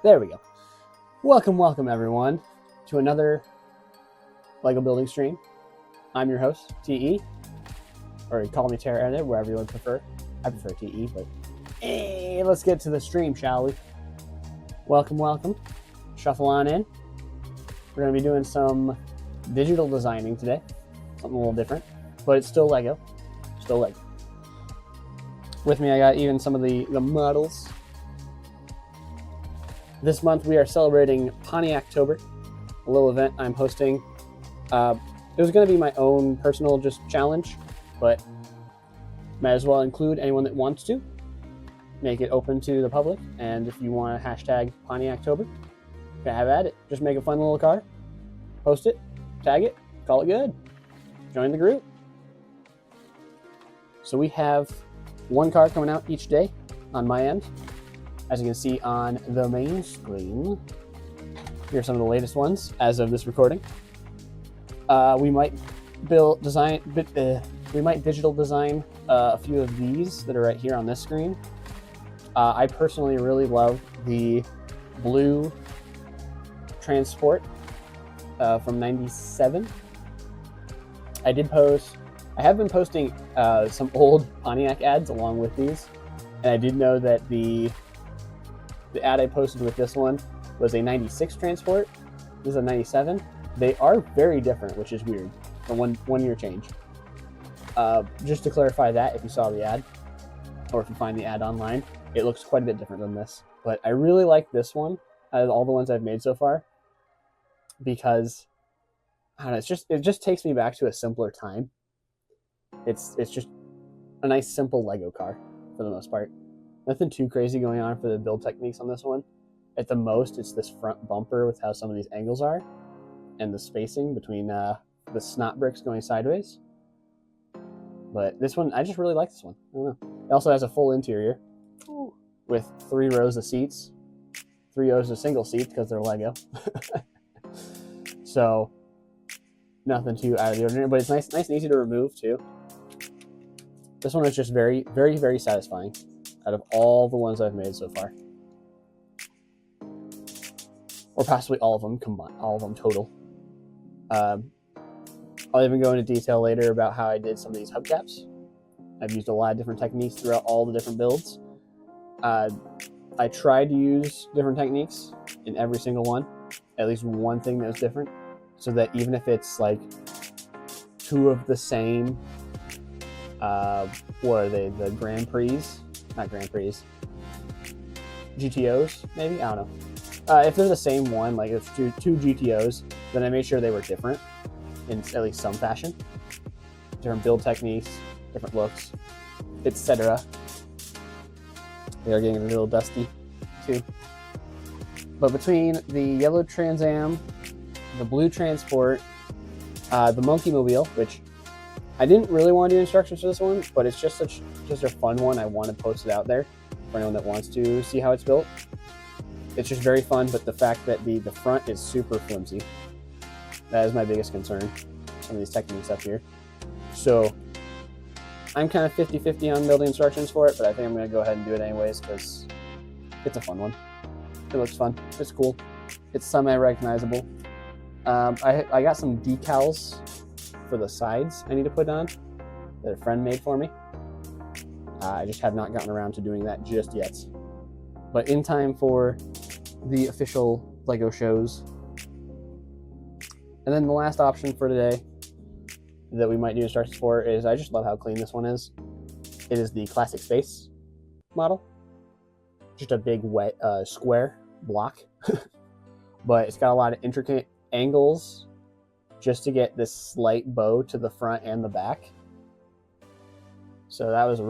There we go. Welcome everyone to another LEGO building stream. I'm your host, TE, or you call me Terra, wherever you would prefer. I prefer TE, but hey, let's get to the stream, shall we? Welcome. Shuffle on in. We're going to be doing some digital designing today, something a little different, but it's still LEGO. With me, I got even some of the models. This month we are celebrating Pontiactober, a little event I'm hosting. It was going to be my own personal just challenge, but might as well include anyone that wants to. Make it open to the public, and if you want to hashtag Pontiactober, have at it. Just make a fun little car, post it, tag it, call it good. Join the group. So we have one car coming out each day on my end. As you can see on the main screen, here are some of the latest ones as of this recording. We might digital design a few of these that are right here on this screen. I personally really love the blue transport from '97. I have been posting some old Pontiac ads along with these, and I did know that the ad I posted with this one was a 96 transport. This is a 97. They are very different, which is weird. The one year change. Just to clarify that, if you saw the ad, or if you find the ad online, it looks quite a bit different than this. But I really like this one out of all the ones I've made so far, because I don't know, it just takes me back to a simpler time. It's just a nice simple Lego car for the most part. Nothing too crazy going on for the build techniques on this one. At the most, it's this front bumper with how some of these angles are, and the spacing between the snot bricks going sideways. But this one, I just really like this one. I don't know. It also has a full interior with 3 rows of seats, 3 rows of single seats because they're Lego. So nothing too out of the ordinary, but it's nice and easy to remove too. This one is just very, very, very satisfying out of all the ones I've made so far. Or possibly all of them combined, all of them total. I'll even go into detail later about how I did some of these hubcaps. I've used a lot of different techniques throughout all the different builds. I tried to use different techniques in every single one, at least one thing that was different, so that even if it's like 2 of the same, what are they, the Grand Prix? Not Grand Prix. GTOs, maybe? I don't know. If they're the same one, like if two GTOs, then I made sure they were different in at least some fashion. Different build techniques, different looks, etc. They are getting a little dusty too. But between the yellow Trans Am, the blue Transport, the Monkey Mobile, which I didn't really want to do instructions for this one, but it's just a fun one. I want to post it out there for anyone that wants to see how it's built. It's just very fun, but the fact that the front is super flimsy, that is my biggest concern. Some of these techniques up here. So I'm kind of 50-50 on building instructions for it, but I think I'm going to go ahead and do it anyways because it's a fun one. It looks fun. It's cool. It's semi-recognizable. I got some decals for the sides I need to put on that a friend made for me. I just have not gotten around to doing that just yet. But in time for the official LEGO shows. And then the last option for today that we might do instructions for is, I just love how clean this one is. It is the Classic Space model. Just a big wet square block. But it's got a lot of intricate angles just to get this slight bow to the front and the back. So that was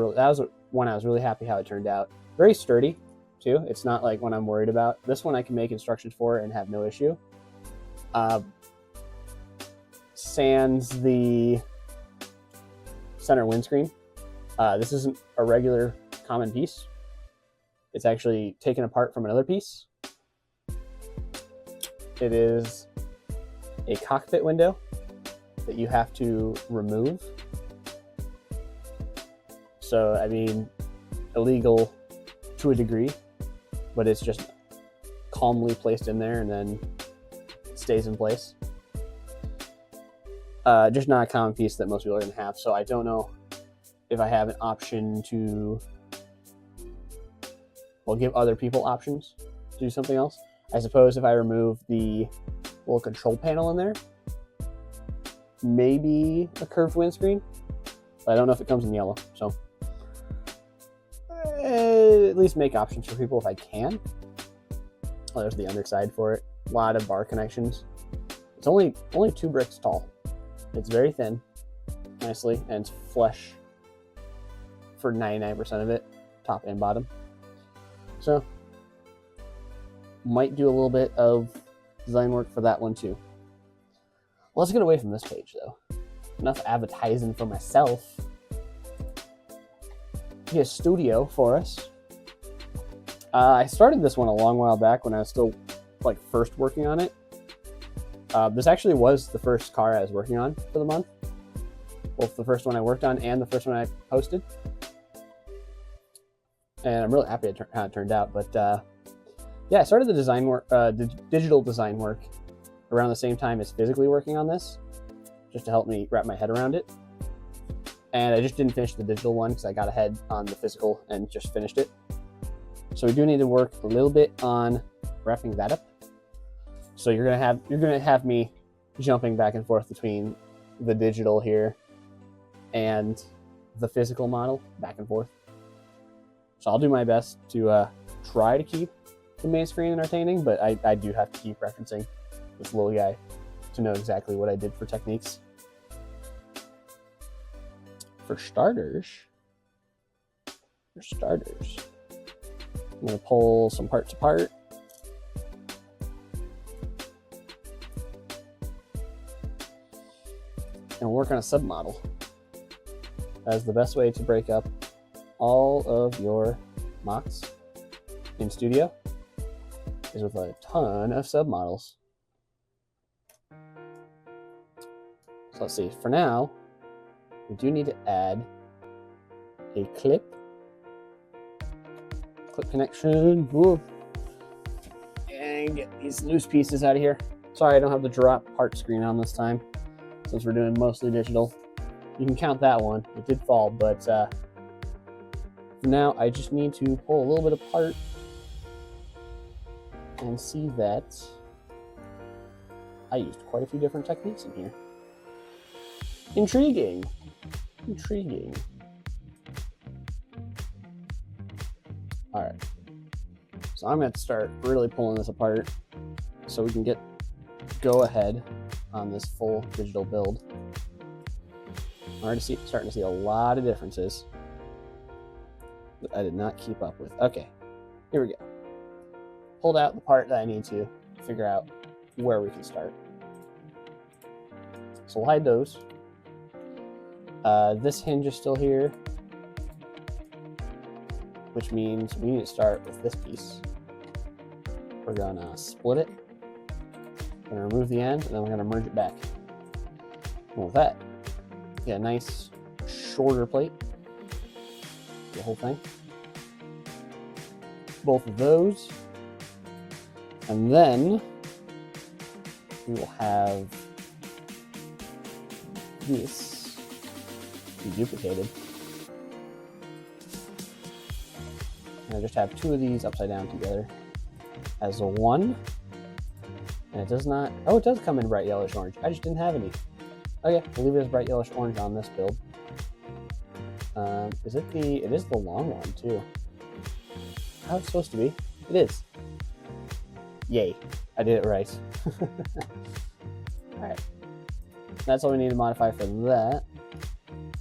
one I was really happy how it turned out. Very sturdy too. It's not like one I'm worried about. This one I can make instructions for and have no issue. Sans the center windscreen. This isn't a regular common piece. It's actually taken apart from another piece. It is a cockpit window that you have to remove. So, I mean, illegal to a degree, but it's just calmly placed in there and then stays in place. Just not a common piece that most people are going to have. So I don't know if I have an option to, well, give other people options to do something else. I suppose if I remove the little control panel in there, maybe a curved windscreen, but I don't know if it comes in yellow. So at least make options for people if I can. Oh, there's the underside for it. A lot of bar connections. It's only 2 bricks tall. It's very thin, nicely, and it's flush for 99% of it, top and bottom. So might do a little bit of design work for that one too. Well, let's get away from this page though. Enough advertising for myself. Here's studio for us. I started this one a long while back when I was still like first working on it. This actually was the first car I was working on for the month. Both the first one I worked on and the first one I posted. And I'm really happy how it turned out. But yeah, I started the design work, digital design work around the same time as physically working on this, just to help me wrap my head around it. And I just didn't finish the digital one because I got ahead on the physical and just finished it. So we do need to work a little bit on wrapping that up. So you're gonna have me jumping back and forth between the digital here and the physical model, back and forth. So I'll do my best to try to keep the main screen entertaining, but I do have to keep referencing this little guy to know exactly what I did for techniques. For starters, I'm gonna pull some parts apart. And work on a submodel. That's the best way to break up all of your mocks in Studio, is with a ton of submodels. So let's see, for now, we do need to add a clip connection. Ooh. And get these loose pieces out of here. Sorry, I don't have the drop part screen on this time, since we're doing mostly digital. You can count that one. It did fall, but for now, I just need to pull a little bit apart and see that I used quite a few different techniques in here. Intriguing. All right. So I'm going to start really pulling this apart so we can get go ahead on this full digital build. I'm already starting to see a lot of differences that I did not keep up with. Okay, here we go. Pulled out the part that I need to figure out where we can start. So we'll hide those. This hinge is still here, which means we need to start with this piece. We're gonna split it. We're gonna remove the end, and then we're gonna merge it back. And with that, get a nice shorter plate. The whole thing. Both of those. And then we will have this be duplicated. And I just have 2 of these upside down together as a 1. And it does not, oh, it does come in bright yellowish orange. I just didn't have any. Okay, we'll leave it as bright yellowish orange on this build. It is the long one too. How it's supposed to be? It is. Yay, I did it right. Alright, that's all we need to modify for that.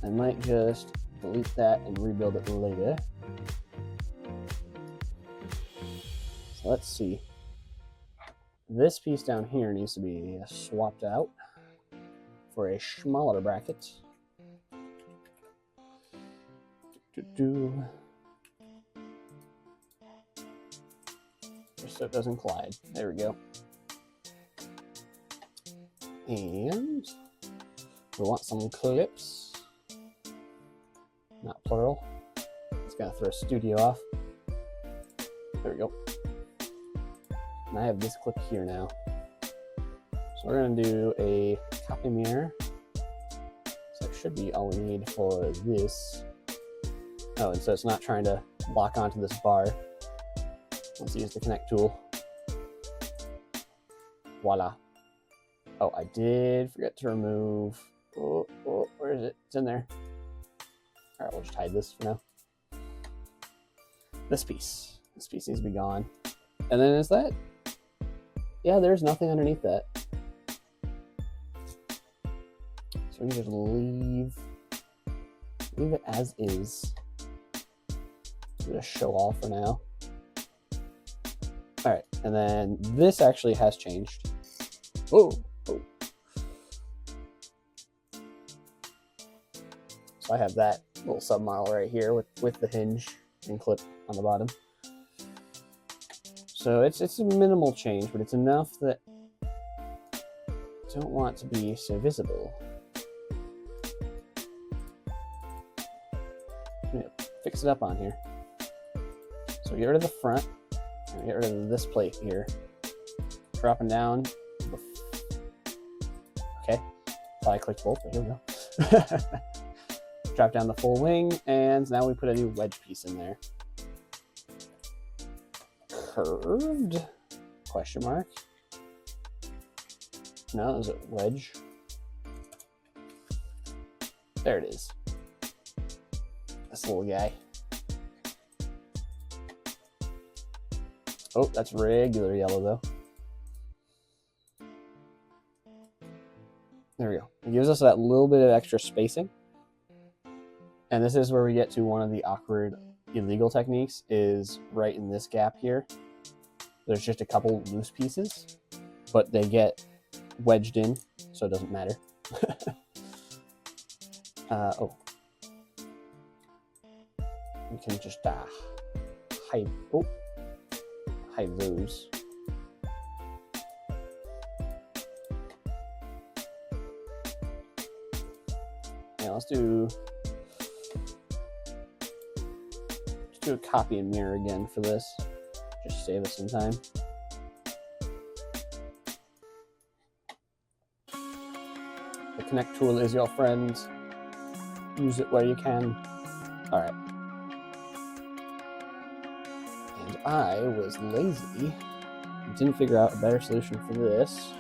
I might just delete that and rebuild it later. So let's see. This piece down here needs to be swapped out for a smaller bracket. Just so it doesn't collide. There we go. And we want some clips. Not plural. It's gonna throw Studio off. There we go. And I have this clip here now. So we're going to do a copy mirror. So that should be all we need for this. Oh, and so it's not trying to lock onto this bar. Let's use the connect tool. Voila. Oh, I did forget to remove. Oh, where is it? It's in there. All right, we'll just hide this for now. This piece. This piece needs to be gone. And then is that? Yeah, there's nothing underneath that. So we can just leave it as is. Just show all for now. All right, and then this actually has changed. Oh. So I have that little submodel right here with the hinge and clip on the bottom. So it's a minimal change, but it's enough that I don't want to be so visible. I'm gonna fix it up on here. So we get rid of the front, and we get rid of this plate here. Dropping down. Okay, thought I clicked both, but here we go. Drop down the full wing, and now we put a new wedge piece in there. Curved? Question mark. No, is it wedge? There it is. This little guy. Oh, that's regular yellow though. There we go. It gives us that little bit of extra spacing. And this is where we get to one of the awkward illegal techniques, is right in this gap here. There's just a couple loose pieces, but they get wedged in, so it doesn't matter. We can just hide those. Yeah, let's do a copy and mirror again for this. Just save us some time. The connect tool is your friend. Use it where you can. All right. And I was lazy. Didn't figure out a better solution for this.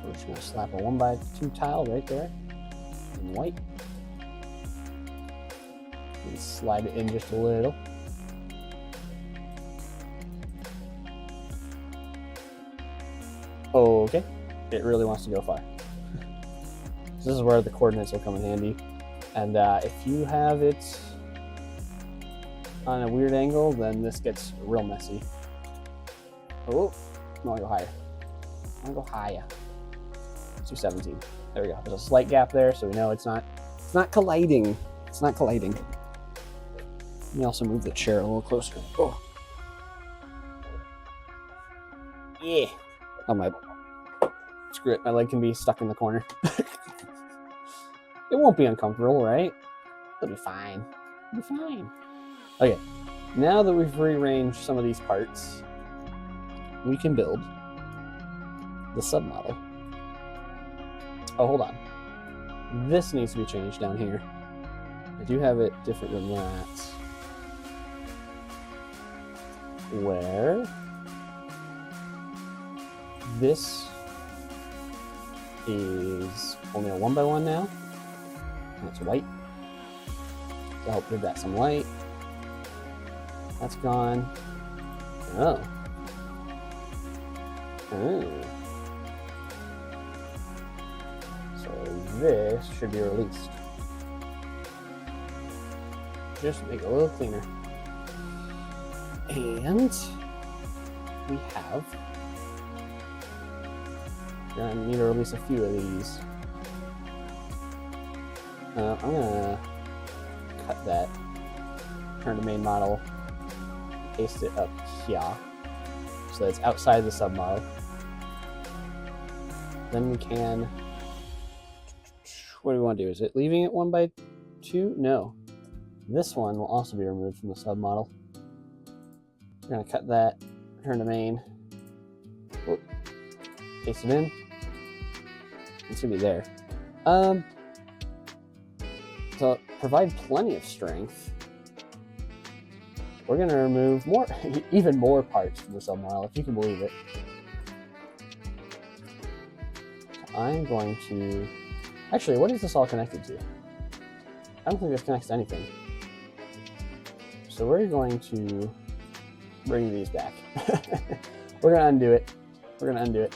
We're just gonna slap a 1x2 tile right there in white. And slide it in just a little. Okay, it really wants to go far. So this is where the coordinates will come in handy. And if you have it on a weird angle, then this gets real messy. Oh, I want to go higher. I want to go higher. Let's do 17. There we go. There's a slight gap there, so we know it's not colliding. It's not colliding. Let me also move the chair a little closer. Oh. Yeah. Oh, screw it. My leg can be stuck in the corner. It won't be uncomfortable, right? It'll be fine. It'll be fine. Okay. Now that we've rearranged some of these parts, we can build the submodel. Oh, hold on. This needs to be changed down here. I do have it different than that. Where this is only a 1x1 now, and it's white. To help give that some light. That's gone. Oh. So this should be released. Just make it a little cleaner. And we have, we're gonna need to release a few of these. I'm gonna cut that, turn to main model, paste it up here, so that it's outside the submodel. Then we can, what do we want to do? Is it leaving it 1x2? No. This one will also be removed from the submodel. We're gonna cut that Return to main. Whoop. Paste it in. It's gonna be there. To provide plenty of strength, we're gonna remove more, even more parts from the submodel, if you can believe it. So I'm going to, actually, what is this all connected to? I don't think this connects to anything. So we're going to bring these back. We're gonna undo it. We're gonna undo it.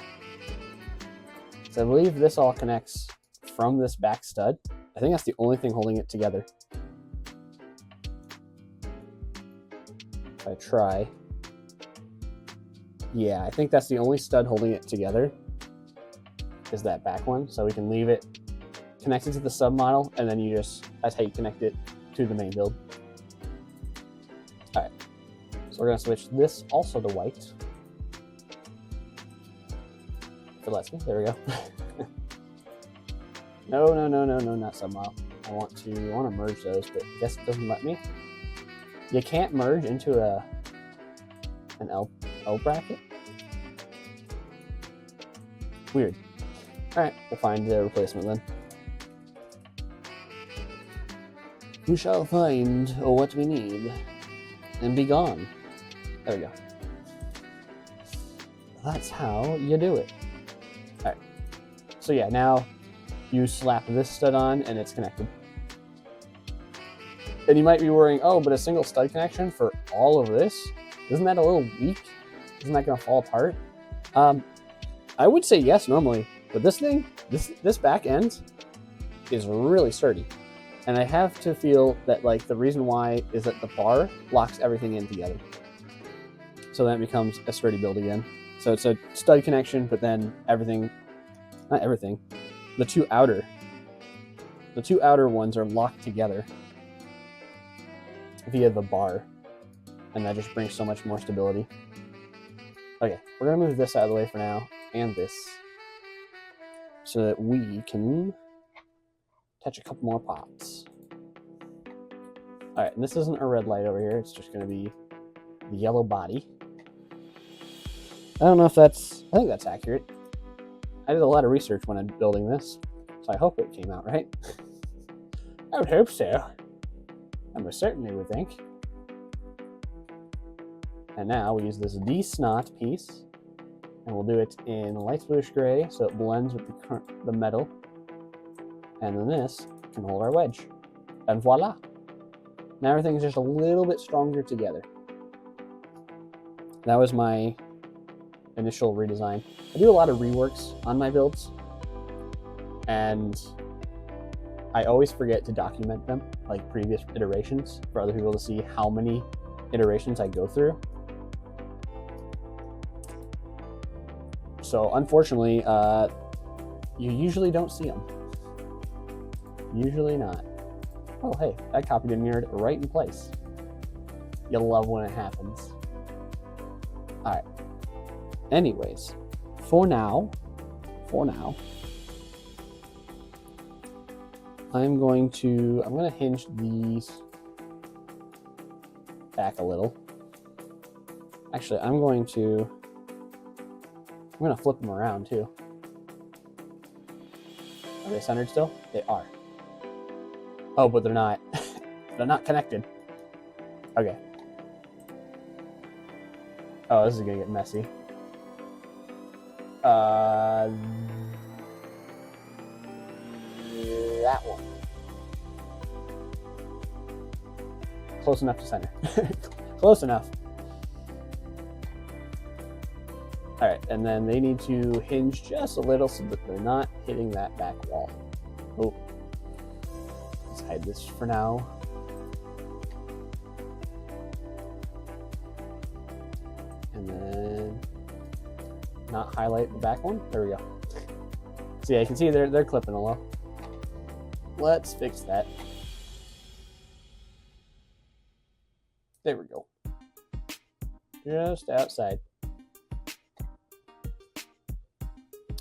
So I believe this all connects from this back stud. I think that's the only thing holding it together. If I try. Yeah, I think that's the only stud holding it together is that back one. So we can leave it connected to the submodel, and then you just, that's how you connect it to the main build. All right, so we're gonna switch this also to white. If it lets me, there we go. No, not submodel. I want to merge those, but I guess it doesn't let me. You can't merge into an L bracket. Weird. All right, we'll find a replacement then. We shall find what we need and be gone. There we go. That's how you do it. All right. So yeah, now you slap this stud on and it's connected. And you might be worrying, oh, but a single stud connection for all of this? Isn't that a little weak? Isn't that gonna fall apart? I would say yes normally, but this thing, this back end is really sturdy. And I have to feel that like the reason why is that the bar locks everything in together. So then it becomes a sturdy build again. So it's a stud connection, but then everything, not everything, the two outer ones are locked together via the bar, and that just brings so much more stability. Okay, we're gonna move this out of the way for now, and this, so that we can touch a couple more pots. All right, and this isn't a red light over here, it's just gonna be the yellow body. I don't know if that's, I think that's accurate. I did a lot of research when I'm building this, so I hope it came out right. I would hope so. I most certainly would think. And now we use this D-snot piece, and we'll do it in light bluish gray so it blends with the metal. And then this can hold our wedge. And voila! Now everything is just a little bit stronger together. That was my initial redesign. I do a lot of reworks on my builds, and I always forget to document them, like previous iterations, for other people to see how many iterations I go through. So unfortunately, you usually don't see them. Usually not. Oh hey, that copied and mirrored right in place. You'll love when it happens. Alright. Anyways, for now, I'm gonna hinge these back a little. Actually, I'm gonna flip them around too. Are they centered still? They are. Oh, but they're not. They're not connected. Okay. Oh, this is gonna get messy. That one. Close enough to center. Close enough. All right, and then they need to hinge just a little so that they're not hitting that back wall. Oh, let's hide this for now. And then not highlight the back one. There we go. So yeah, you can see they're clipping a little. Let's fix that. There we go. Just outside.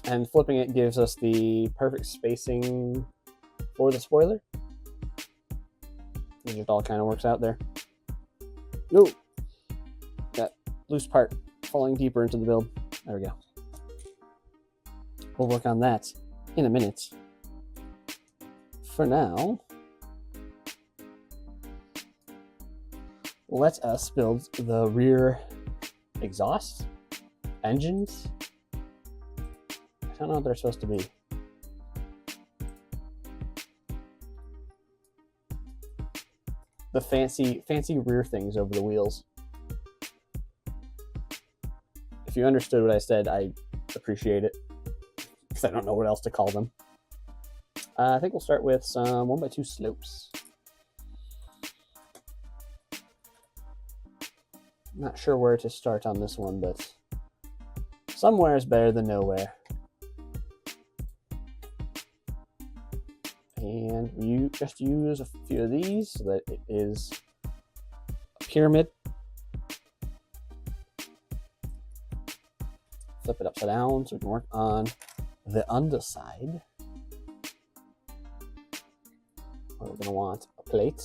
And flipping it gives us the perfect spacing for the spoiler. It just all kind of works out there. Ooh, that loose part falling deeper into the build. There we go. We'll work on that in a minute. For now, let us build the rear exhaust, engines. I don't know what they're supposed to be. The fancy rear things over the wheels. If you understood what I said, I appreciate it, because I don't know what else to call them. I think we'll start with some 1x2 slopes. Not sure where to start on this one, but somewhere is better than nowhere. And you just use a few of these so that it is a pyramid. Flip it upside down so we can work on the underside. We're going to want a plate.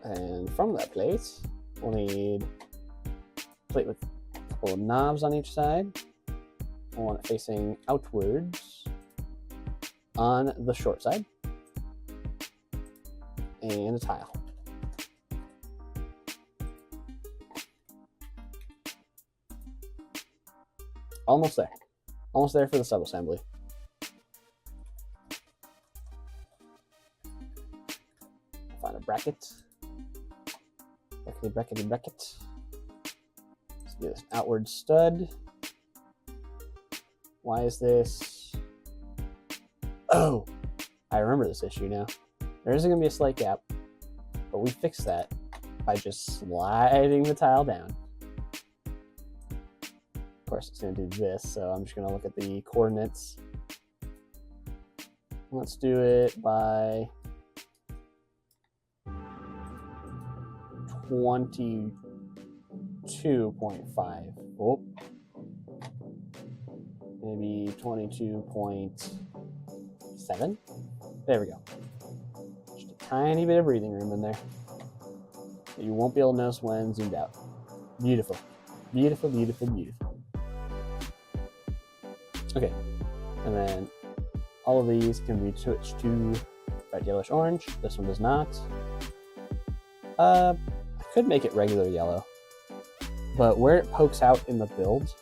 And from that plate, we'll need a plate with a couple of knobs on each side. We'll want it facing outwards on the short side. And a tile. Almost there. Almost there for the sub-assembly. Find a bracket. Brackety. Let's do this outward stud. Why is this? Oh, I remember this issue now. There isn't going to be a slight gap, but we fixed that by just sliding the tile down. Of course, it's going to do this, so I'm just going to look at the coordinates. Let's do it by 22.5. Oh, maybe 22.7. There we go. Just a tiny bit of breathing room in there that you won't be able to notice when zoomed out. Beautiful. Beautiful, beautiful, beautiful. Okay, and then all of these can be switched to red, yellowish, orange. This one does not. I could make it regular yellow, but where it pokes out in the build,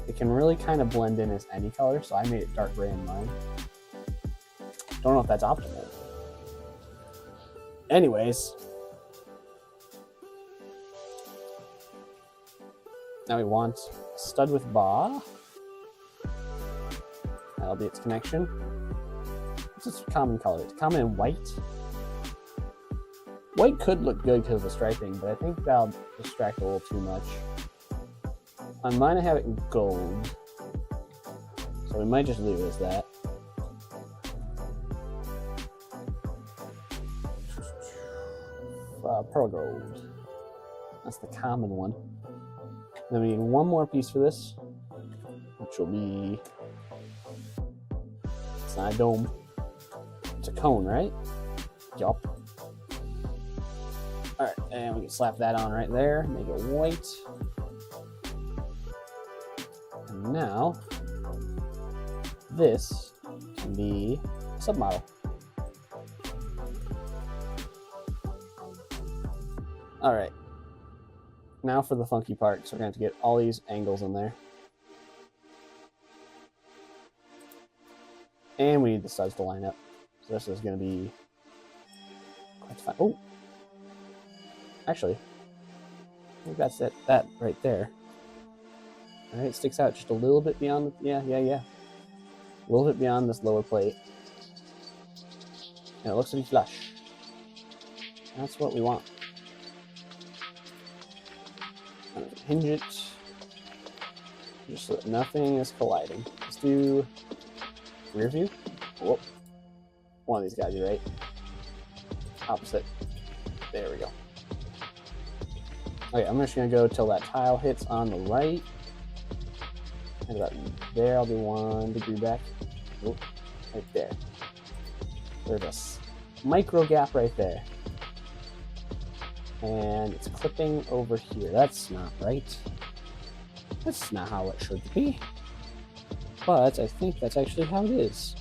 it can really kind of blend in as any color, so I made it dark gray in mine. Don't know if that's optimal. Anyways, now we want stud with bar. That'll be its connection. What's its common color? It's common in white. White could look good because of the striping, but I think that'll distract a little too much. On mine I have it in gold, so we might just leave it as that. Pearl gold. That's the common one. Then we need one more piece for this, which will be... It's not a dome. It's a cone, right? Yup. Alright, and we can slap that on right there, make it white. And now, this can be a submodel. Alright, now for the funky part, so we're going to have to get all these angles in there. And we need the studs to line up. So this is going to be quite fun. Oh! Actually, I think that's that right there. Alright, it sticks out just a little bit beyond the, yeah. A little bit beyond this lower plate. And it looks to be flush. That's what we want. Hinge it. Just so that nothing is colliding. Let's do rear view. Whoop. One of these guys, right? Opposite. There we go. Okay, I'm just going to go till that tile hits on the right. And about there, I'll do 1 degree back. Oh, right there. There's a micro gap right there. And it's clipping over here. That's not right. That's not how it should be. But I think that's actually how it is.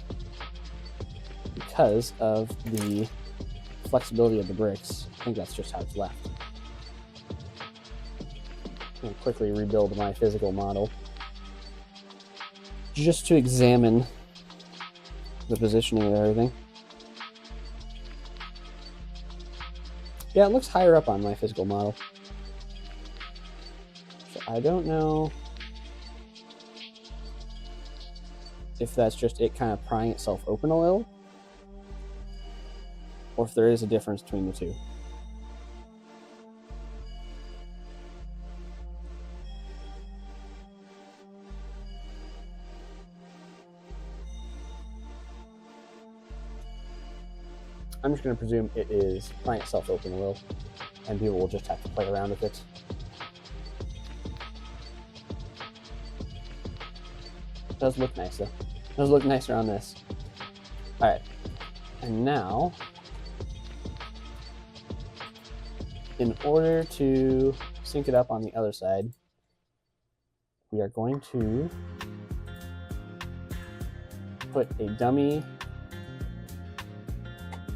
Because of the flexibility of the bricks, I think that's just how it's left. I'm going to quickly rebuild my physical model just to examine the positioning of everything. Yeah, it looks higher up on my physical model. So I don't know if that's just it kind of prying itself open a little, or if there is a difference between the two. I'm just going to presume it is prying itself open a little, and people will just have to play around with it. It does look nice though. It does look nicer on this. Alright, and now, in order to sync it up on the other side, we are going to put a dummy,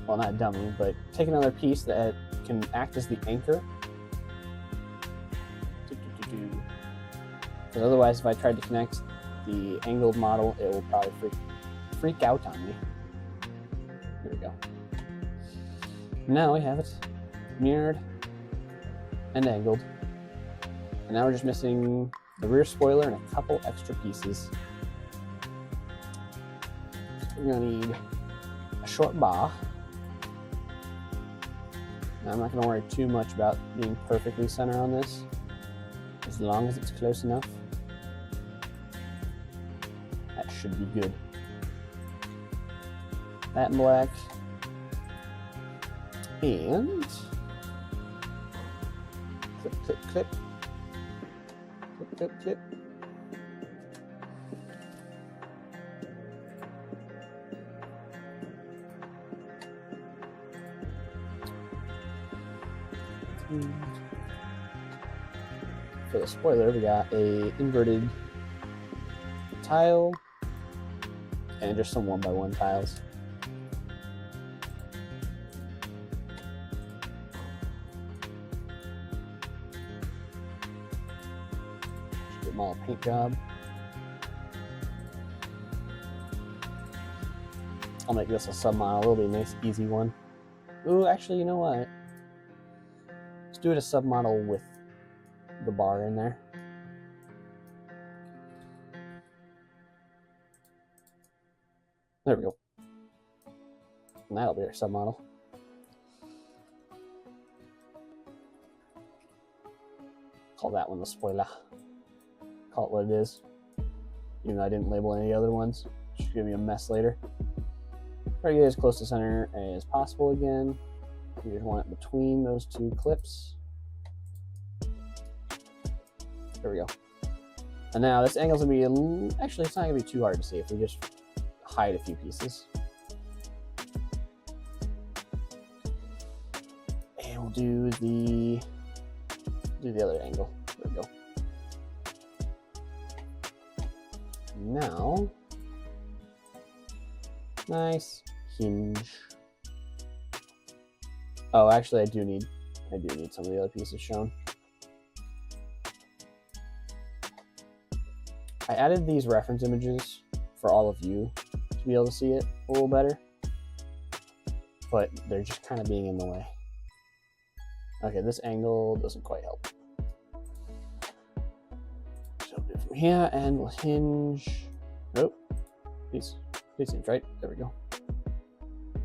well, not a dummy, but take another piece that can act as the anchor. Because otherwise, if I tried to connect the angled model, it will probably freak out on me. There we go. Now we have it mirrored and angled. And now we're just missing the rear spoiler and a couple extra pieces. So we're gonna need a short bar. Now, I'm not gonna worry too much about being perfectly centered on this, as long as it's close enough. That should be good. That in black. And clip, clip, clip. Clip, clip, clip. For the spoiler, we got a inverted tile and just some 1x1 tiles. Small paint job. I'll make this a submodel. It'll be a nice, easy one. Ooh, actually, you know what? Let's do it a submodel with the bar in there. There we go. And that'll be our submodel. Call that one the spoiler. Call it what it is. Even though I didn't label any other ones. Should give me a mess later. Try to get as close to center as possible again. You just want it between those two clips. There we go. And now this angle's gonna be actually, it's not gonna be too hard to see if we just hide a few pieces. And we'll do the other angle. There we go. Now, nice hinge. Oh, actually, I do need some of the other pieces shown. I added these reference images for all of you to be able to see it a little better, but they're just kind of being in the way. Okay, this angle doesn't quite help. So do it from here, and we'll hinge. Oh, please hinge right. There we go.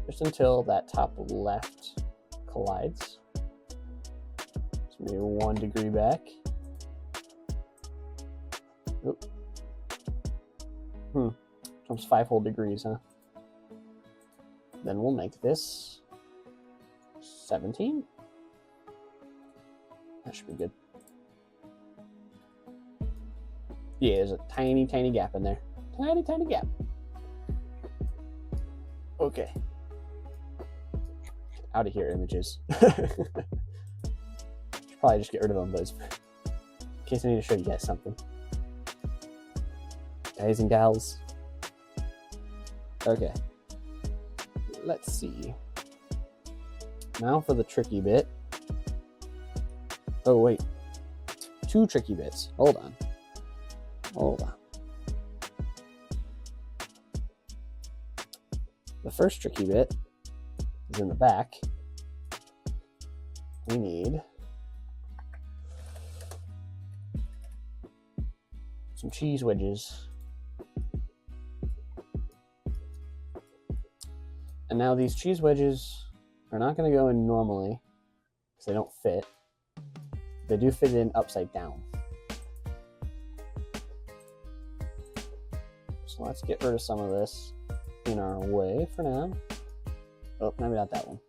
Just until that top left collides. So maybe 1 degree back. Oop. Jumps 5 whole degrees, huh? Then we'll make this 17. That should be good. Yeah, there's a tiny, tiny gap in there. Tiny, tiny gap. Okay. Out of here, images. Should probably just get rid of them, but in case I need to show you guys something. Guys and gals. Okay. Let's see. Now for the tricky bit. Oh, wait. 2 tricky bits. Hold on. Hold on. The first tricky bit is in the back. We need some cheese wedges. And now these cheese wedges are not going to go in normally because they don't fit. They do fit in upside down. So let's get rid of some of this in our way for now. Oh, maybe not that one.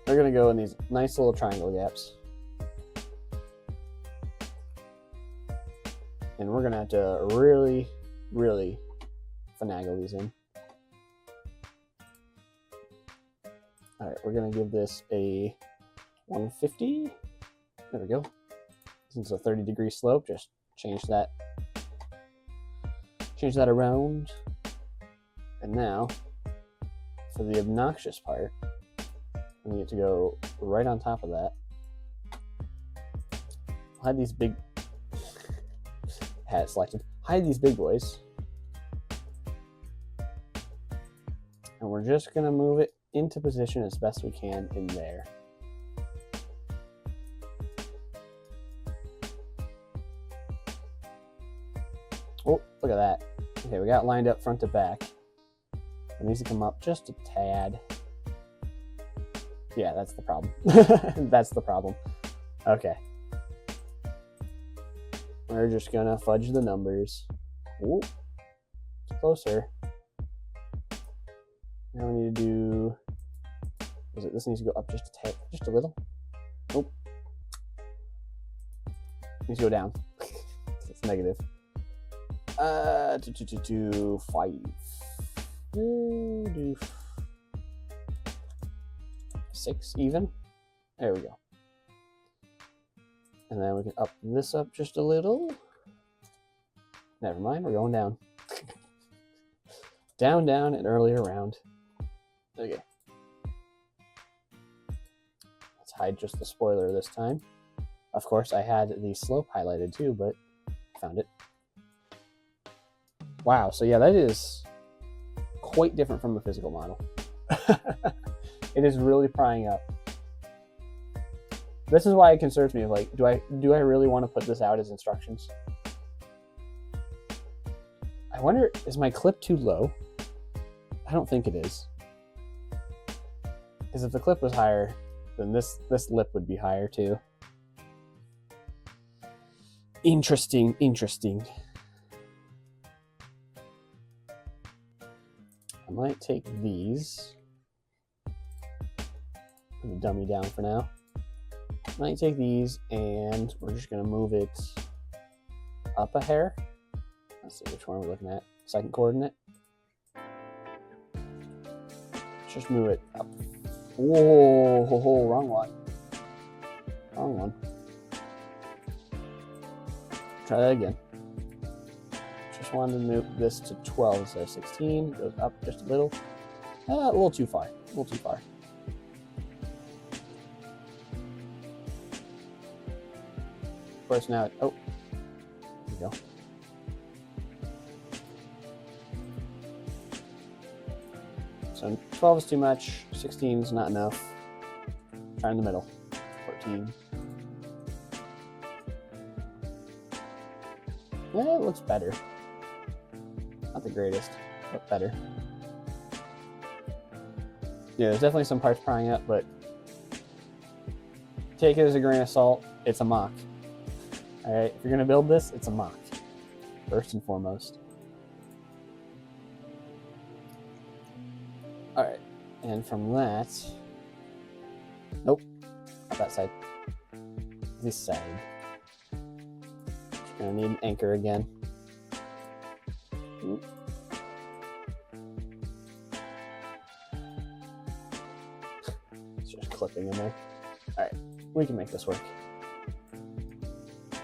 They're going to go in these nice little triangle gaps. And we're going to have to really, really finagle these in. All right, we're going to give this a 150. There we go. Since it's a 30-degree slope, just change that around. And now, for the obnoxious part, we need to go right on top of that. Hide these big... Had it selected. Hide these big boys. And we're just going to move it into position as best we can in there. Oh, look at that. Okay, we got it lined up front to back. It needs to come up just a tad. Yeah, that's the problem. That's the problem. Okay. We're just gonna fudge the numbers. Ooh, it's closer. Now we need to do... This needs to go up just a tad, just a little. Nope. Needs to go down. It's negative. 5. 6 even. There we go. And then we can up this up just a little. Never mind, we're going down. Down, down, and earlier around. Okay. Let's hide just the spoiler this time. Of course, I had the slope highlighted too, but found it. Wow, so yeah, that is quite different from the physical model. It is really prying up. This is why it concerns me. Like, do I really want to put this out as instructions? I wonder, is my clip too low? I don't think it is. Because if the clip was higher, then this lip would be higher too. Interesting, interesting. I might take these. I'm gonna dummy down for now. I might take these and we're just gonna move it up a hair. Let's see which one we're looking at. Second coordinate. Let's just move it up. Whoa, wrong one. Wrong one. Try that again. Just wanted to move this to 12 instead of 16. Goes up just a little. A little too far. A little too far. Of course now, oh, there we go. So 12 is too much, 16 is not enough. Try in the middle, 14. Yeah, it looks better. Not the greatest, but better. Yeah, there's definitely some parts prying up, but take it as a grain of salt. It's a mock. All right, if you're gonna build this, it's a mock, first and foremost. All right, and from that, nope, not that side, this side. Just gonna need an anchor again. clipping in there. All right, we can make this work.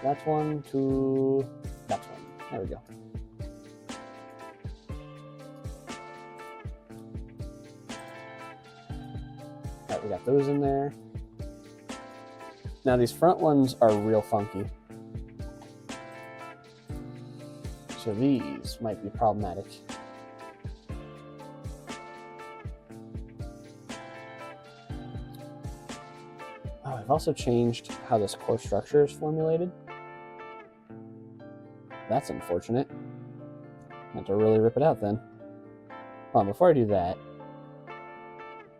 That one to that one. There we go. All right, we got those in there. Now these front ones are real funky. So these might be problematic. Oh, I've also changed how this core structure is formulated. That's unfortunate. I have to really rip it out then. Hold on, before I do that,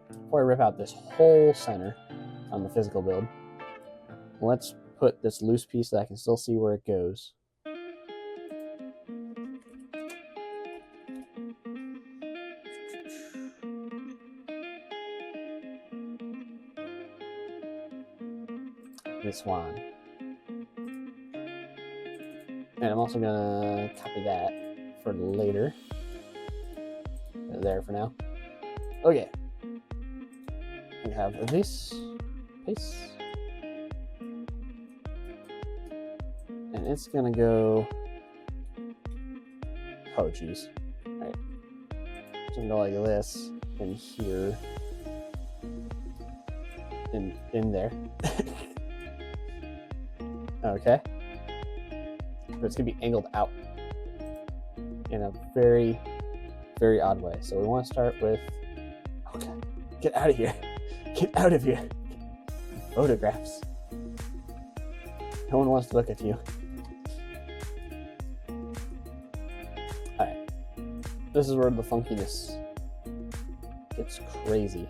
before I rip out this whole center on the physical build, let's put this loose piece that I can still see where it goes. This one. And I'm also gonna copy that for later. There for now. Okay. We have this piece. And it's gonna go. Oh geez. Alright. It's gonna go like this in here. In there. Okay. But it's gonna be angled out in a very, very odd way. So we want to start with, okay, get out of here. Get out of here. Photographs. No one wants to look at you. All right. This is where the funkiness gets crazy.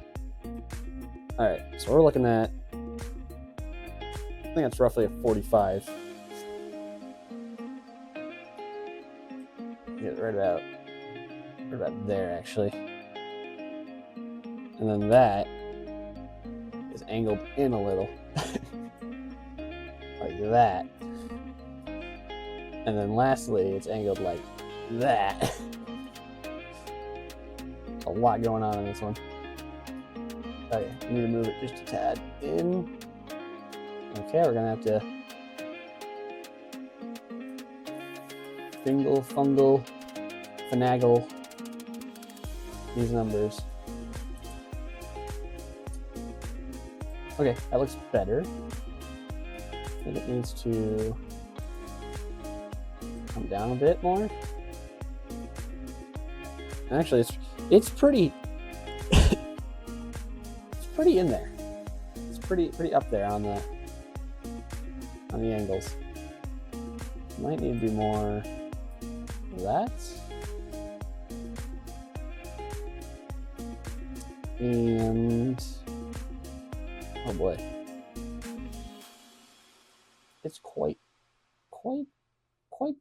All right, so we're looking at, I think that's roughly a 45. Get right about there actually. And then that is angled in a little. Like that. And then lastly, it's angled like that. A lot going on in this one. Okay, I need to move it just a tad in. Okay, we're gonna have to fungal, finagle these numbers. Okay, that looks better. I think it needs to come down a bit more. Actually, it's pretty it's pretty in there. It's pretty up there on the angles. Might need to do more of that. And oh boy. It's quite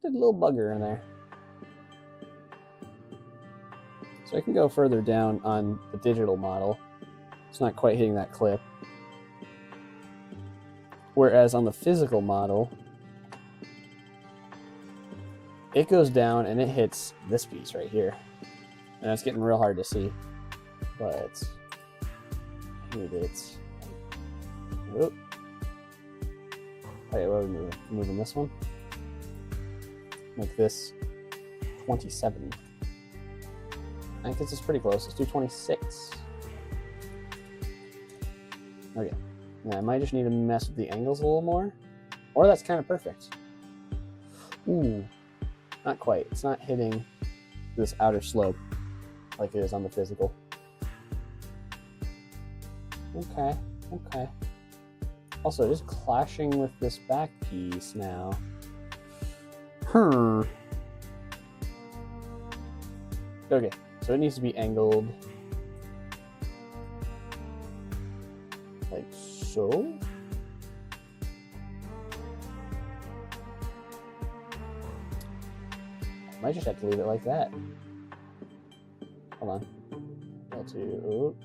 the little bugger in there. So I can go further down on the digital model. It's not quite hitting that clip. Whereas on the physical model, it goes down and it hits this piece right here. And it's getting real hard to see. But maybe it's. Whoop. Okay, what are we moving? Moving this one? Make this 27. I think this is pretty close. Let's do 26. Okay. Now I might just need to mess with the angles a little more. Or that's kind of perfect. Ooh. Not quite. It's not hitting this outer slope like it is on the physical. Okay. Okay. Also, just clashing with this back piece now. Okay, so it needs to be angled like so. I might just have to leave it like that. Hold on. L2.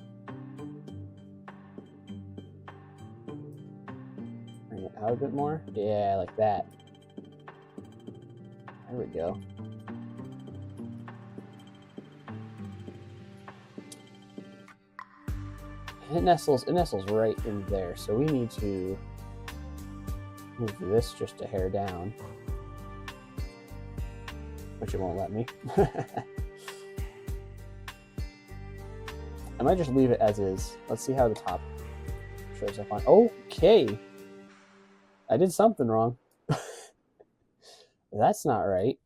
Bring it out a bit more. Yeah, like that. There we go. It nestles right in there, so we need to move this just a hair down, which it won't let me. I might just leave it as is. Let's see how the top shows up on. Okay, I did something wrong. That's not right.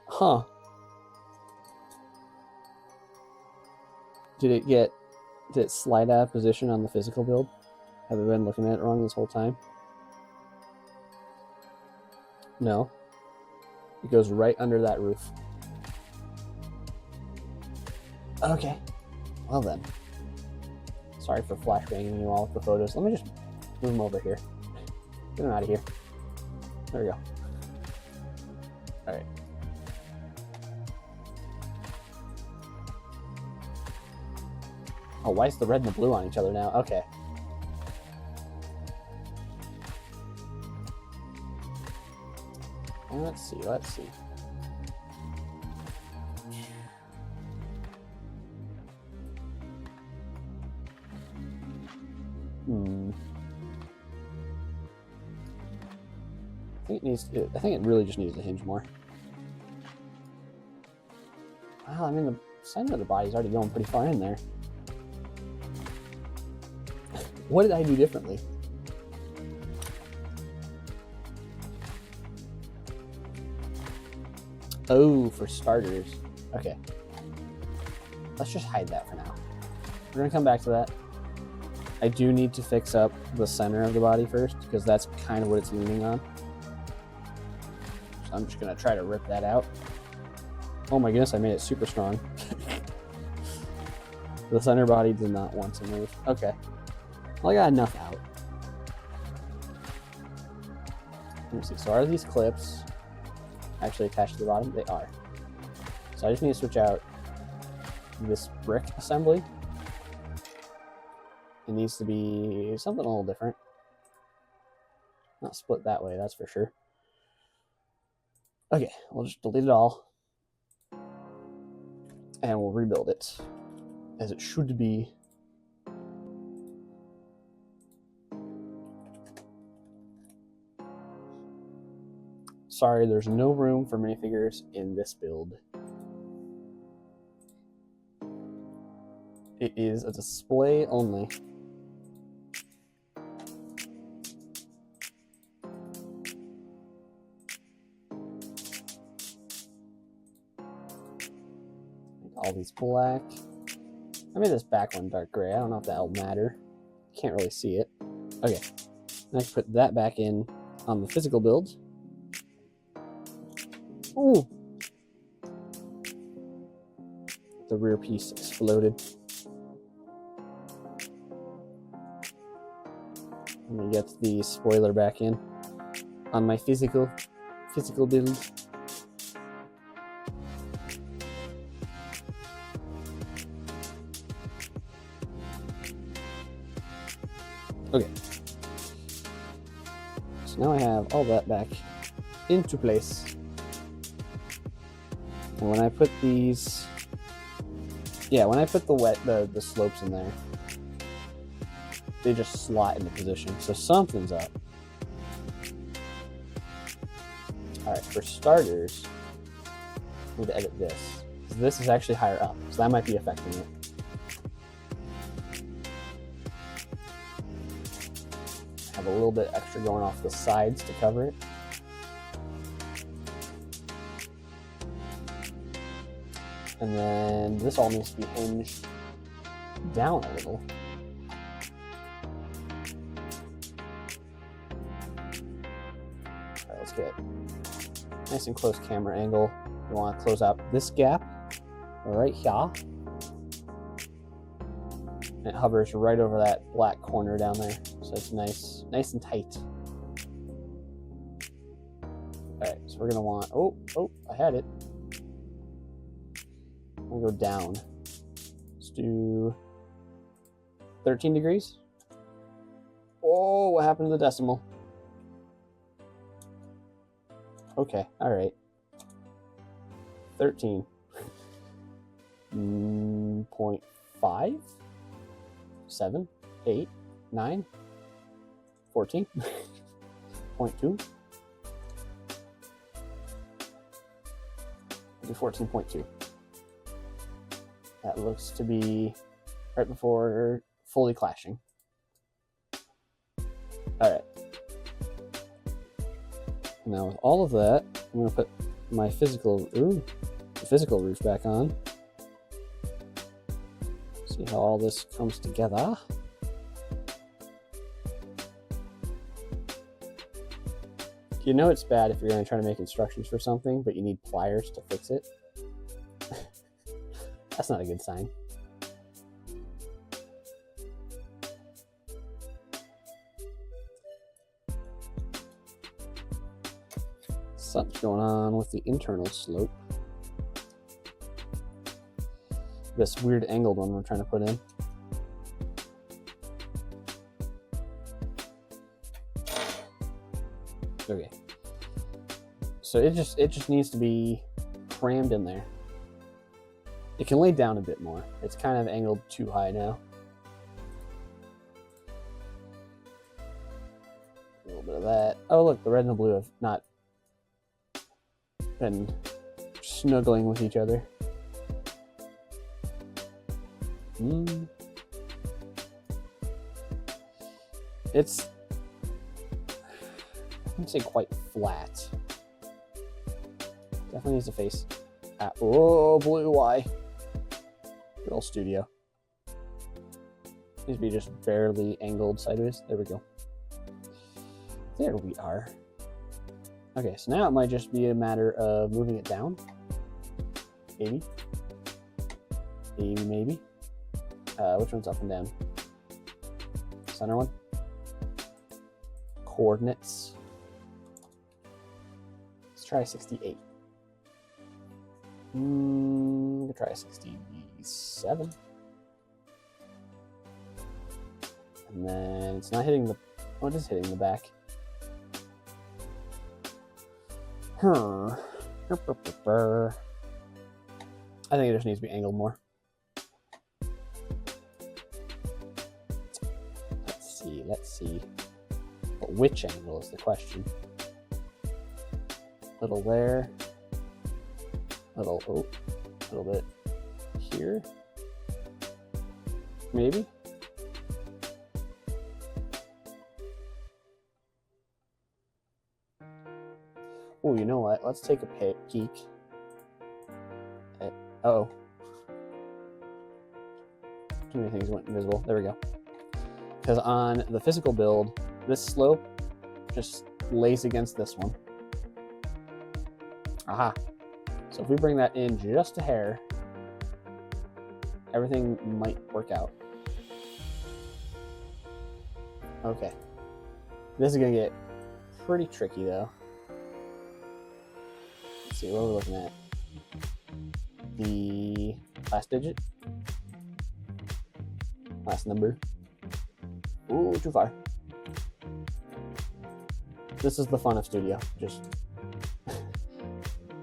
Huh. Did it slide out of position on the physical build? Have I been looking at it wrong this whole time? No. It goes right under that roof. Okay. Well then. Sorry for flashbanging you all with the photos. Let me just move them over here. Get them out of here. There we go. Alright. Oh, why is the red and the blue on each other now? Okay. Let's see. I think it really just needs to hinge more. Wow, I mean, the center of the body's already going pretty far in there. What did I do differently? Oh, for starters. Okay. Let's just hide that for now. We're going to come back to that. I do need to fix up the center of the body first, because that's kind of what it's leaning on. So I'm just going to try to rip that out. Oh my goodness, I made it super strong. The center body did not want to move. Okay. Well, I got enough out. Let me see. So are these clips actually attached to the bottom? They are. So I just need to switch out this brick assembly. It needs to be something a little different. Not split that way, that's for sure. Okay, we'll just delete it all. And we'll rebuild it as it should be. Sorry, there's no room for minifigures in this build. It is a display only. All these black. I made this back one dark gray. I don't know if that'll matter. Can't really see it. Okay. I can put that back in on the physical build. Ooh! The rear piece exploded. Let me get the spoiler back in on my physical build. Okay. So now I have all that back into place. And when I put these, when I put the slopes in there, they just slot into position. So something's up. All right, for starters, I need to edit this. This is actually higher up, so that might be affecting it. Have a little bit extra going off the sides to cover it. And then this all needs to be hinged down a little. All right, let's get nice and close camera angle. We want to close out this gap right here. And it hovers right over that black corner down there. So it's nice and tight. All right, so we're gonna want, oh, I had it. We'll go down. Let's do 13 degrees. Oh, what happened to the decimal? Okay, all right. 13.5. 7, 8, 9, 14.2. Do 14.2. That looks to be right before fully clashing. All right. Now with all of that, I'm gonna put my physical roof back on. See how all this comes together. You know it's bad if you're going to try to make instructions for something, but you need pliers to fix it. That's not a good sign. Something's going on with the internal slope. This weird angled one we're trying to put in. Okay. So it just needs to be crammed in there. It can lay down a bit more. It's kind of angled too high now. A little bit of that. Oh look, the red and the blue have not been snuggling with each other. It's, I wouldn't say quite flat. Definitely needs to face at, oh, blue, why? Good old studio. Needs to be just barely angled sideways. There we go. There we are. Okay, so now it might just be a matter of moving it down. Maybe. Maybe. Which one's up and down? Center one. Coordinates. Let's try 68. We'll try 67. And then it's not hitting the, oh, it is hitting the back. I think it just needs to be angled more. Let's see. But which angle is the question? Little there. Little, oh, a little bit here. Maybe. Oh, you know what? Let's take a peek. Uh-oh. Too many things went invisible. There we go. Because on the physical build, this slope just lays against this one. Aha. So if we bring that in just a hair, everything might work out. Okay. This is going to get pretty tricky, though. Let's see, what are we looking at? The last digit? Last number? Ooh, too far. This is the fun of studio. Just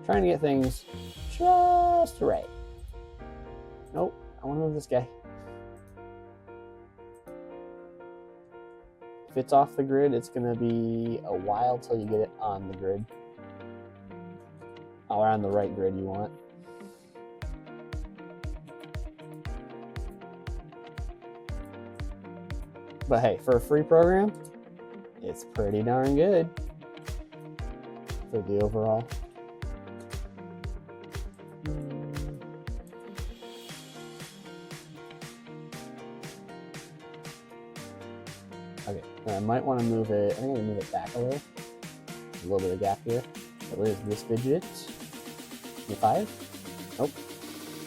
trying to get things just right. Nope, I want to move this guy. If it's off the grid, it's going to be a while till you get it on the grid. Or on the right grid you want. But hey, for a free program, it's pretty darn good for the overall. Okay, I might want to move it. I think I'm going to move it back a little. There's a little bit of gap here. So what is this digit? 25? Nope.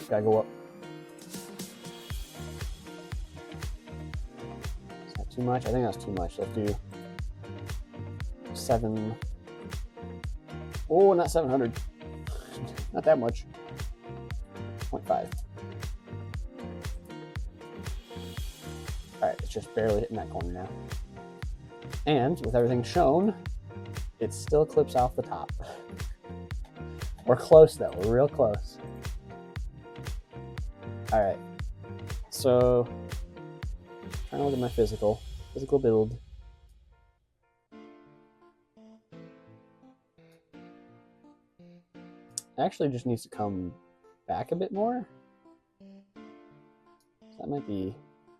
Gotta go up. Is that too much? I think that's too much. Let's do 7. Oh, not 700. Not that much. 0.5. Alright, it's just barely hitting that corner now. And with everything shown, it still clips off the top. We're close though, we're real close. Alright, so trying to look at my physical build. Actually just needs to come back a bit more. That might be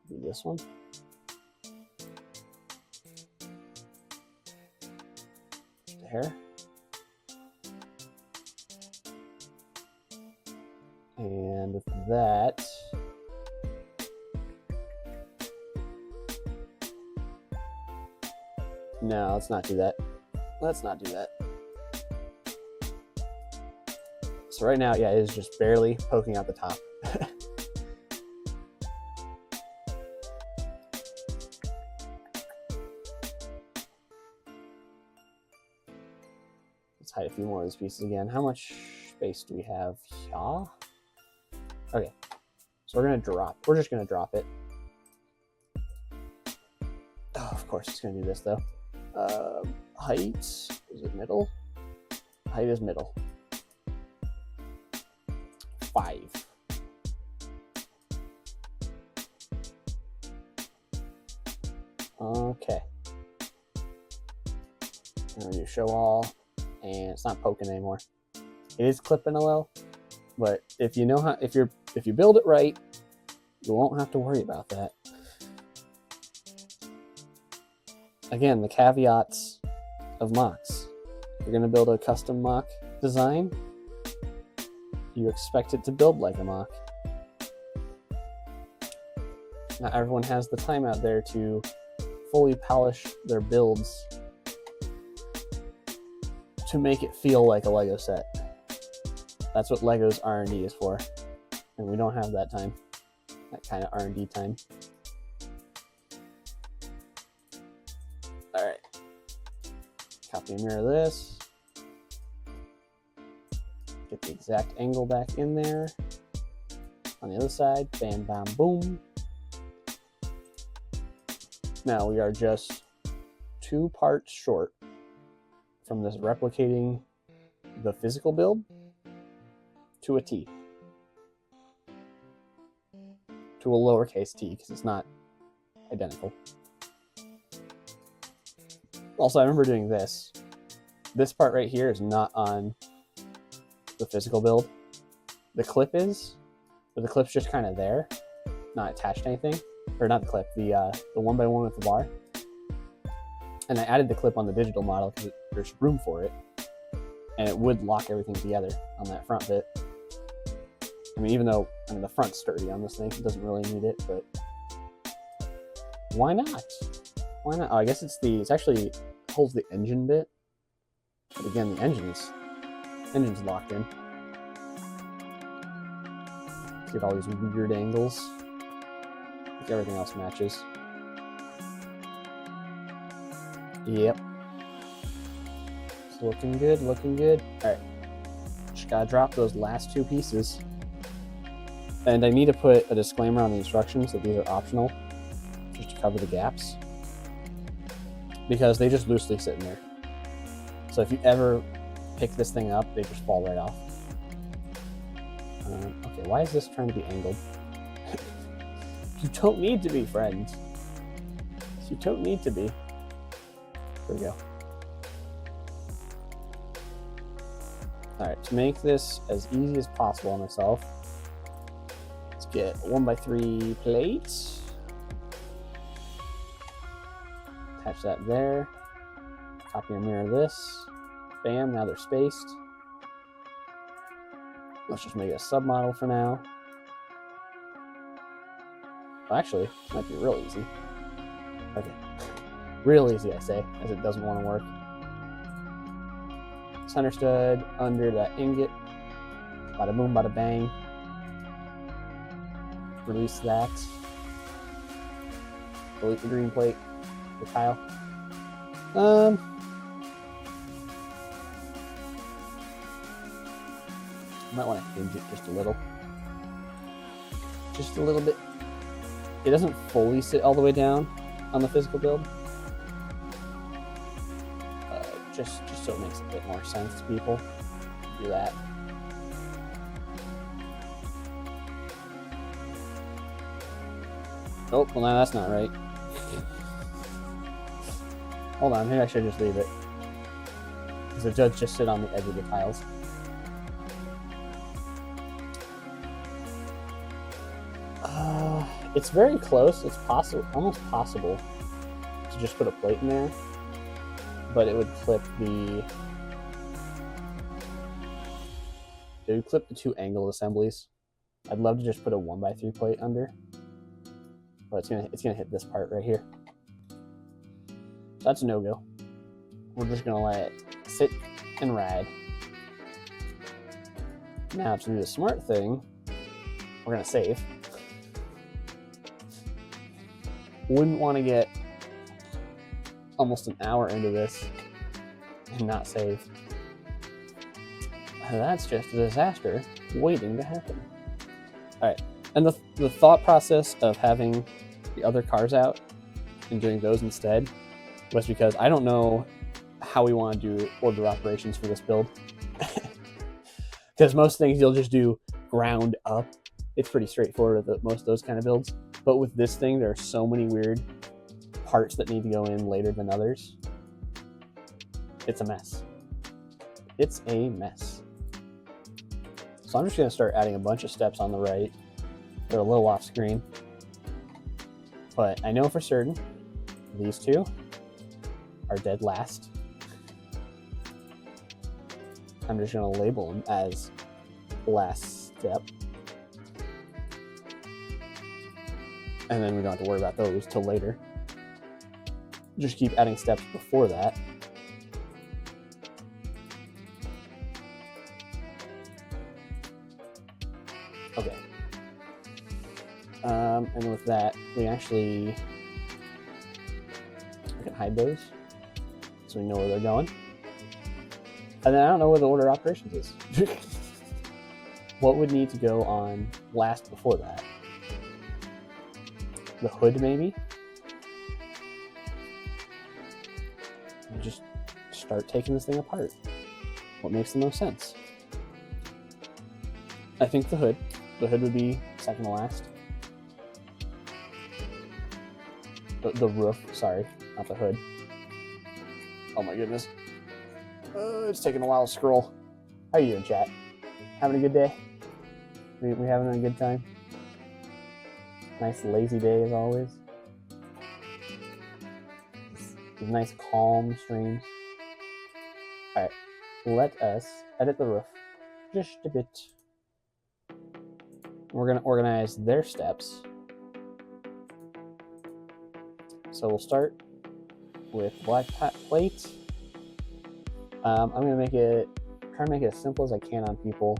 this one. There. And with that, no, let's not do that. Let's not do that. So right now, yeah, it is just barely poking out the top. Let's hide a few more of these pieces again. How much space do we have here? Okay, so we're just gonna drop it. Oh, of course it's gonna do this though. Height, is it middle? Height is middle. 5. Okay. I'm gonna do show all, and it's not poking anymore. It is clipping a little, but if you know how, if you build it right, you won't have to worry about that. Again, the caveats of mocks. If you're gonna build a custom mock design, you expect it to build like a mock. Not everyone has the time out there to fully polish their builds to make it feel like a Lego set. That's what Lego's R&D is for. And we don't have that time. That kind of R&D time. Alright. Copy and mirror this. Get the exact angle back in there. On the other side, bam, bam, boom. Now we are just 2 parts short from this replicating the physical build to a T. To a lowercase t, because it's not identical. Also, I remember doing this. This part right here is not on the physical build. The clip is, but the clip's just kind of there, not attached to anything. Or not the clip, the 1x1 with the bar. And I added the clip on the digital model because there's room for it. And it would lock everything together on that front bit. I mean, even though the front's sturdy on this thing, it doesn't really need it, but why not? Why not? Oh, I guess it's actually holds the engine bit. But again, the engine's locked in. Get all these weird angles. I think everything else matches. Yep. It's looking good, looking good. Alright. Just gotta drop those last 2 pieces. And I need to put a disclaimer on the instructions that these are optional, just to cover the gaps. Because they just loosely sit in there. So if you ever pick this thing up, they just fall right off. Okay, why is this trying to be angled? You don't need to be, friends. You don't need to be. There we go. Alright, to make this as easy as possible on myself, let's get a 1x3 plate. Attach that there. Copy and mirror this. Bam, now they're spaced. Let's just make it a submodel for now. Well, actually, it might be real easy. Okay. Real easy, I say, as it doesn't want to work. Center stud under that ingot. Bada boom, bada bang. Release that. Delete the green plate. The tile. Might want to hinge it just a little. Just a little bit. It doesn't fully sit all the way down on the physical build. Just so it makes a bit more sense to people. Do that. Oh, well now that's not right. Hold on, maybe I should just leave it. Because it does just sit on the edge of the tiles. It's very close. It's possible, almost possible, to just put a plate in there, but it would clip the. It would clip the two angle assemblies. I'd love to just put a 1x3 plate under, but it's gonna hit this part right here. So that's a no-go. We're just gonna let it sit and ride. Now to do the smart thing, we're gonna save. Wouldn't want to get almost an hour into this and not save. That's just a disaster waiting to happen. Alright, and the thought process of having the other cars out and doing those instead was because I don't know how we want to do order operations for this build. Because most things you'll just do ground up. It's pretty straightforward with most of those kind of builds. But with this thing, there are so many weird parts that need to go in later than others. It's a mess. It's a mess. So I'm just going to start adding a bunch of steps on the right. They're a little off screen. But I know for certain these two are dead last. I'm just going to label them as last step. And then we don't have to worry about those till later. Just keep adding steps before that. Okay. And with that, we can hide those so we know where they're going. And then I don't know where the order of operations is. What would need to go on last before that? The hood, maybe? And just start taking this thing apart. What makes the most sense? I think the hood. The hood would be second to last. The roof, sorry, not the hood. Oh my goodness. It's taking a while to scroll. How you doing, chat? Having a good day? We having a good time? Nice lazy day as always. These nice calm streams. Alright, let us edit the roof just a bit. We're going to organize their steps. So we'll start with black plate. I'm going to try to make it as simple as I can on people.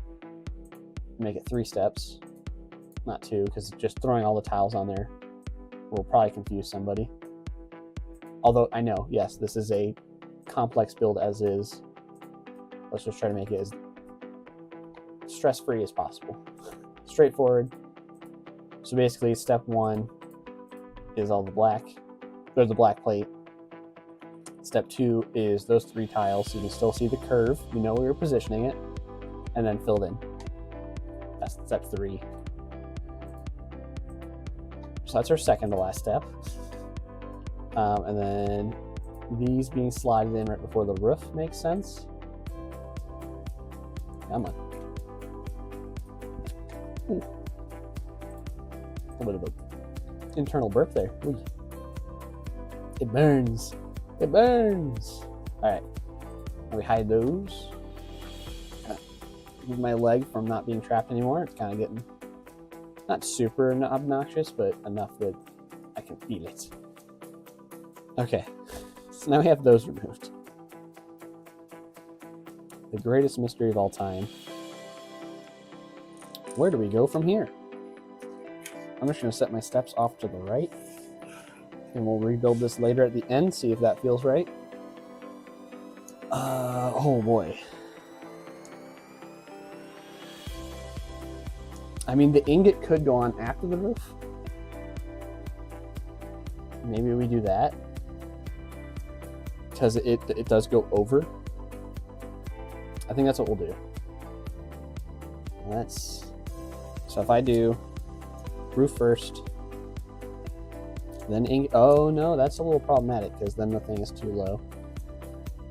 Make it 3 steps, not 2, because just throwing all the tiles on there will probably confuse somebody. Although I know, yes, this is a complex build as is. Let's just try to make it as stress-free as possible. Straightforward. So basically, step 1 is all the black. There's the black plate. Step 2 is those 3 tiles, so you can still see the curve. You know where you're positioning it, and then filled in. That's step 3. So that's our second to last step. And then these being slided in right before the roof makes sense. Come on. Ooh. A little bit of an internal burp there. Ooh. It burns. It burns. All right. Now we hide those. Move my leg from not being trapped anymore. It's kind of getting not super obnoxious, but enough that I can feel it. Okay. So now we have those removed. The greatest mystery of all time. Where do we go from here? I'm just going to set my steps off to the right. And we'll rebuild this later at the end, see if that feels right. Oh boy. I mean, the ingot could go on after the roof. Maybe we do that. Because it does go over. I think that's what we'll do. So if I do roof first, Then ingot. Oh no, that's a little problematic because then the thing is too low.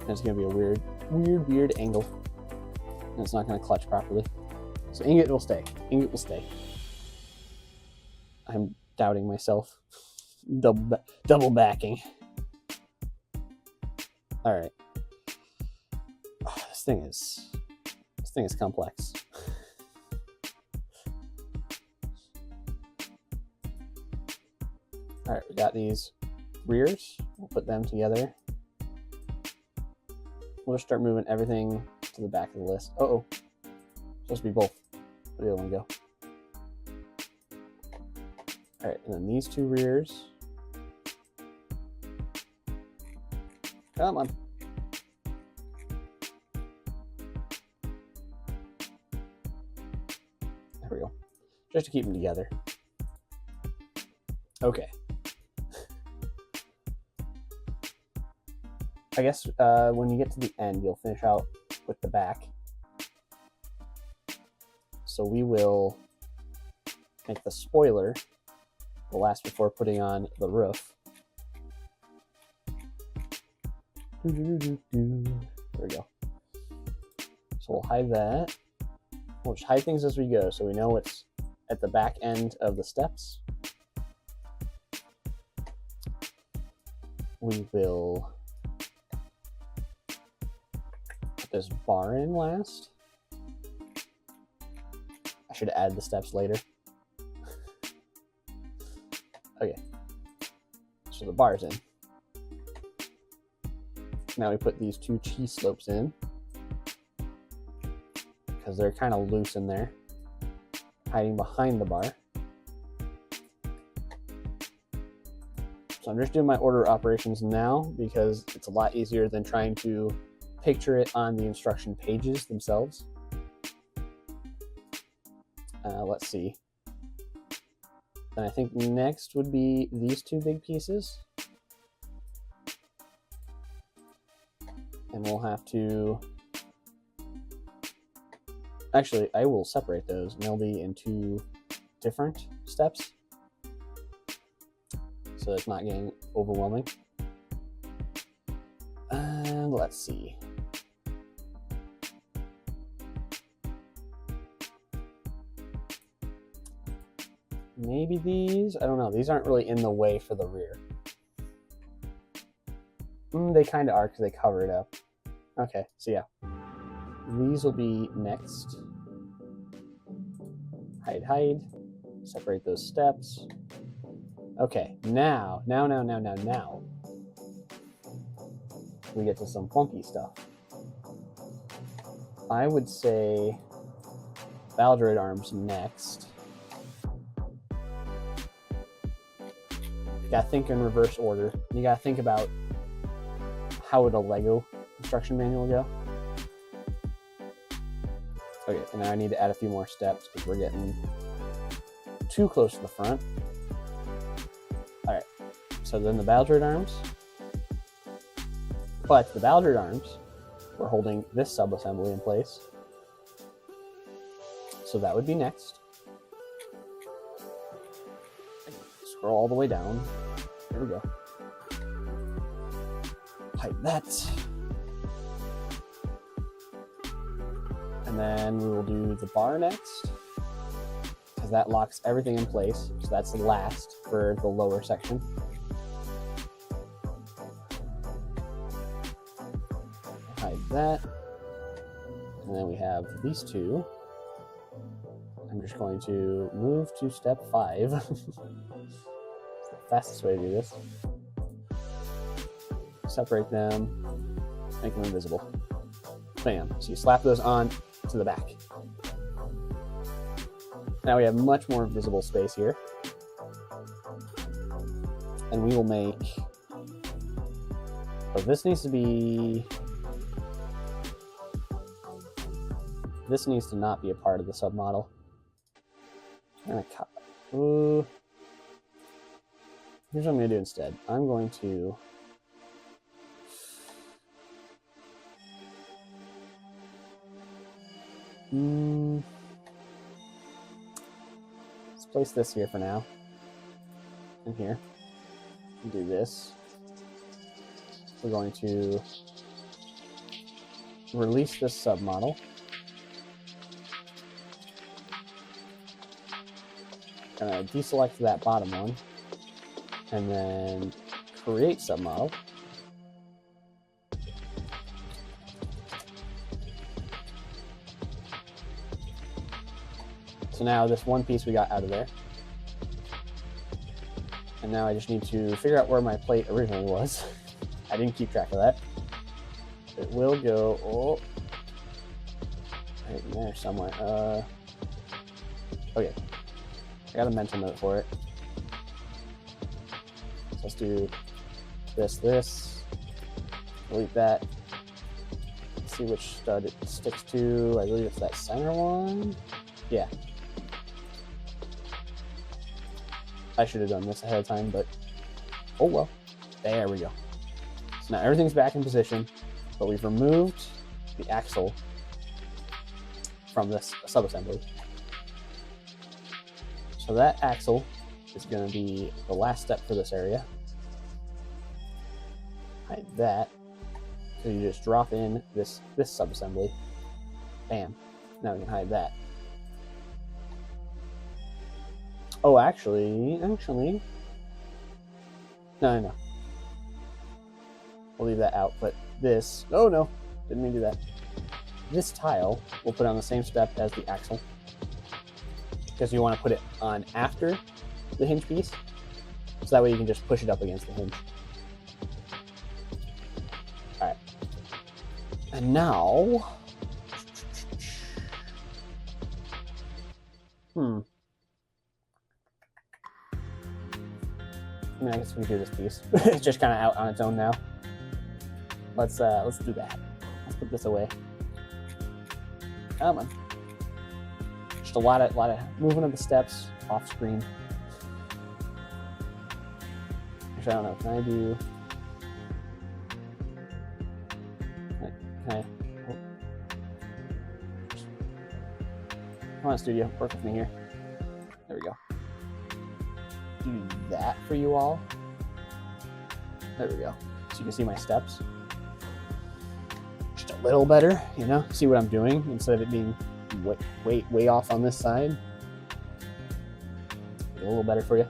And it's gonna be a weird angle. And it's not gonna clutch properly. So ingot will stay. Ingot will stay. I'm doubting myself. Double backing. All right. Oh, this thing is complex. All right, we got these rears. We'll put them together. We'll just start moving everything to the back of the list. Uh-oh. Supposed to be both. Where do you want to go? All right, and then these two rears. Come on. There we go. Just to keep them together. Okay. I guess when you get to the end, you'll finish out with the back. So we will make the spoiler the last before putting on the roof. There we go. So we'll hide that. We'll just hide things as we go so we know what's at the back end of the steps. We will put this bar in last. I should add the steps later. Okay. So the bar's in. Now we put these two cheese slopes in because they're kind of loose in there, hiding behind the bar. So I'm just doing my order operations now because it's a lot easier than trying to picture it on the instruction pages themselves. Let's see. And I think next would be these two big pieces. And we'll have to... Actually, I will separate those and they'll be in two different steps. So it's not getting overwhelming. And let's see. Maybe these, I don't know. These aren't really in the way for the rear. They kind of are because they cover it up. Okay, so yeah. These will be next. Hide. Separate those steps. Okay, now. We get to some funky stuff. I would say Baldroid arms next. You gotta think in reverse order. You gotta think about how would a Lego instruction manual go. Okay, and now I need to add a few more steps because we're getting too close to the front. Alright, so then the Baldroid arms. But the Baldroid arms, we're holding this sub-assembly in place. So that would be next. Scroll all the way down. There we go. Hide that. And then we will do the bar next, because that locks everything in place. So that's the last for the lower section. Hide that. And then we have these two. I'm just going to move to step 5. It's the fastest way to do this. Separate them, make them invisible. Bam. So you slap those on to the back. Now we have much more visible space here. And we will make... Oh, this needs to be... This needs to not be a part of the submodel. Here's what I'm going to do instead. I'm going to... Let's place this here for now. And here. do this. We're going to release this submodel. Gonna deselect that bottom one, and then create submodel. So now this one piece we got out of there. And now I just need to figure out where my plate originally was. I didn't keep track of that. It will go right in there somewhere. Okay. I got a mental note for it. So let's do this. Delete that. Let's see which stud it sticks to. I believe it's that center one. Yeah. I should have done this ahead of time, but oh well. There we go. So now everything's back in position, but we've removed the axle from this subassembly. So that axle is going to be the last step for this area. Hide that. So you just drop in this subassembly. Bam. Now we can hide that. Oh, actually. No. We'll leave that out, but this, oh no, didn't mean to do that. This tile, we'll put on the same step as the axle, because you want to put it on after the hinge piece, so that way you can just push it up against the hinge. All right. And now, I mean, I guess we can do this piece. It's just kind of out on its own now. Let's do that. Let's put this away. Come on. Just a lot of moving of the steps off screen. Actually, I don't know. Can I do? Can I? Come on, studio. Work with me here. There we go. Do that for you all. There we go. So you can see my steps. Just a little better, you know? See what I'm doing instead of it being way off on this side. A little better for you.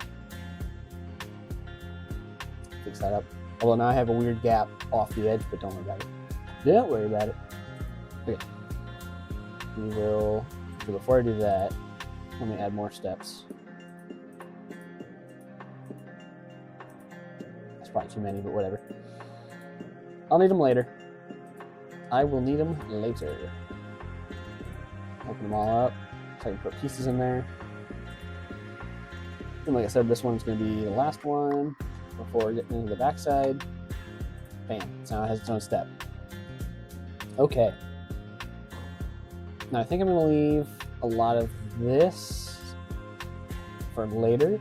Fix that up. Although now I have a weird gap off the edge, but don't worry about it. Don't worry about it. Okay. We will, so before I do that, let me add more steps. Probably too many, but whatever. I'll need them later. I will need them later. Open them all up so I can put pieces in there. And like I said, this one's going to be the last one before getting into the backside. Bam. So now it has its own step. Okay. Now I think I'm going to leave a lot of this for later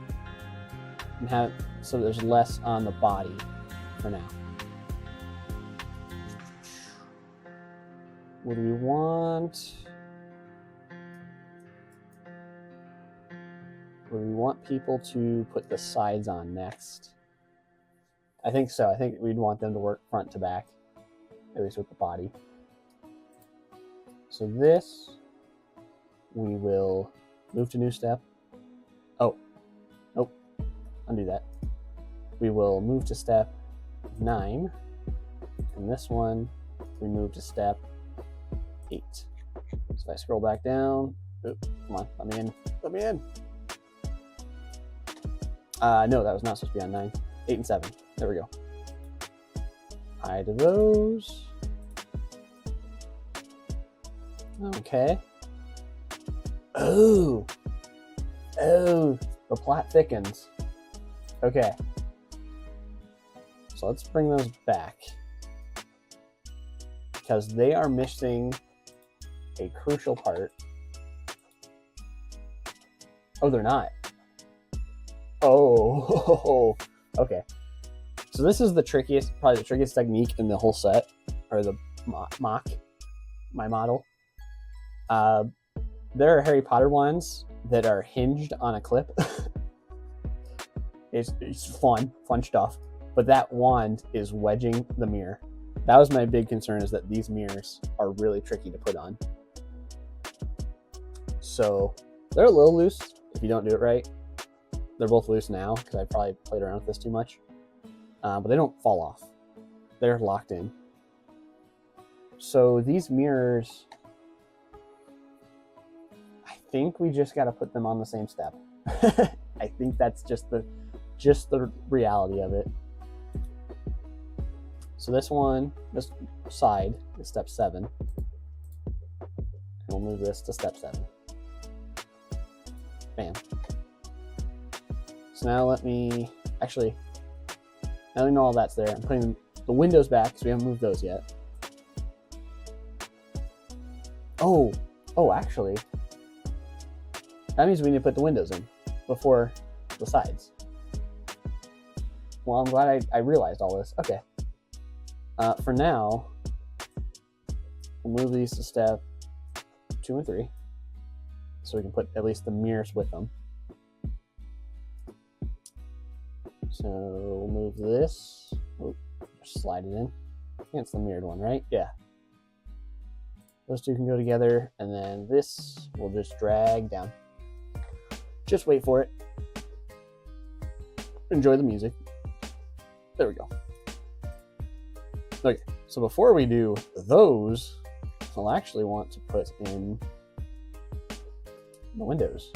and have so there's less on the body for now. What do we want? Would we want people to put the sides on next? I think so. I think we'd want them to work front to back, at least with the body. So this, we will move to new step. Oh, nope, undo that. We will move to step 9, and this one we move to step 8. So if I scroll back down, oops, come on, let me in. No, that was not supposed to be on 9. 8 and 7. There we go. Hide those. Okay. Oh, the plot thickens. Okay. So let's bring those back, because they are missing a crucial part. Oh, they're not. Oh, okay. So this is probably the trickiest technique in the whole set, or the my model. There are Harry Potter ones that are hinged on a clip. It's fun stuff. But that wand is wedging the mirror. That was my big concern, is that these mirrors are really tricky to put on. So they're a little loose if you don't do it right. They're both loose now because I probably played around with this too much. But they don't fall off. They're locked in. So these mirrors, I think we just got to put them on the same step. I think that's just the reality of it. So this side is step 7. And we'll move this to step 7. Bam. So now let me, actually, now we know all that's there. I'm putting the windows back because we haven't moved those yet. Oh, actually, that means we need to put the windows in before the sides. Well, I'm glad I realized all this. Okay. For now, we'll move these to step 2 and 3, so we can put at least the mirrors with them. So we'll move this. Oh, just slide it in. I think it's the mirrored one, right? Yeah. Those two can go together, and then this will just drag down. Just wait for it. Enjoy the music. There we go. Okay, so before we do those, I'll actually want to put in the windows.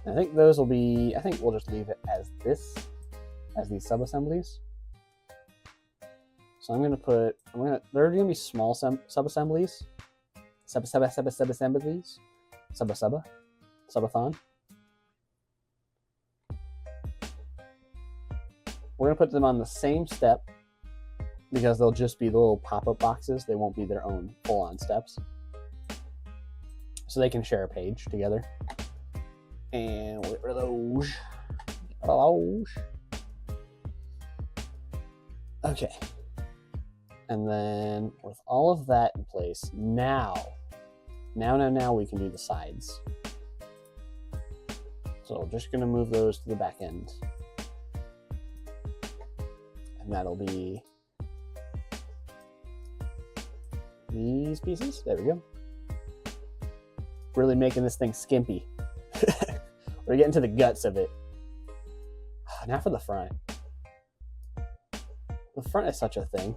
I think those will be, I think we'll just leave it as this, as these sub-assemblies. So they're gonna be small sub-assemblies. Sub-assemblies. Subathon. We're gonna put them on the same step because they'll just be the little pop-up boxes. They won't be their own full-on steps. So they can share a page together. And we'll get rid of those. Okay. And then with all of that in place, now we can do the sides. So we're just gonna move those to the back end. And that'll be these pieces. There we go. Really making this thing skimpy. We're getting to the guts of it. Now for the front. The front is such a thing.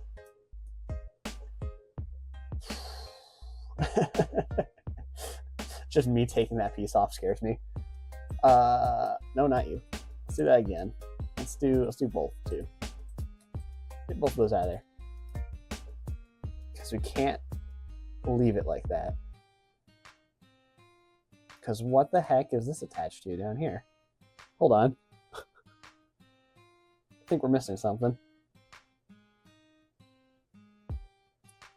Just me taking that piece off scares me. No, not you. Let's do that again. Let's do both too. Get both of those out of there. Because we can't leave it like that. Because what the heck is this attached to down here? Hold on. I think we're missing something.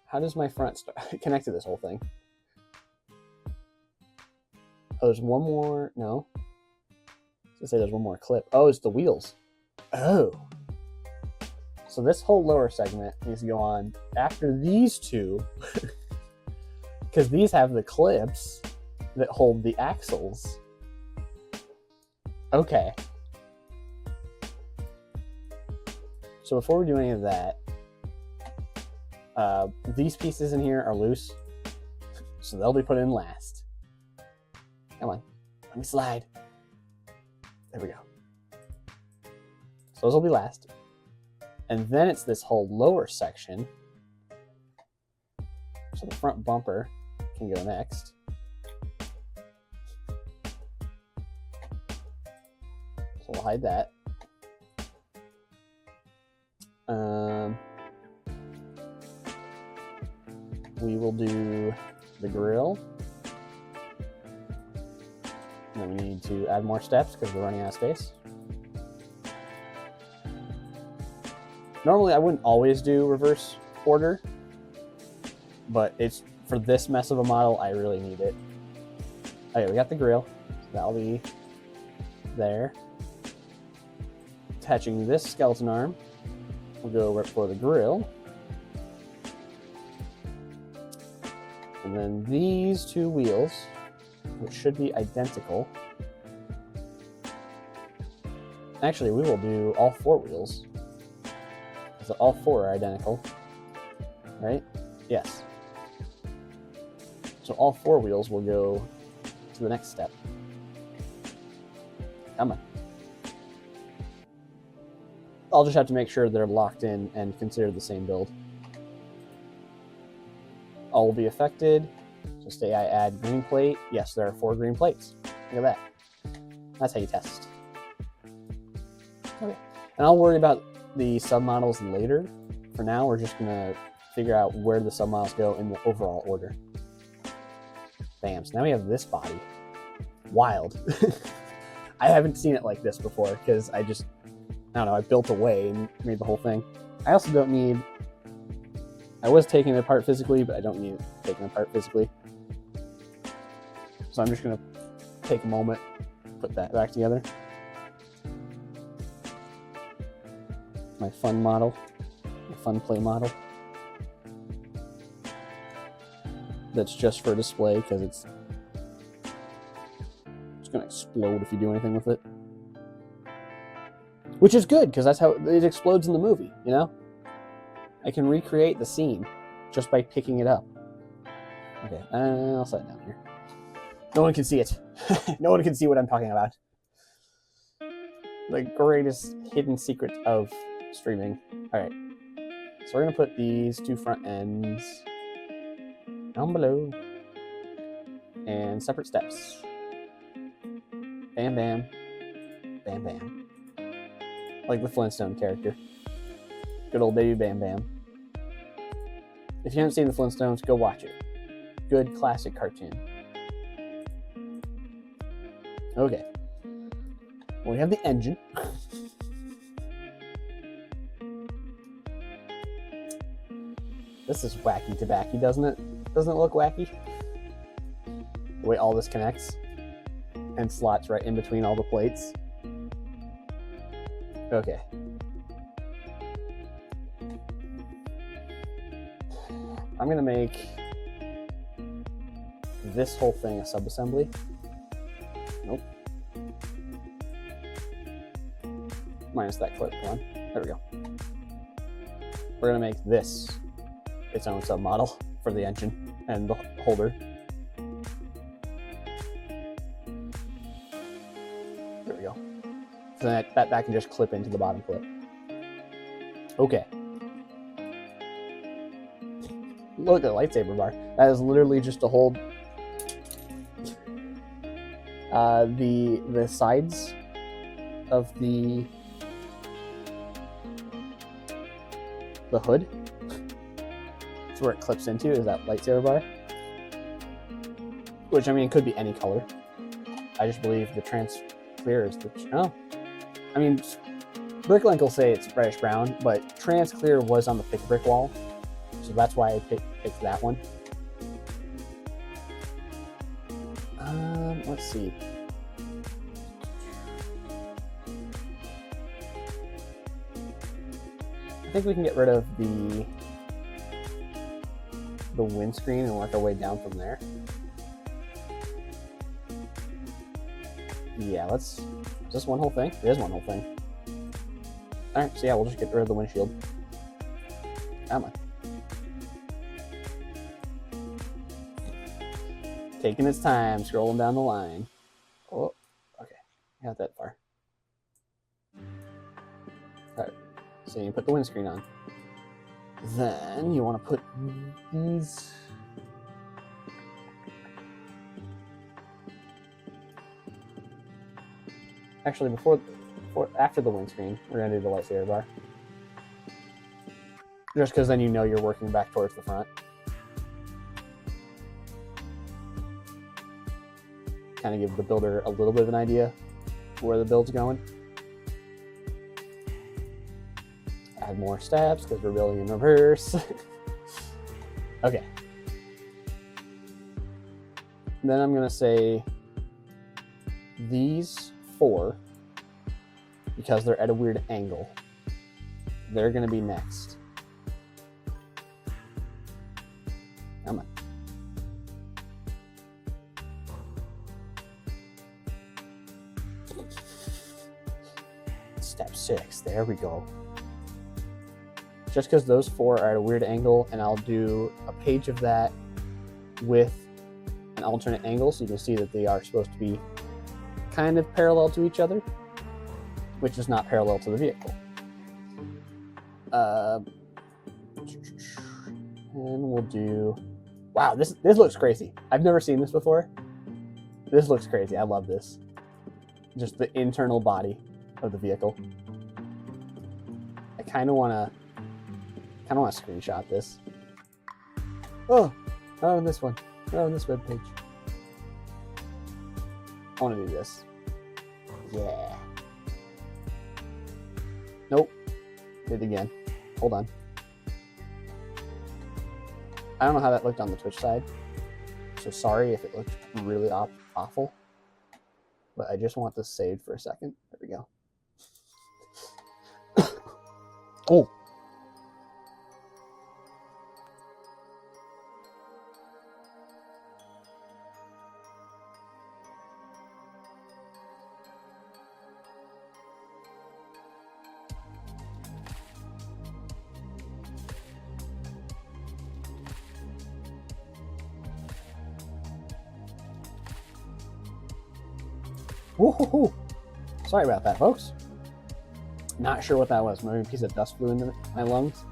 How does my front connect to this whole thing? Oh, there's one more. No. I was gonna say there's one more clip. Oh, it's the wheels. Oh. So this whole lower segment needs to go on after these two. Because these have the clips that hold the axles. Okay. So before we do any of that, these pieces in here are loose, so they'll be put in last. Come on, let me slide. There we go. So those will be last. And then it's this whole lower section. So the front bumper can go next. So we'll hide that. We will do the grill. And then we need to add more steps because we're running out of space. Normally I wouldn't always do reverse order, but it's for this mess of a model, I really need it. Okay, we got the grill. So that'll be there. Attaching this skeleton arm, we'll go right for the grill. And then these two wheels, which should be identical, Actually, we will do all 4 wheels. Because all 4 are identical. Right? Yes. So all 4 wheels will go to the next step. Come on. I'll just have to make sure they're locked in and considered the same build. All will be affected. So say I add green plate. Yes, there are 4 green plates. Look at that. That's how you test. Okay. And I'll worry about the submodels later. For now, we're just going to figure out where the submodels go in the overall order. Bam. So now we have this body. Wild. I haven't seen it like this before because I don't know, I built away and made the whole thing. I also don't need... I was taking it apart physically, but I don't need it taken apart physically. So I'm just going to take a moment, put that back together. My fun model, my fun play model. That's just for display because it's going to explode if you do anything with it. Which is good because that's how it explodes in the movie, you know? I can recreate the scene just by picking it up. Okay, I'll set it down here. No one can see it. No one can see what I'm talking about. The greatest hidden secret of streaming. Alright, so we're going to put these 2 front ends down below. And separate steps. Bam, bam. Bam, bam. Like the Flintstone character. Good old baby Bam Bam. If you haven't seen the Flintstones, go watch it. Good classic cartoon. Okay. Well, we have the engine. This is wacky tobacco, doesn't it? Doesn't it look wacky? The way all this connects and slots right in between all the plates. Okay. I'm going to make this whole thing a subassembly. Nope. Minus that clip. Come on. There we go. We're going to make this its own submodel for the engine and the holder. There we go. So that can just clip into the bottom clip. Okay. Look at the lightsaber bar. That is literally just to hold the sides of the hood. That's where it clips into, is that lightsaber bar. Which, I mean, it could be any color. I just believe the trans-clear is the... Oh. I mean, Bricklink will say it's reddish brown, but trans-clear was on the pick brick wall. So that's why I picked that one. Let's see. I think we can get rid of the windscreen and work our way down from there. Yeah, is this one whole thing? It is one whole thing. Alright, so yeah, we'll just get rid of the windshield. Come on. Taking its time, scrolling down the line. Oh, okay. Got that far. Alright, so you put the windscreen on. Then you want to put these... Actually, after the windscreen, we're going to do the lightsaber bar. Just because then you know you're working back towards the front. Kind of give the builder a little bit of an idea where the build's going. Add more steps because we're building in reverse. Okay. Then I'm going to say these 4, because they're at a weird angle, they're going to be next. Come on. step 6. There we go. Just because those 4 are at a weird angle, and I'll do a page of that with an alternate angle, so you can see that they are supposed to be kind of parallel to each other, which is not parallel to the vehicle. And we'll do... Wow, this looks crazy. I've never seen this before. This looks crazy. I love this. Just the internal body of the vehicle. I kind of want to screenshot this. Oh, not on this one. Not on this web page. I want to do this. Yeah. Nope. Did it again. Hold on. I don't know how that looked on the Twitch side, so sorry if it looked really awful, but I just want this saved for a second. There we go. Oh. Woohoo! Sorry about that, folks. Not sure what that was. Maybe a piece of dust flew into my lungs.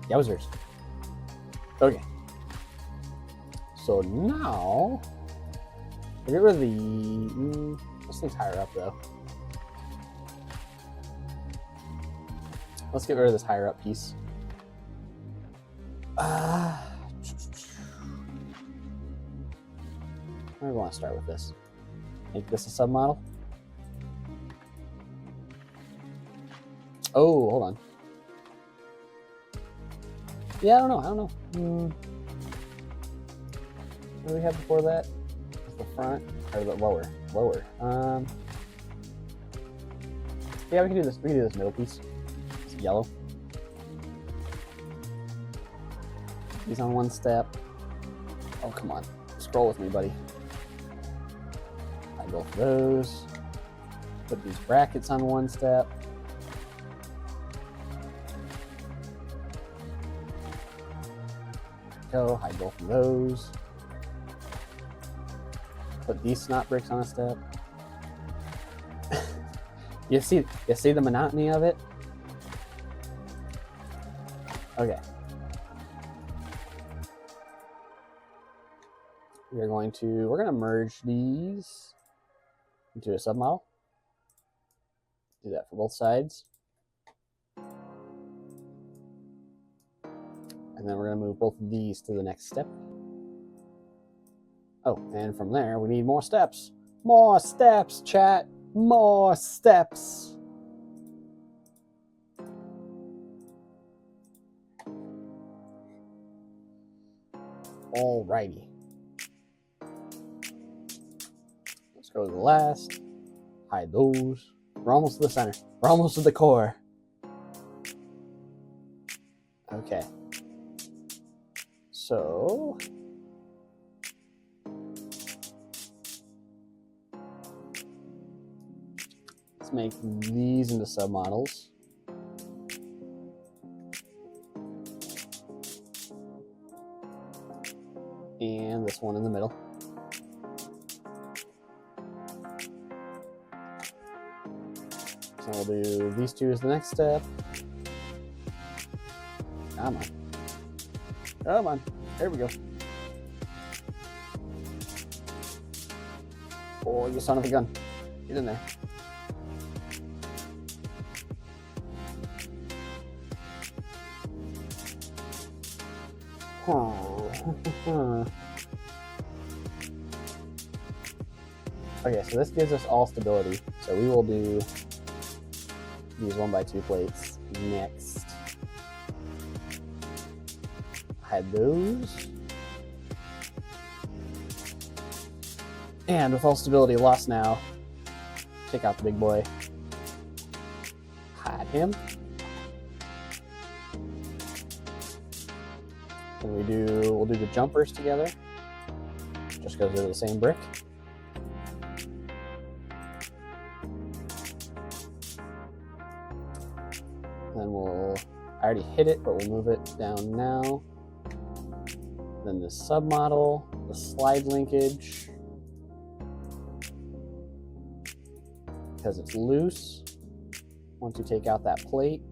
Yowzers. Okay. So now, I get rid of the... this thing's higher up, though. Let's get rid of this higher up piece. Where do we want to start with this? Make this a submodel. Oh, hold on. Yeah, I don't know. What do we have before that? Is the front or the lower? Lower. Yeah, we can do this. We can do this middle piece. It's yellow. These on one step. Oh, come on. Scroll with me, buddy. I go for those. Put these brackets on one step. Go. I go for those. Put these snot bricks on a step. You see the monotony of it? Okay. We're going to merge these into a submodel. Do that for both sides. And then we're going to move both of these to the next step. Oh, and from there, we need more steps. More steps, chat. More steps. Alrighty. Let's go to the last. Hide those. We're almost to the center. We're almost to the core. Okay. So... let's make these into submodels. And this one in the middle. So we'll do these two as the next step. Come on. Come on. There we go. Oh, you son of a gun. Get in there. Okay, so this gives us all stability. So we will do these 1x2 plates next. Hide those. And with all stability lost now, take out the big boy. Hide him. And we'll do the jumpers together, just because they're the same brick. then I already hit it, but we'll move it down now. Then the submodel, the slide linkage, because it's loose. Once you take out that plate,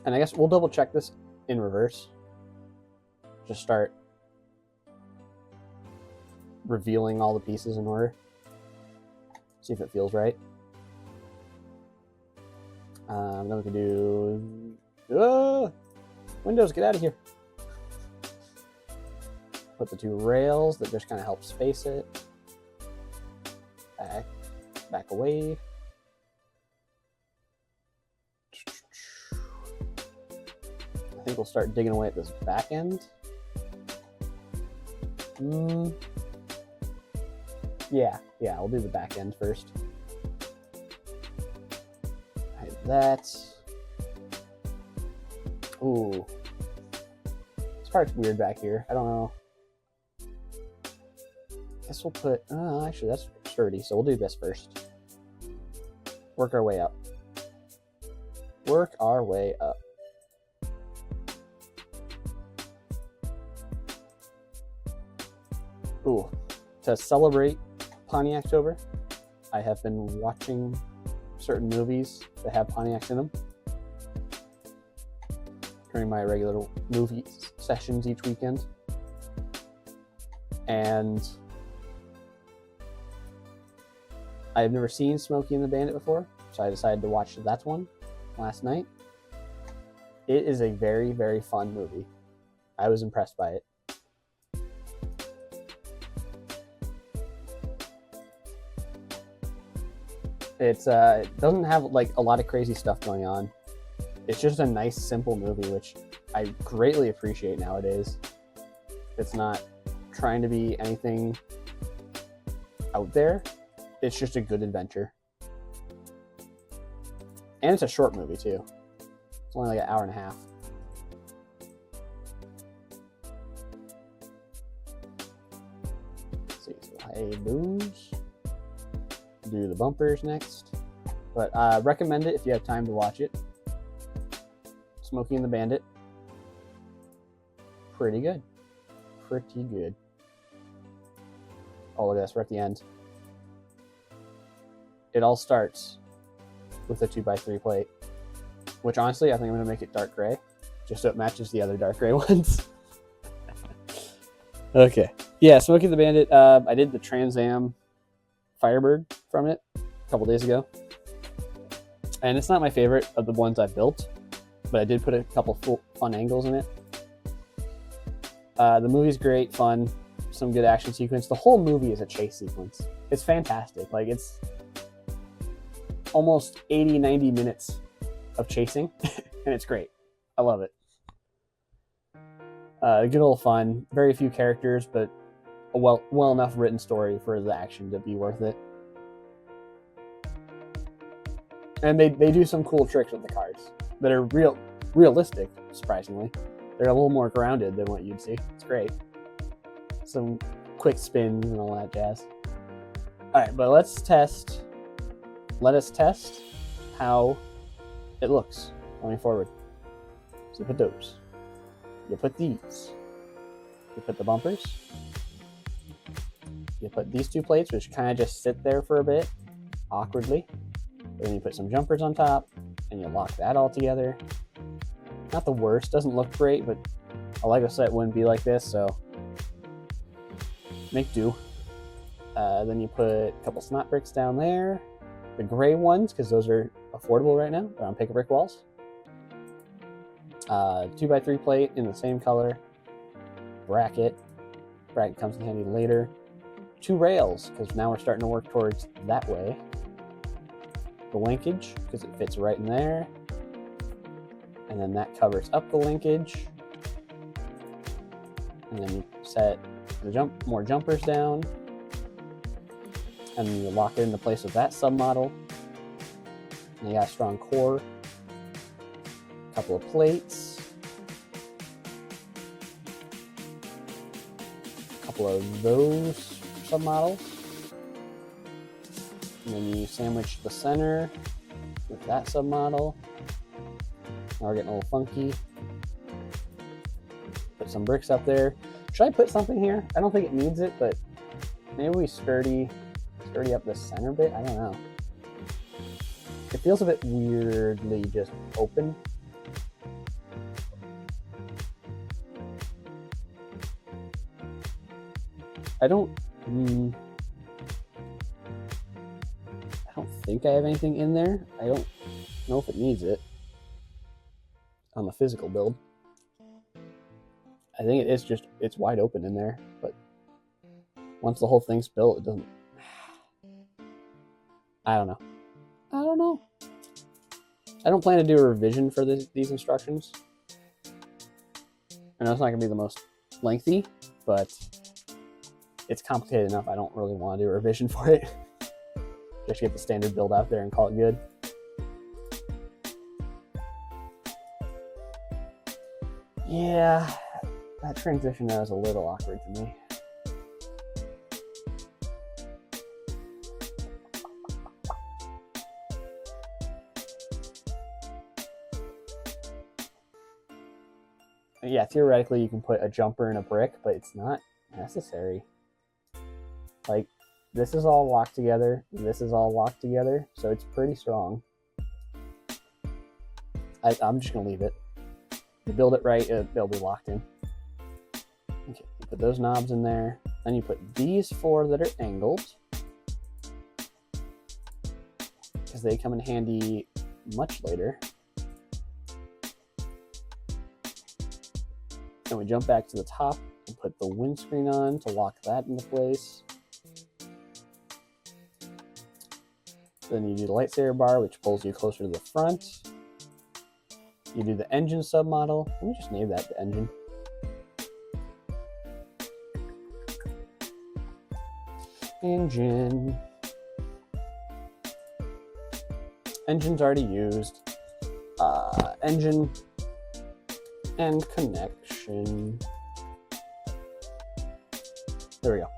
and I guess we'll double check this in reverse. Just start revealing all the pieces in order. See if it feels right. Then we can do Windows, get out of here. Put the two rails that just kind of help space it. Back away. I think we'll start digging away at this back end. Yeah, we'll do the back end first. Right, that. Ooh. This part's weird back here. I don't know. Guess we'll put, actually that's sturdy, so we'll do this first. Work our way up. Work our way up. Ooh, to celebrate Pontiactober, I have been watching certain movies that have Pontiacs in them during my regular movie sessions each weekend. And I've never seen Smokey and the Bandit before, so I decided to watch that one last night. It is a very, very fun movie. I was impressed by it. It doesn't have like a lot of crazy stuff going on. It's just a nice, simple movie, which I greatly appreciate nowadays. It's not trying to be anything out there. It's just a good adventure. And it's a short movie, too. It's only like an hour and a half. Let's see, so hey, booze. Do the bumpers next, but recommend it if you have time to watch it. Smokey and the Bandit, pretty good. Oh, look at this, we're at the end. It all starts with a 2x3 plate, which honestly I think I'm going to make it dark gray just so it matches the other dark gray ones. Okay, yeah, Smokey and the Bandit. I did the Trans Am Firebird from it a couple days ago, and it's not my favorite of the ones I built, but I did put a couple fun angles in it. The movie's great, fun, some good action sequence. The whole movie is a chase sequence. It's fantastic. Like, it's almost 80-90 minutes of chasing and it's great. I love it. Good old fun, very few characters, but a well enough written story for the action to be worth it. And they do some cool tricks with the cars that are realistic, surprisingly. They're a little more grounded than what you'd see. It's great. Some quick spins and all that jazz. Alright, but let us test how it looks going forward. So you put those. You put these. You put the bumpers. You put these two plates, which kind of just sit there for a bit, awkwardly. Then you put some jumpers on top, and you lock that all together. Not the worst, doesn't look great, but a Lego set wouldn't be like this, so make do. Then you put a couple snot bricks down there. The gray ones, because those are affordable right now. They're on pick a brick walls. 2x3 plate in the same color. Bracket. Bracket comes in handy later. 2 rails, because now we're starting to work towards that way. The linkage, because it fits right in there. And then that covers up the linkage. And then you set the more jumpers down. And then you lock it into place with that submodel. And you got a strong core. A couple of plates. A couple of those submodels. And then you sandwich the center with that submodel. Now we're getting a little funky. Put some bricks up there. Should I put something here? I don't think it needs it, but maybe we sturdy up the center bit. I don't know. It feels a bit weirdly just open. I don't think I have anything in there. I don't know if it needs it on the physical build. I think it is just, it's wide open in there, but once the whole thing's built, it doesn't. I don't know. I don't plan to do a revision for these instructions. I know it's not going to be the most lengthy, but it's complicated enough. I don't really want to do a revision for it. Just get the standard build out there and call it good. Yeah, that transition now is a little awkward to me. Yeah, theoretically you can put a jumper in a brick, but it's not necessary. Like, this is all locked together, this is all locked together, so it's pretty strong. I'm just gonna leave it. You build it right, it'll be locked in. Okay, you put those knobs in there. Then you put these four that are angled, because they come in handy much later. Then we jump back to the top and put the windscreen on to lock that into place. Then you do the lightsaber bar, which pulls you closer to the front. You do the engine submodel. Let me just name that the engine. Engine. Engine's already used. Engine and connection. There we go.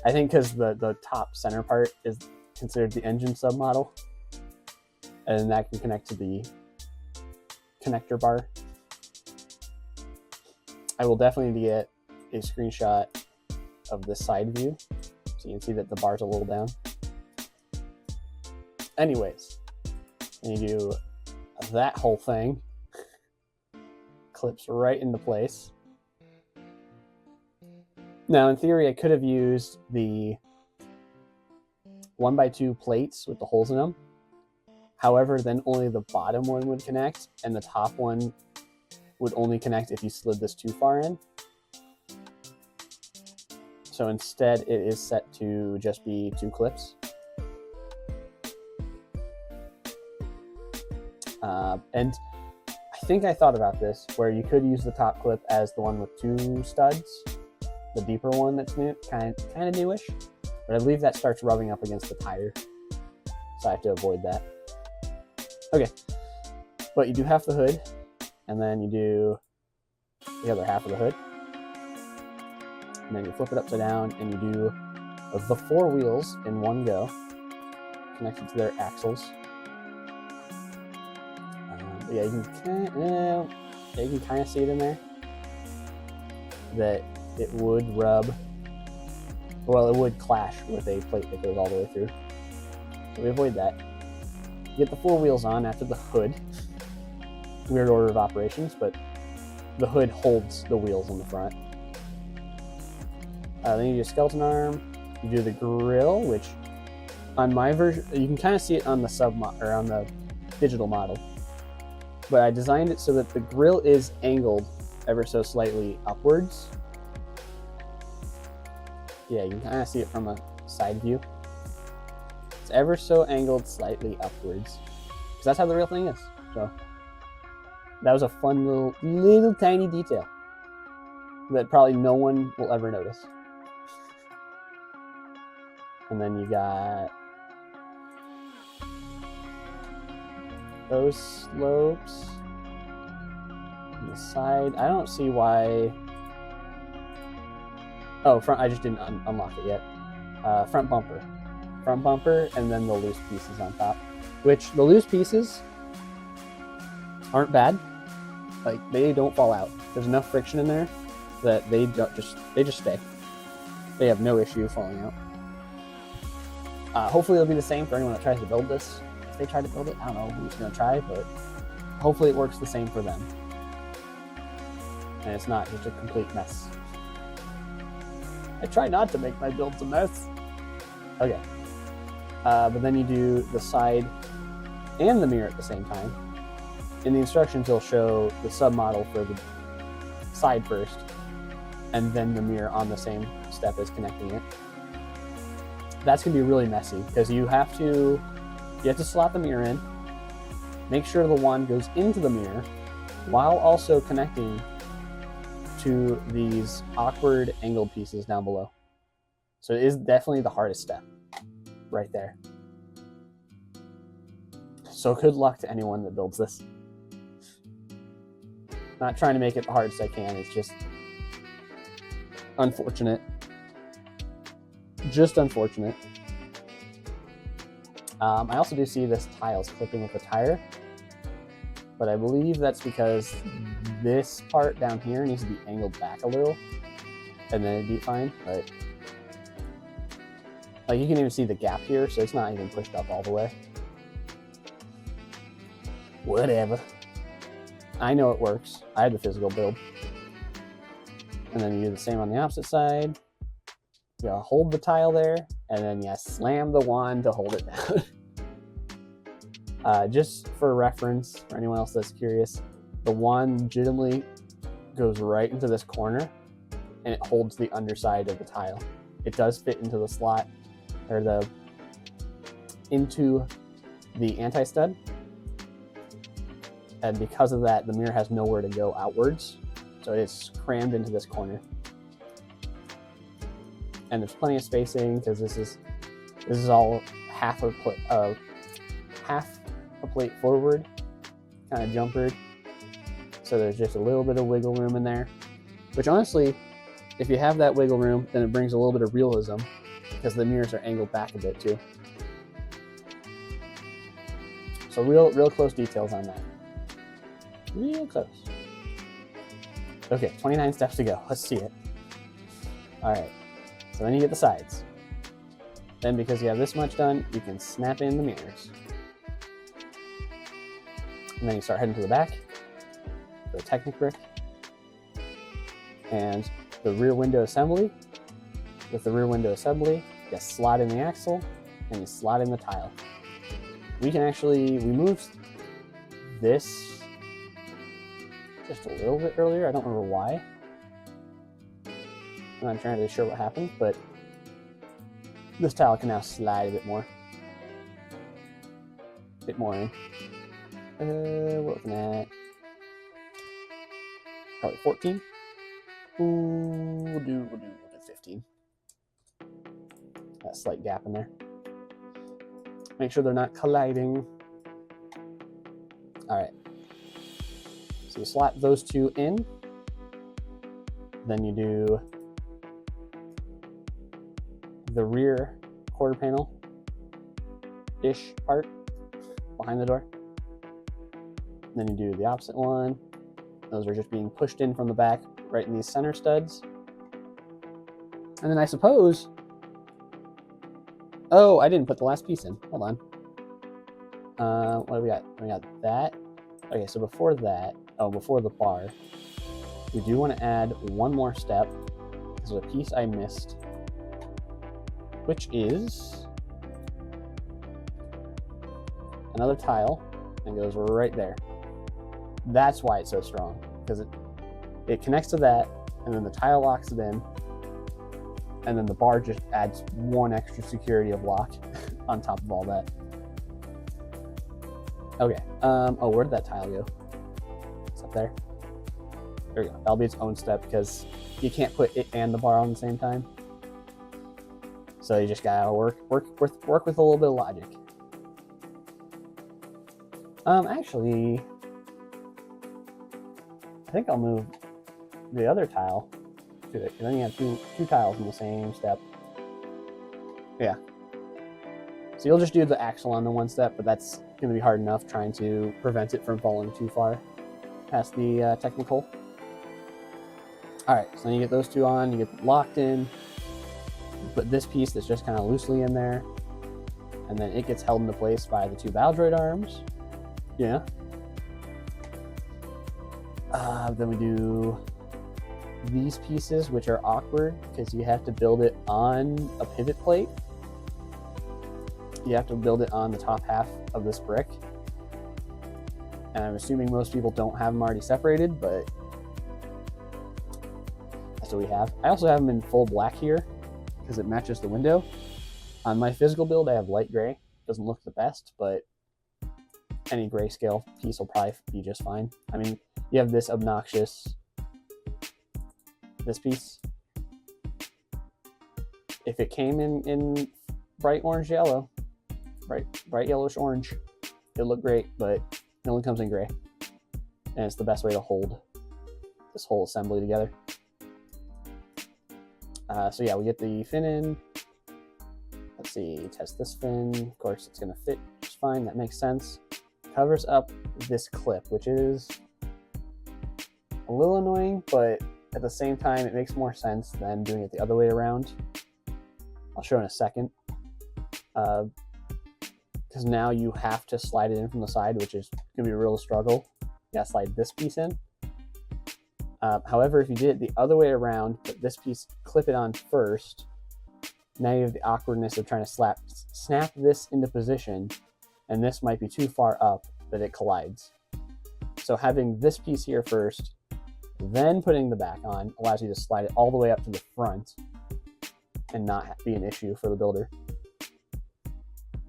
I think because the top center part is considered the engine submodel, and then that can connect to the connector bar. I will definitely get a screenshot of this side view so you can see that the bar's a little down. Anyways, and you do that whole thing, clips right into place. Now, in theory, I could have used the 1x2 plates with the holes in them. However, then only the bottom one would connect, and the top one would only connect if you slid this too far in. So instead, it is set to just be 2 clips. And I think I thought about this, where you could use the top clip as the one with 2 studs, the deeper one that's new, kind of newish, but I believe that starts rubbing up against the tire, so I have to avoid that. Okay, but you do half the hood, and then you do the other half of the hood, and then you flip it upside down, and you do the 4 wheels in one go, connected to their axles. Yeah, you can kind of see it in there that it would rub, well, it would clash with a plate that goes all the way through. So we avoid that. You get the 4 wheels on after the hood. Weird order of operations, but the hood holds the wheels in the front. Then you do a skeleton arm. You do the grill, which on my version, you can kind of see it on the or on the digital model. But I designed it so that the grill is angled ever so slightly upwards. Yeah, you can kind of see it from a side view. It's ever so angled slightly upwards, because that's how the real thing is. So that was a fun little tiny detail that probably no one will ever notice. And then you got those slopes on the side. I don't see why Oh, front, I just didn't unlock it yet. Front bumper. Front bumper, and then the loose pieces on top. Which, the loose pieces aren't bad. Like, they don't fall out. There's enough friction in there that they just stay. They have no issue falling out. Hopefully it'll be the same for anyone that tries to build this. If they try to build it, I don't know who's going to try, but hopefully it works the same for them. And it's not just a complete mess. I try not to make my builds a mess. Okay. But then you do the side and the mirror at the same time. In the instructions, it'll show the submodel for the side first, and then the mirror on the same step as connecting it. That's going to be really messy, because you have to slot the mirror in, make sure the wand goes into the mirror, while also connecting to these awkward angled pieces down below. So it is definitely the hardest step, right there. So good luck to anyone that builds this. Not trying to make it the hardest I can, it's just unfortunate. Just unfortunate. I also do see this tile's clipping with the tire, but I believe that's because this part down here needs to be angled back a little, and then it'd be fine, but like you can even see the gap here, so it's not even pushed up all the way. Whatever. I know it works. I had the physical build. And then you do the same on the opposite side. You hold the tile there, and then you slam the wand to hold it down. Just for reference, for anyone else that's curious, the wand legitimately goes right into this corner, and it holds the underside of the tile. It does fit into the slot, or into the anti-stud. And because of that, the mirror has nowhere to go outwards, so it's crammed into this corner. And there's plenty of spacing because this is all half a plate forward, kind of jumpered. So there's just a little bit of wiggle room in there. Which honestly, if you have that wiggle room, then it brings a little bit of realism because the mirrors are angled back a bit too. So real close details on that. Real close. Okay, 29 steps to go. Let's see it. All right. So then you get the sides. Then because you have this much done, you can snap in the mirrors. And then you start heading to the back, the Technic brick, and the rear window assembly. With the rear window assembly, you slot in the axle, and you slot in the tile. We moved this just a little bit earlier. I don't remember why. I'm not entirely sure what happened, but this tile can now slide a bit more. In. We're looking at probably 14. We'll do 15. That slight gap in there. Make sure they're not colliding. All right. So you slot those two in. Then you do the rear quarter panel-ish part behind the door. And then you do the opposite one. Those are just being pushed in from the back, right in these center studs. And then I suppose, oh, I didn't put the last piece in. Hold on. What do we got? We got that. Okay, so before that, before the bar, we do want to add one more step. This is a piece I missed, which is another tile and goes right there. That's why it's so strong, because it connects to that, and then the tile locks it in, and then the bar just adds one extra security of lock on top of all that. Okay, oh, where did that tile go? It's up there. There we go. That'll be its own step because you can't put it and the bar on the same time. So you just gotta work with a little bit of logic. Actually, I think I'll move the other tile to it. And then you have two tiles in the same step. Yeah. So you'll just do the axle on the one step, but that's going to be hard enough trying to prevent it from falling too far past the technical. All right, so then you get those two on, you get locked in, you put this piece that's just kind of loosely in there, and then it gets held into place by the two bow droid arms. Yeah. Then we do these pieces, which are awkward because you have to build it on a pivot plate. You have to build it on the top half of this brick. And I'm assuming most people don't have them already separated, but that's what we have. I also have them in full black here because it matches the window. On my physical build, I have light gray. Doesn't look the best, but any grayscale piece will probably be just fine. I mean, you have this obnoxious, this piece. If it came in bright orange yellow, bright yellowish orange, it'd look great, but it only comes in gray. And it's the best way to hold this whole assembly together. So yeah, we get the fin in. Let's see, test this fin. Of course, it's gonna fit just fine, that makes sense. Covers up this clip, which is a little annoying, but at the same time, it makes more sense than doing it the other way around. I'll show in a second. Because now you have to slide it in from the side, which is gonna be a real struggle. You gotta slide this piece in. However, if you did it the other way around, put this piece, clip it on first, now you have the awkwardness of trying to snap this into position, and this might be too far up that it collides. So having this piece here first, then putting the back on, allows you to slide it all the way up to the front and not be an issue for the builder.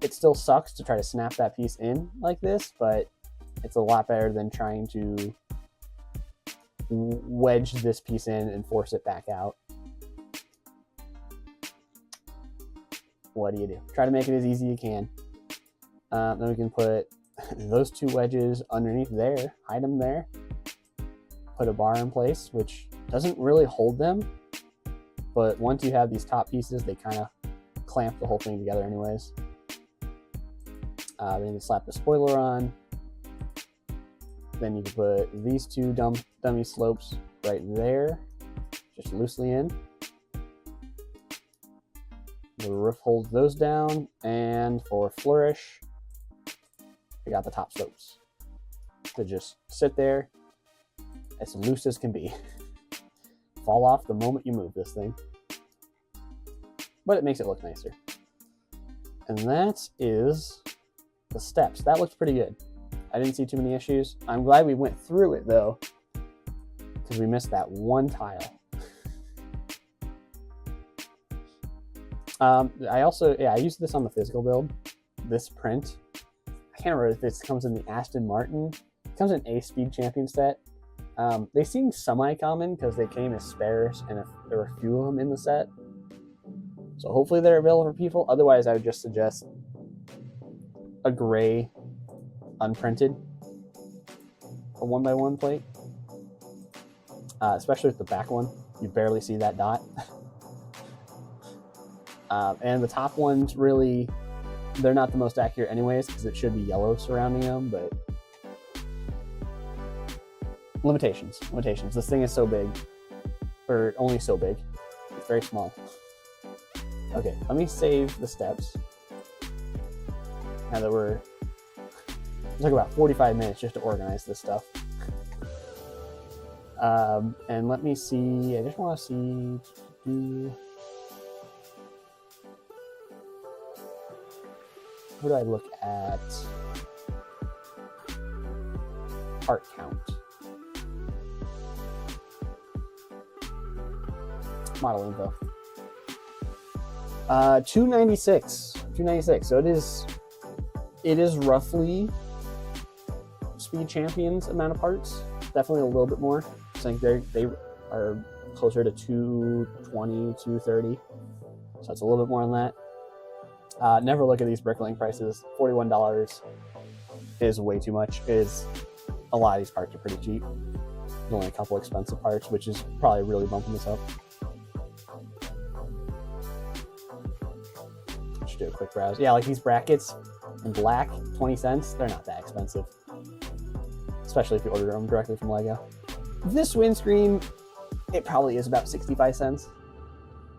It still sucks to try to snap that piece in like this, but it's a lot better than trying to wedge this piece in and force it back out. What do you do? Try to make it as easy as you can. Then we can put those two wedges underneath there, hide them there, put a bar in place, which doesn't really hold them, but once you have these top pieces, they kind of clamp the whole thing together anyways. Then you can slap the spoiler on. Then you can put these two dummy slopes right there, just loosely in. The roof holds those down, and for flourish, we got the top slopes to just sit there as loose as can be. Fall off the moment you move this thing, but it makes it look nicer. And that is the steps. That looks pretty good. I didn't see too many issues. I'm glad we went through it though, because we missed that one tile. I used this on the physical build. This print, I can't remember if this comes in the Aston Martin. It comes in a Speed Champion set. They seem semi-common because they came as spares, and there were a few of them in the set. So hopefully they're available for people. Otherwise, I would just suggest a gray, unprinted, a 1x1 plate. Especially with the back one, you barely see that dot. And the top ones, really, they're not the most accurate anyways, because it should be yellow surrounding them, but limitations. This thing is so big, or only so big. It's very small. Okay, let me save the steps. Now that it took about 45 minutes just to organize this stuff. And let me see, I just want to see, where do I look at part count? Model info. 296. So it is roughly Speed Champion's amount of parts. Definitely a little bit more. I think they are closer to 220, 230. So it's a little bit more than that. Never look at these bricklaying prices. $41 is way too much. A lot of these parts are pretty cheap. There's only a couple expensive parts, which is probably really bumping this up. just do a quick browse. Yeah, like these brackets in black, 20 cents. They're not that expensive, especially if you order them directly from Lego. This windscreen, it probably is about 65 cents.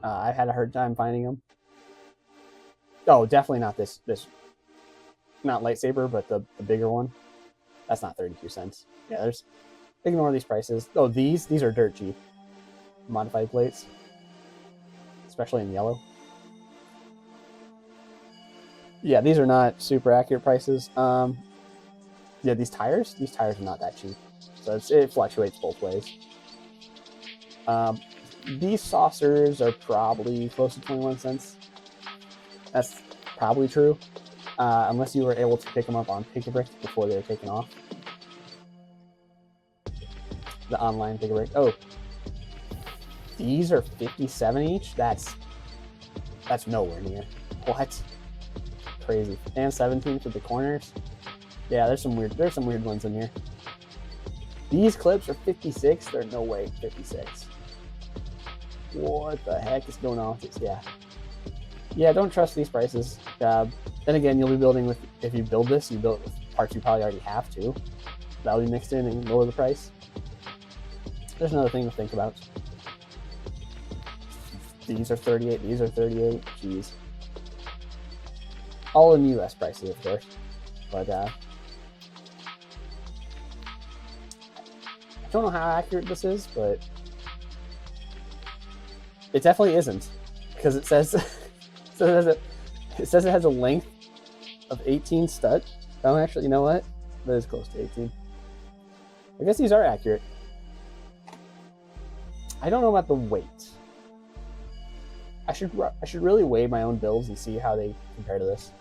I've had a hard time finding them. Oh, definitely not this not lightsaber, but the bigger one. That's not 32 cents. Yeah, there's, ignore these prices. Oh, these are dirt cheap. Modified plates, especially in yellow. Yeah, these are not super accurate prices. Yeah, these tires are not that cheap. So it fluctuates both ways. These saucers are probably close to 21 cents. That's probably true. Unless you were able to pick them up on Pick-a-Brick before they were taken off. The online Pick-a-Brick. Oh, these are 57 each. That's nowhere near. What? Crazy. And 17 for the corners. Yeah, there's some weird ones in here. These clips are 56. They're no way 56. What the heck is going on with this? Yeah, don't trust these prices. Then again, you'll be building with, if you build this, you build with parts you probably already have to. That'll be mixed in and lower the price. There's another thing to think about. These are 38. These are 38. Jeez. All in US prices, of course. But I don't know how accurate this is, but it definitely isn't, because it says it says it has a length of 18 stud. Oh, actually, you know what? That is close to 18. I guess these are accurate. I don't know about the weight. I should really weigh my own builds and see how they compare to this.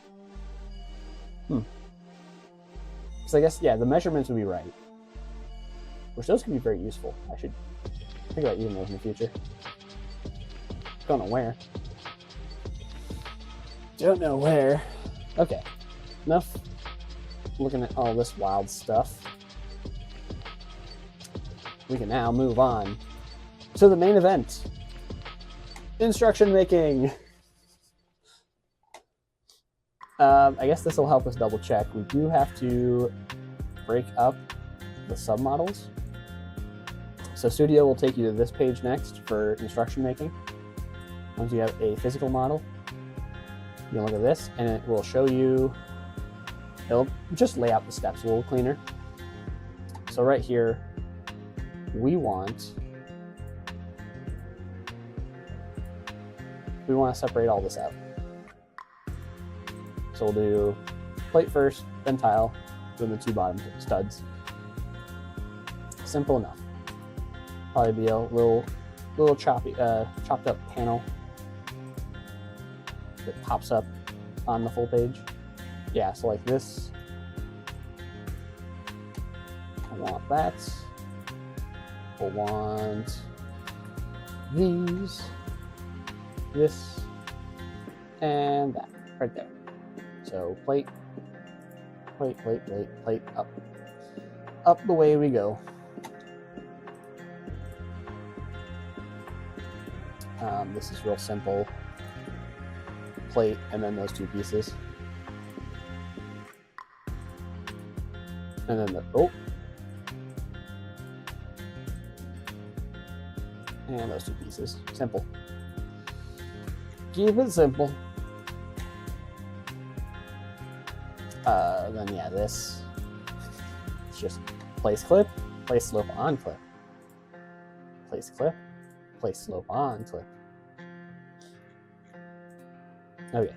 So I guess, yeah, the measurements would be right. Which those could be very useful. I should think about using those in the future. Don't know where. Don't know where. Okay. Enough looking at all this wild stuff. We can now move on to the main event. Instruction making. I guess this will help us double check. We do have to break up the submodels. So Studio will take you to this page next for instruction making. Once you have a physical model, you can look at this and it will show you, it'll just lay out the steps a little cleaner. So right here, we want to separate all this out. So we'll do plate first, then tile, then the two bottom studs. Simple enough. Probably be a little chopped up panel that pops up on the full page. Yeah, so like this. I want that. We'll want these, this, and that right there. So plate, up. Up the way we go. This is real simple. Plate, and then those two pieces. And then and those two pieces. Simple. Keep it simple. Then yeah, this. It's just place clip, place slope on clip. Place clip, place slope on clip. Okay.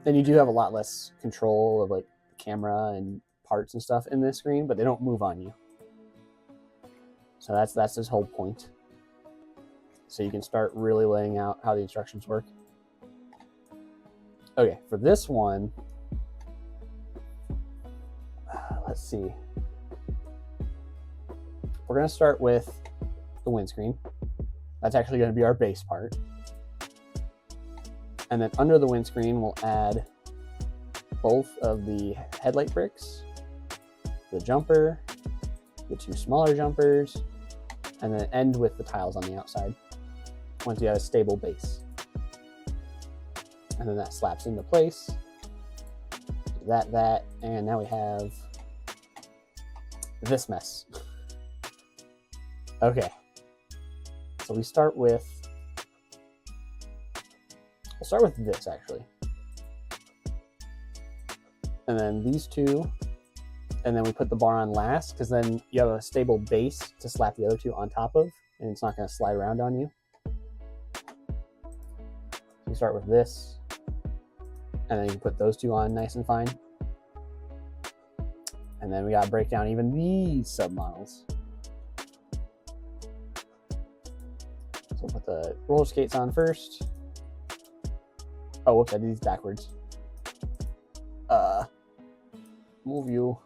And you do have a lot less control of like the camera and parts and stuff in this screen, but they don't move on you. So that's this whole point. So you can start really laying out how the instructions work. Okay, for this one, let's see. We're going to start with the windscreen. That's actually going to be our base part. And then under the windscreen, we'll add both of the headlight bricks, the jumper, the two smaller jumpers, and then end with the tiles on the outside once you have a stable base. And then that slaps into place. That, and now we have this mess. Okay. So we'll start with this actually. And then these two, and then we put the bar on last, because then you have a stable base to slap the other two on top of, and it's not going to slide around on you. So you start with this, and then you can put those two on nice and fine. And then we got to break down even these submodels. So we'll put the roller skates on first. Oh, whoops, I did these backwards. Move you.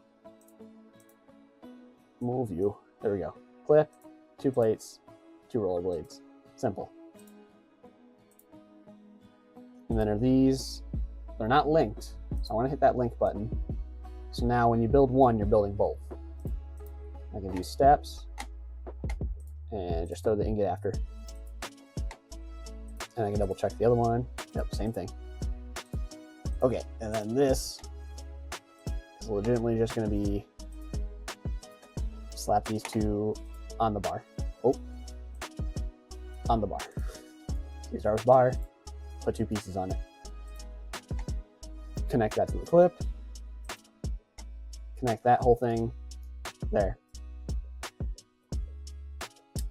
Move you. There we go. Clip, 2 plates, 2 roller blades. Simple. And then are these, they're not linked, so I want to hit that link button. So now when you build one, you're building both. I can do steps and just throw the ingot after. And I can double check the other one. Yep, same thing. Okay, and then this is legitimately just going to be slap these two on the bar. Oh, on the bar. You start with bar, put 2 pieces on it. Connect that to the clip. Connect that whole thing there.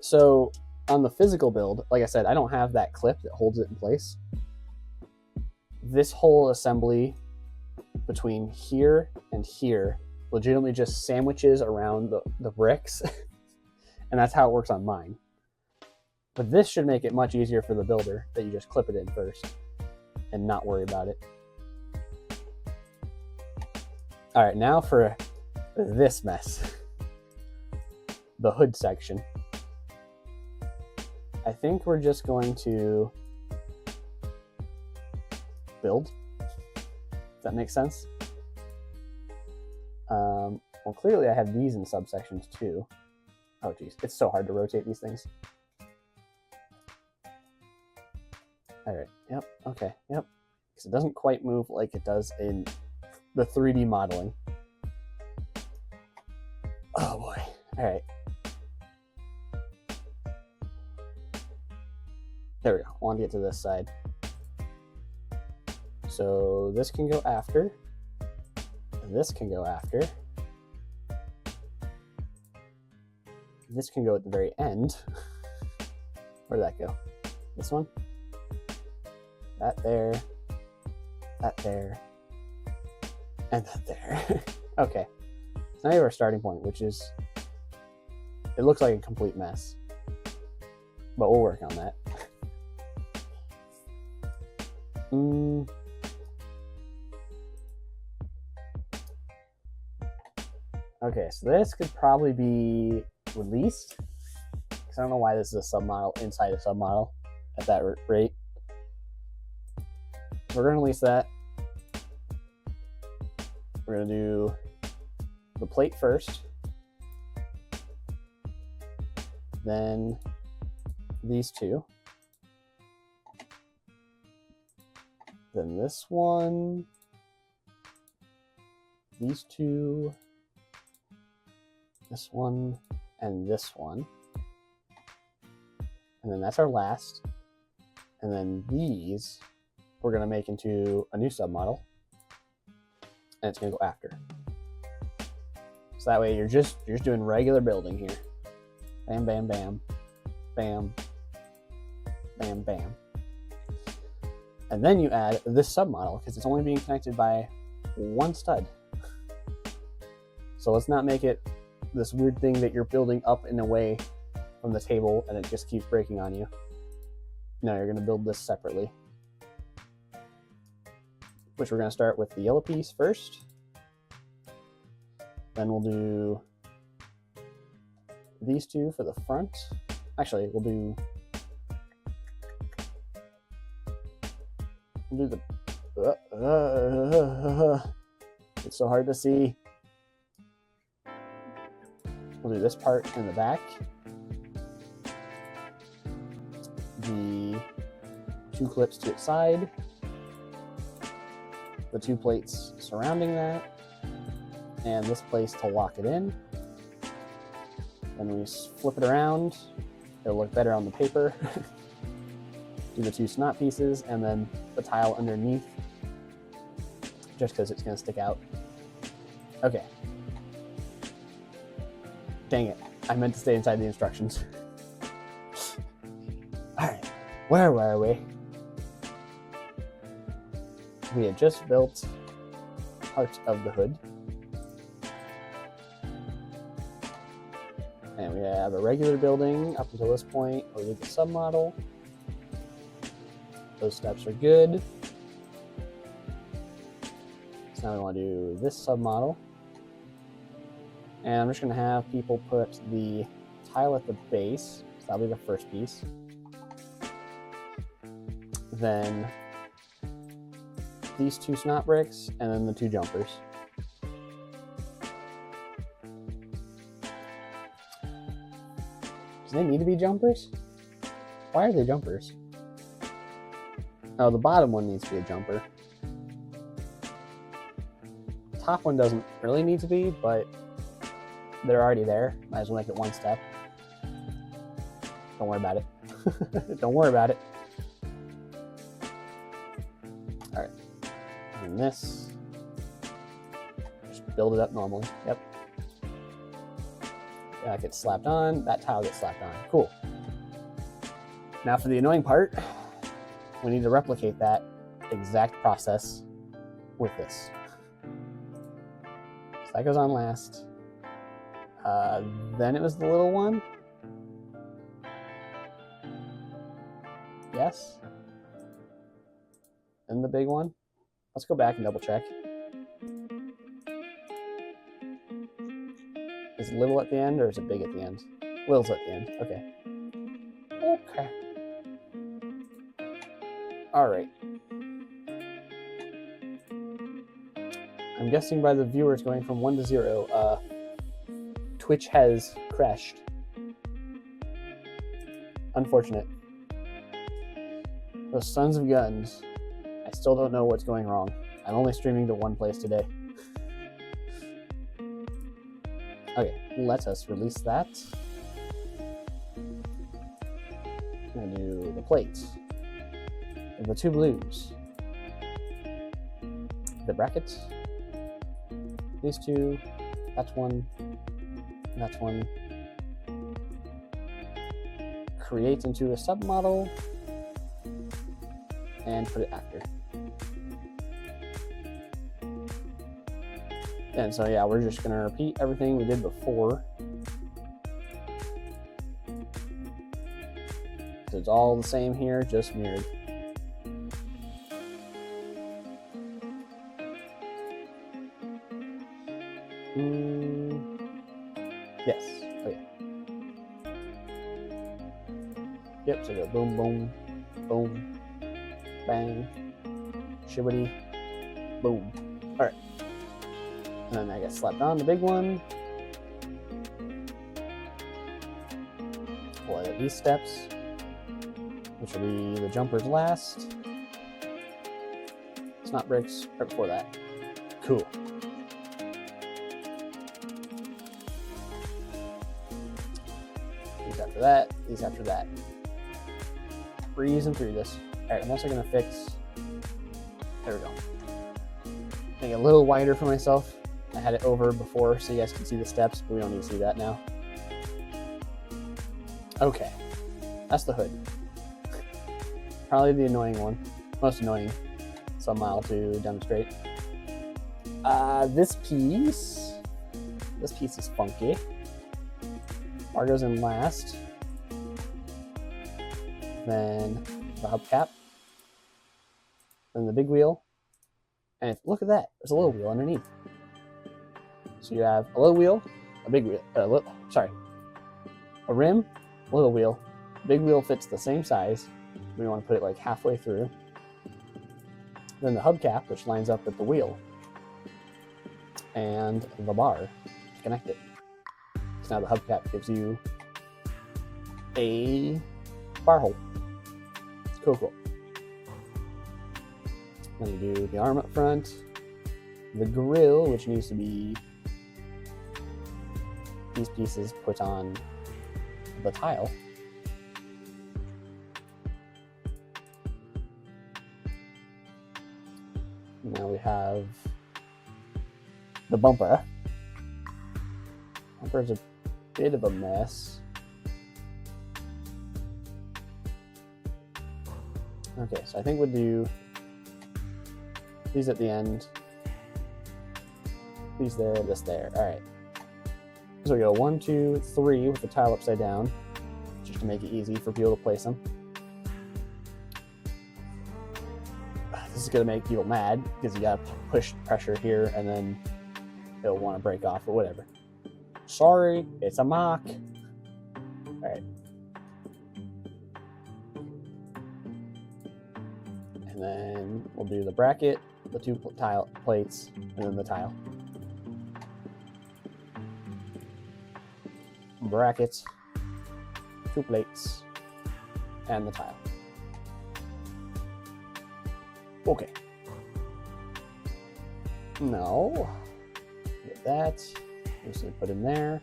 So on the physical build, like I said, I don't have that clip that holds it in place. This whole assembly between here and here legitimately just sandwiches around the bricks. And that's how it works on mine. But this should make it much easier for the builder that you just clip it in first and not worry about it. All right, now for this mess, the hood section. I think we're just going to build. Does that make sense? Well, clearly I have these in subsections too. Oh geez, it's so hard to rotate these things. All right, yep, okay, yep. Because it doesn't quite move like it does in the 3D modeling. Oh boy, all right. There we go, I want to get to this side. So this can go after, this can go after, this can go at the very end. Where did that go? This one? That there, and that there. Okay, so now you have our starting point, which is, it looks like a complete mess, but we'll work on that. Okay, so this could probably be released, because I don't know why this is a submodel inside a submodel at that rate. We're going to release that. We're going to do the plate first, then these two, then this one, these two, this one, and this one. And then that's our last. And then these we're going to make into a new submodel, and it's going to go after. So that way you're just doing regular building here. Bam, bam, bam, bam, bam, bam. And then you add this submodel, because it's only being connected by one stud. So let's not make it this weird thing that you're building up and away from the table and it just keeps breaking on you. No, you're going to build this separately. Which we're going to start with the yellow piece first. Then we'll do these two for the front. Actually, we'll do the... it's so hard to see. We'll do this part in the back. The 2 clips to its side. the 2 plates surrounding that, and this place to lock it in. Then we flip it around. It'll look better on the paper. Do the 2 snot pieces, and then the tile underneath, just because it's going to stick out. Okay. Dang it. I meant to stay inside the instructions. Alright, where were we? We had just built parts of the hood. And we have a regular building up until this point, where we did the submodel. Those steps are good. So now we want to do this submodel. And I'm just going to have people put the tile at the base. So that'll be the first piece. Then these 2 snot bricks, and then the 2 jumpers. Do they need to be jumpers? Why are they jumpers? Oh, the bottom one needs to be a jumper. The top one doesn't really need to be, but they're already there. Might as well make it 1 step. Don't worry about it. Don't worry about it. Alright. And this. Just build it up normally. Yep. That gets slapped on. That tile gets slapped on. Cool. Now for the annoying part, we need to replicate that exact process with this. So that goes on last. Then it was the little one. Yes. Then the big one. Let's go back and double check. Is little at the end or is it big at the end? Little's at the end. Okay. Okay. Alright. I'm guessing by the viewers going from 1 to 0, Twitch has crashed. Unfortunate. Those sons of guns. I still don't know what's going wrong. I'm only streaming to 1 place today. Okay, let us release that. I'm gonna do the plates. And the 2 blues. The brackets. These 2. That's 1. That's 1. Create into a submodel. And put it after. And so yeah, we're just gonna repeat everything we did before. So it's all the same here, just mirrored. Yes. Okay. Yep. So go boom, boom, boom, bang, shibbity, boom. All right. And then I get slapped on the big one. We'll edit these steps, which will be the jumpers last. Snot bricks right before that. Cool. These after that, these after that. Breezing through this. Alright, I'm also going to fix... There we go. Make it a little wider for myself. I had it over before so you guys can see the steps, but we don't need to see that now. Okay. That's the hood. Probably the annoying one. Most annoying submodel to demonstrate. This piece is funky. Bar goes in last. Then the hubcap. Then the big wheel. And look at that, there's a little wheel underneath. So you have a little wheel, a big wheel, a rim, a little wheel. Big wheel fits the same size. We want to put it like halfway through. Then the hubcap, which lines up with the wheel. And the bar to connect it. So now the hubcap gives you a bar hole. Cool, cool. Then we do the arm up front, the grill, which needs to be these pieces put on the tile. Now we have the bumper. Bumper's a bit of a mess. Okay, so I think we'll do these at the end. These there, this there. All right. So we go 1, 2, 3 with the tile upside down, just to make it easy for people to place them. This is gonna make people mad because you gotta push pressure here and then it'll want to break off or whatever. Sorry, it's a mock. All right. And then we'll do the bracket, the 2 tile plates, and then the tile. Brackets, 2 plates, and the tile. Okay. No. Get that. Just gonna put in there.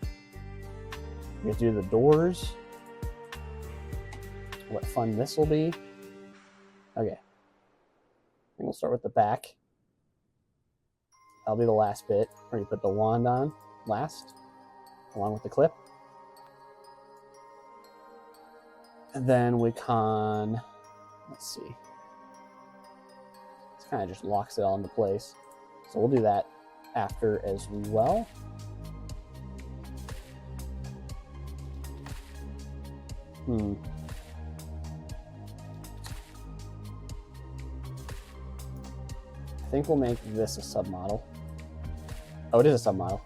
We have to do the doors. What fun this will be. Okay. I think we'll start with the back. That'll be the last bit, where you put the wand on last, along with the clip. And then we can, let's see. This kind of just locks it all into place. So we'll do that after as well. I think we'll make this a submodel. Oh, it is a submodel.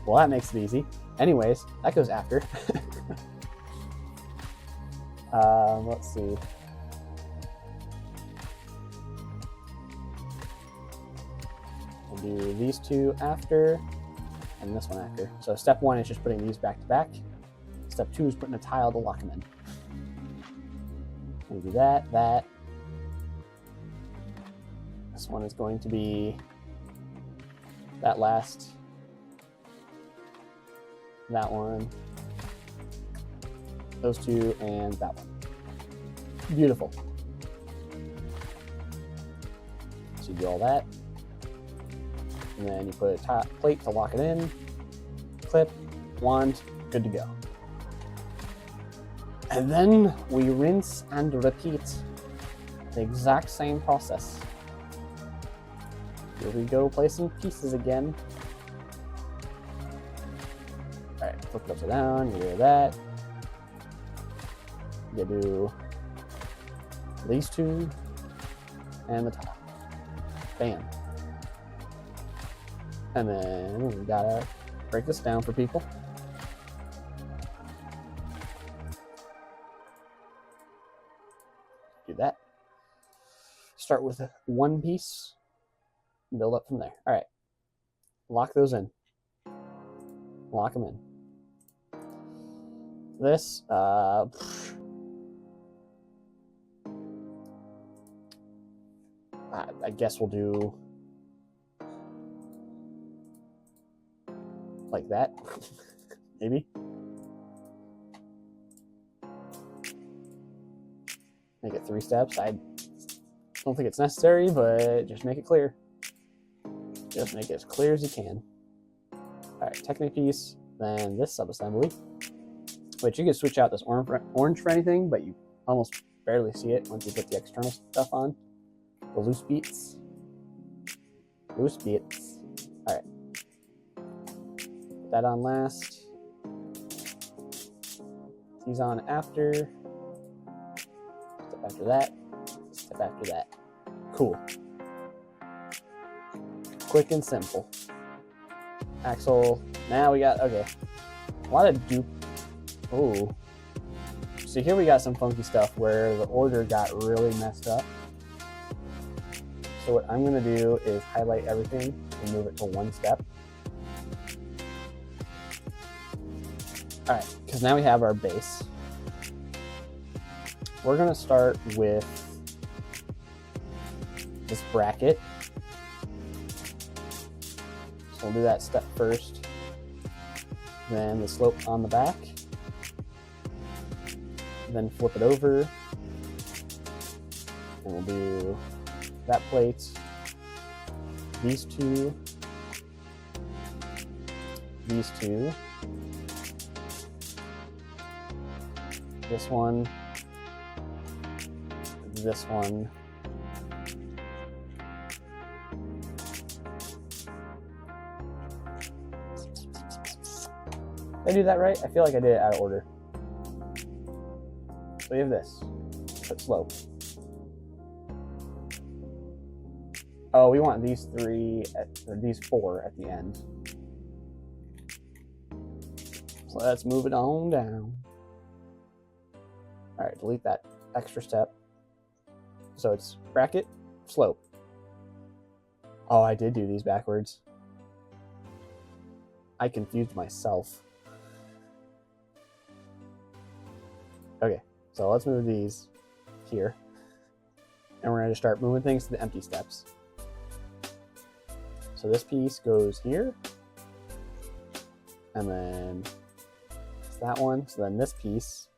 Well, that makes it easy. Anyways, that goes after. Let's see. We'll do these 2 after, and this one after. So step 1 is just putting these back to back. Step 2 is putting a tile to lock them in. We'll do that, that. This one is going to be that last, that one, those 2, and that one. Beautiful. So you do all that, and then you put a plate to lock it in, clip, wand, good to go. And then we rinse and repeat the exact same process. Here we go, placing pieces again. All right, flip it upside down, you do that. You do these 2 and the top. Bam. And then we gotta break this down for people. Do that. Start with 1 piece. Build up from there. All right. Lock those in. Lock them in. This, I guess we'll do like that. Maybe. Make it 3 steps. I don't think it's necessary, but just make it clear. Just make it as clear as you can. All right, Technic piece, then this subassembly, which you can switch out this orange for anything, but you almost barely see it once you put the external stuff on. The loose beats. Loose beats. All right. Put that on last. These on after. Step after that. Step after that. Cool. Quick and simple. Axle. Now we got, okay. A lot of dupe. Oh. So here we got some funky stuff where the order got really messed up. So what I'm gonna do is highlight everything and move it to 1 step. All right, because now we have our base. We're gonna start with this bracket. So we'll do that step first. Then the slope on the back. Then flip it over. And we'll do that plate, these two, this one, this one, did I do that right? I feel like I did it out of order. So we have this, put slope. Oh, we want these these four at the end. So let's move it on down. All right, delete that extra step. So it's bracket, slope. Oh, I did do these backwards. I confused myself. Okay, so let's move these here. And we're going to start moving things to the empty steps. So this piece goes here. And then it's that one. So then this piece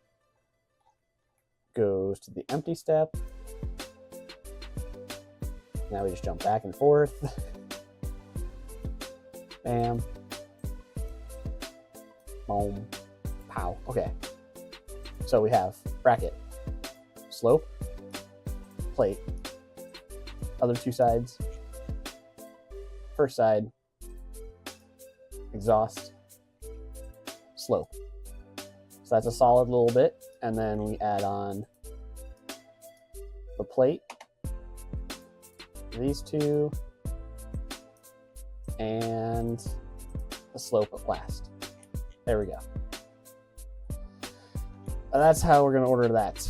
goes to the empty step. Now we just jump back and forth. Bam. Boom. Pow. Okay. So we have bracket, slope, plate, other two sides, first side, exhaust, slope. So that's a solid little bit. And then we add on the plate, these two, and the slope at last. There we go. That's how we're going to order that.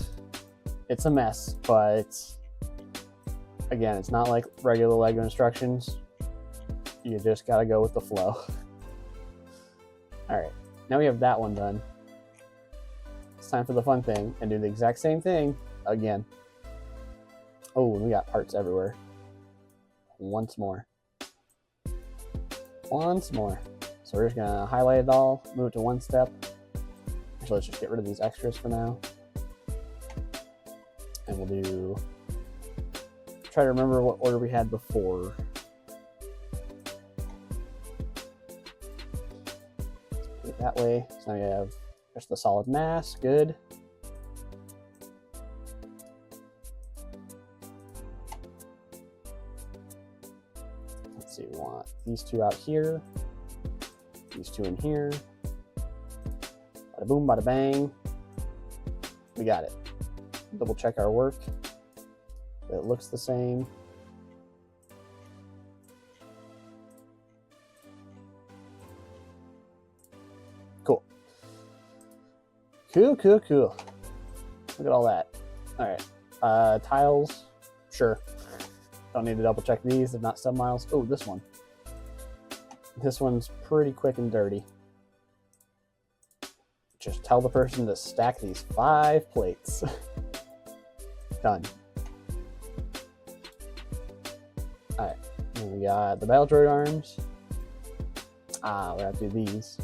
It's a mess, but again, it's not like regular Lego instructions. You just got to go with the flow. All right, now we have that one done. It's time for the fun thing and do the exact same thing again. Oh, and we got parts everywhere. Once more. Once more. So we're just going to highlight it all, move it to one step. So let's just get rid of these extras for now. And we'll try to remember what order we had before. Put it that way. So now we have just the solid mass, good. Let's see, we want these two out here, these two in here. Bada boom, bada bang. We got it. Double check our work. It looks the same. Cool. Cool, cool, cool. Look at all that. All right. Tiles, sure. Don't need to double check these. They're not sub-miles. Oh, this one. This one's pretty quick and dirty. Just tell the person to stack these 5 plates. Done. Alright, and we got the battle droid arms. We have to do these.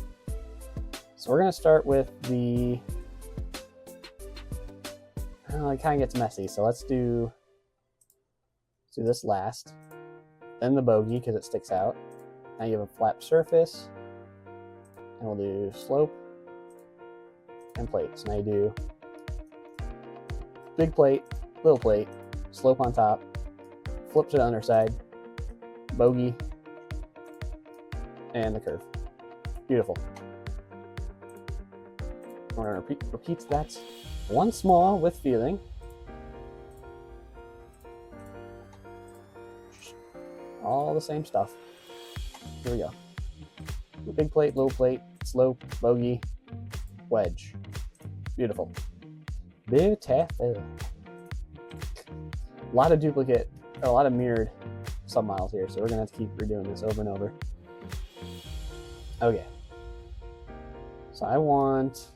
So we're going to start with the... Oh, it kind of gets messy, so let's do this last. Then the bogey, because it sticks out. Now you have a flat surface. And we'll do slope and plate. So now you do big plate, little plate, slope on top, flip to the underside, bogey, and the curve. Beautiful. We're going to repeat that once more with feeling. All the same stuff. Here we go. Big plate, little plate, slope, bogey, wedge. Beautiful. Beautiful. A lot of duplicate, a lot of mirrored sub-miles here, so we're gonna have to keep redoing this over and over. Okay. So I want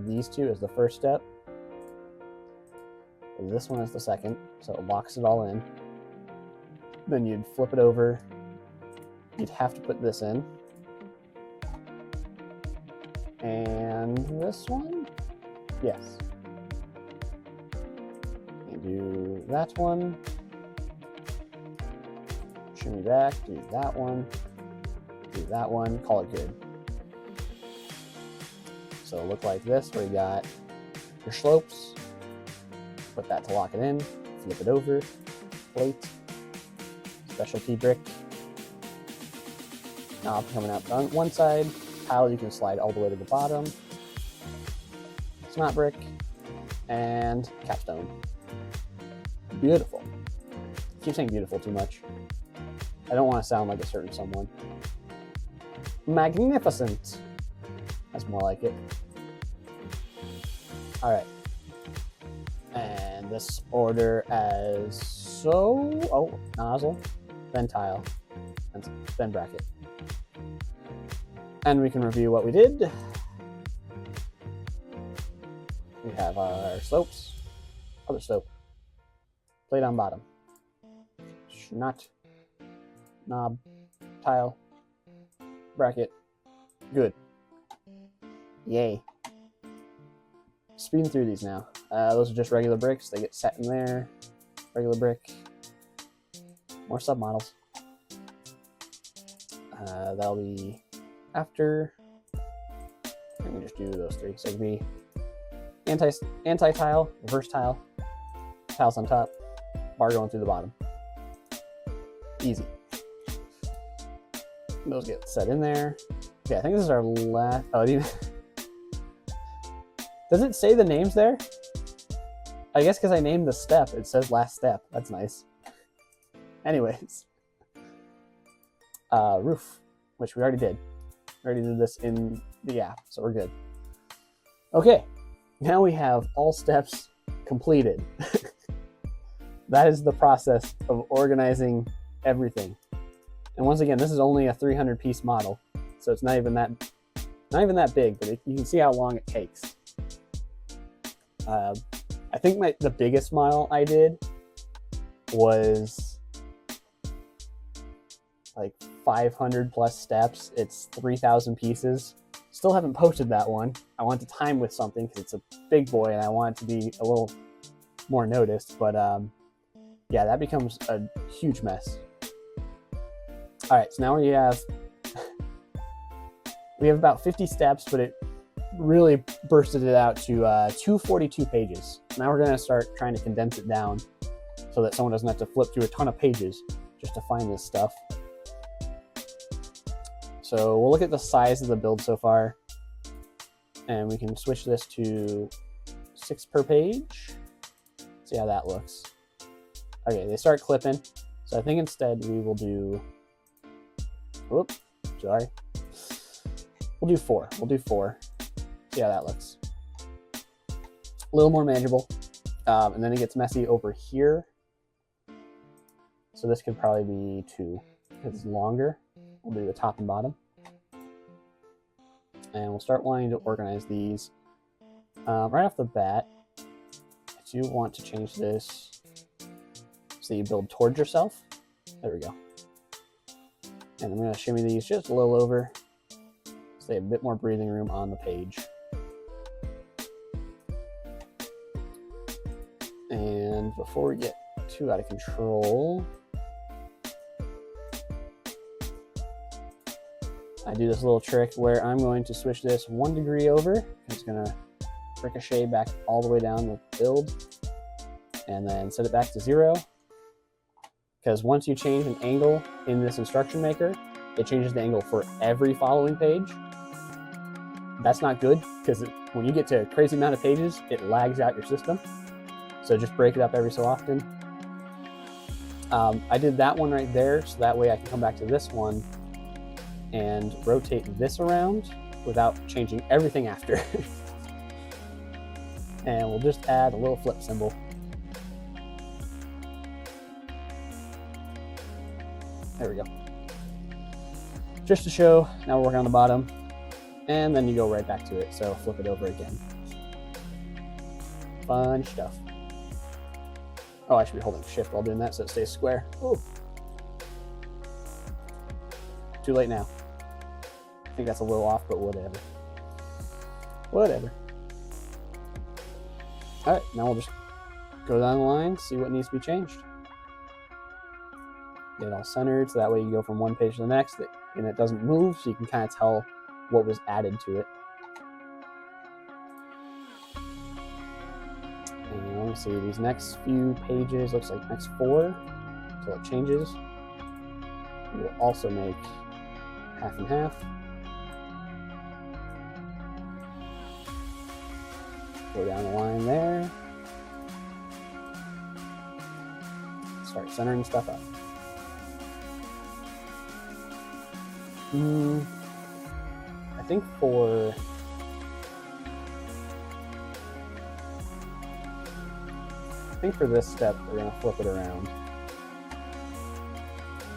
these two as the first step. And this one is the second, so it locks it all in. Then you'd flip it over. You'd have to put this in. And this one? Yes. You do that one. Shimmy back, do that one. Do that one, call it good. So it'll look like this, where you got your slopes. Put that to lock it in. Flip it over. Plate. Specialty brick. Knob coming out on one side. Tile you can slide all the way to the bottom. Snot brick. And capstone. Beautiful. I keep saying beautiful too much. I don't want to sound like a certain someone. Magnificent. That's more like it. Alright. And this order as so. Oh, nozzle, then tile, and then bracket. And we can review what we did. We have our slopes, other slope, plate on bottom, snot, knob, tile, bracket, good. Yay. Speeding through these now. Those are just regular bricks. They get set in there. Regular brick. More submodels. That'll be after. Let me just do those three. So it'll be anti-tile, reverse tile, tiles on top, bar going through the bottom. Easy. Those get set in there. Okay, I think this is our last. Oh, it even. Does it say the names there? I guess because I named the step, it says last step. That's nice. Anyways. Roof, which we already did. We already did this in the app, so we're good. Okay, now we have all steps completed. That is the process of organizing everything. And once again, this is only a 300-piece model, so it's not even that big, but you can see how long it takes. I think the biggest model I did was like 500 plus steps. It's 3,000 pieces. Still haven't posted that one. I want to time with something because it's a big boy and I want it to be a little more noticed. But yeah, that becomes a huge mess. All right, so now we have about 50 steps, but it really bursted it out to 242 pages. Now we're going to start trying to condense it down so that someone doesn't have to flip through a ton of pages just to find this stuff. So we'll look at the size of the build so far, and we can switch this to 6 per page. See how that looks. Okay, they start clipping, so I think instead we will do, whoop, sorry. We'll do 4. We'll do 4. See how that looks. A little more manageable. And then it gets messy over here. So this could probably be 2 because it's longer. We'll do the top and bottom. And we'll start wanting to organize these. Right off the bat, I do want to change this so you build towards yourself. There we go. And I'm going to shimmy these just a little over so they have a bit more breathing room on the page. And before we get too out of control, I do this little trick where I'm going to switch this 1 degree over. It's going to ricochet back all the way down the build and then set it back to 0. Because once you change an angle in this instruction maker, it changes the angle for every following page. That's not good because when you get to a crazy amount of pages, it lags out your system. So just break it up every so often. I did that one right there, so that way I can come back to this one and rotate this around without changing everything after. And we'll just add a little flip symbol. There we go. Just to show, now we're working on the bottom, and then you go right back to it, so flip it over again. Fun stuff. Oh, I should be holding shift while doing that so it stays square. Ooh. too late now. I think that's a little off, but whatever. Whatever. All right, now we'll just go down the line, see what needs to be changed. Get it all centered, so that way you go from one page to the next, and it doesn't move, so you can kind of tell what was added to it. And let me see, these next few pages, looks like next 4, until it changes. We'll also make half and half. Go down the line there. Start centering stuff up. I think for this step, we're going to flip it around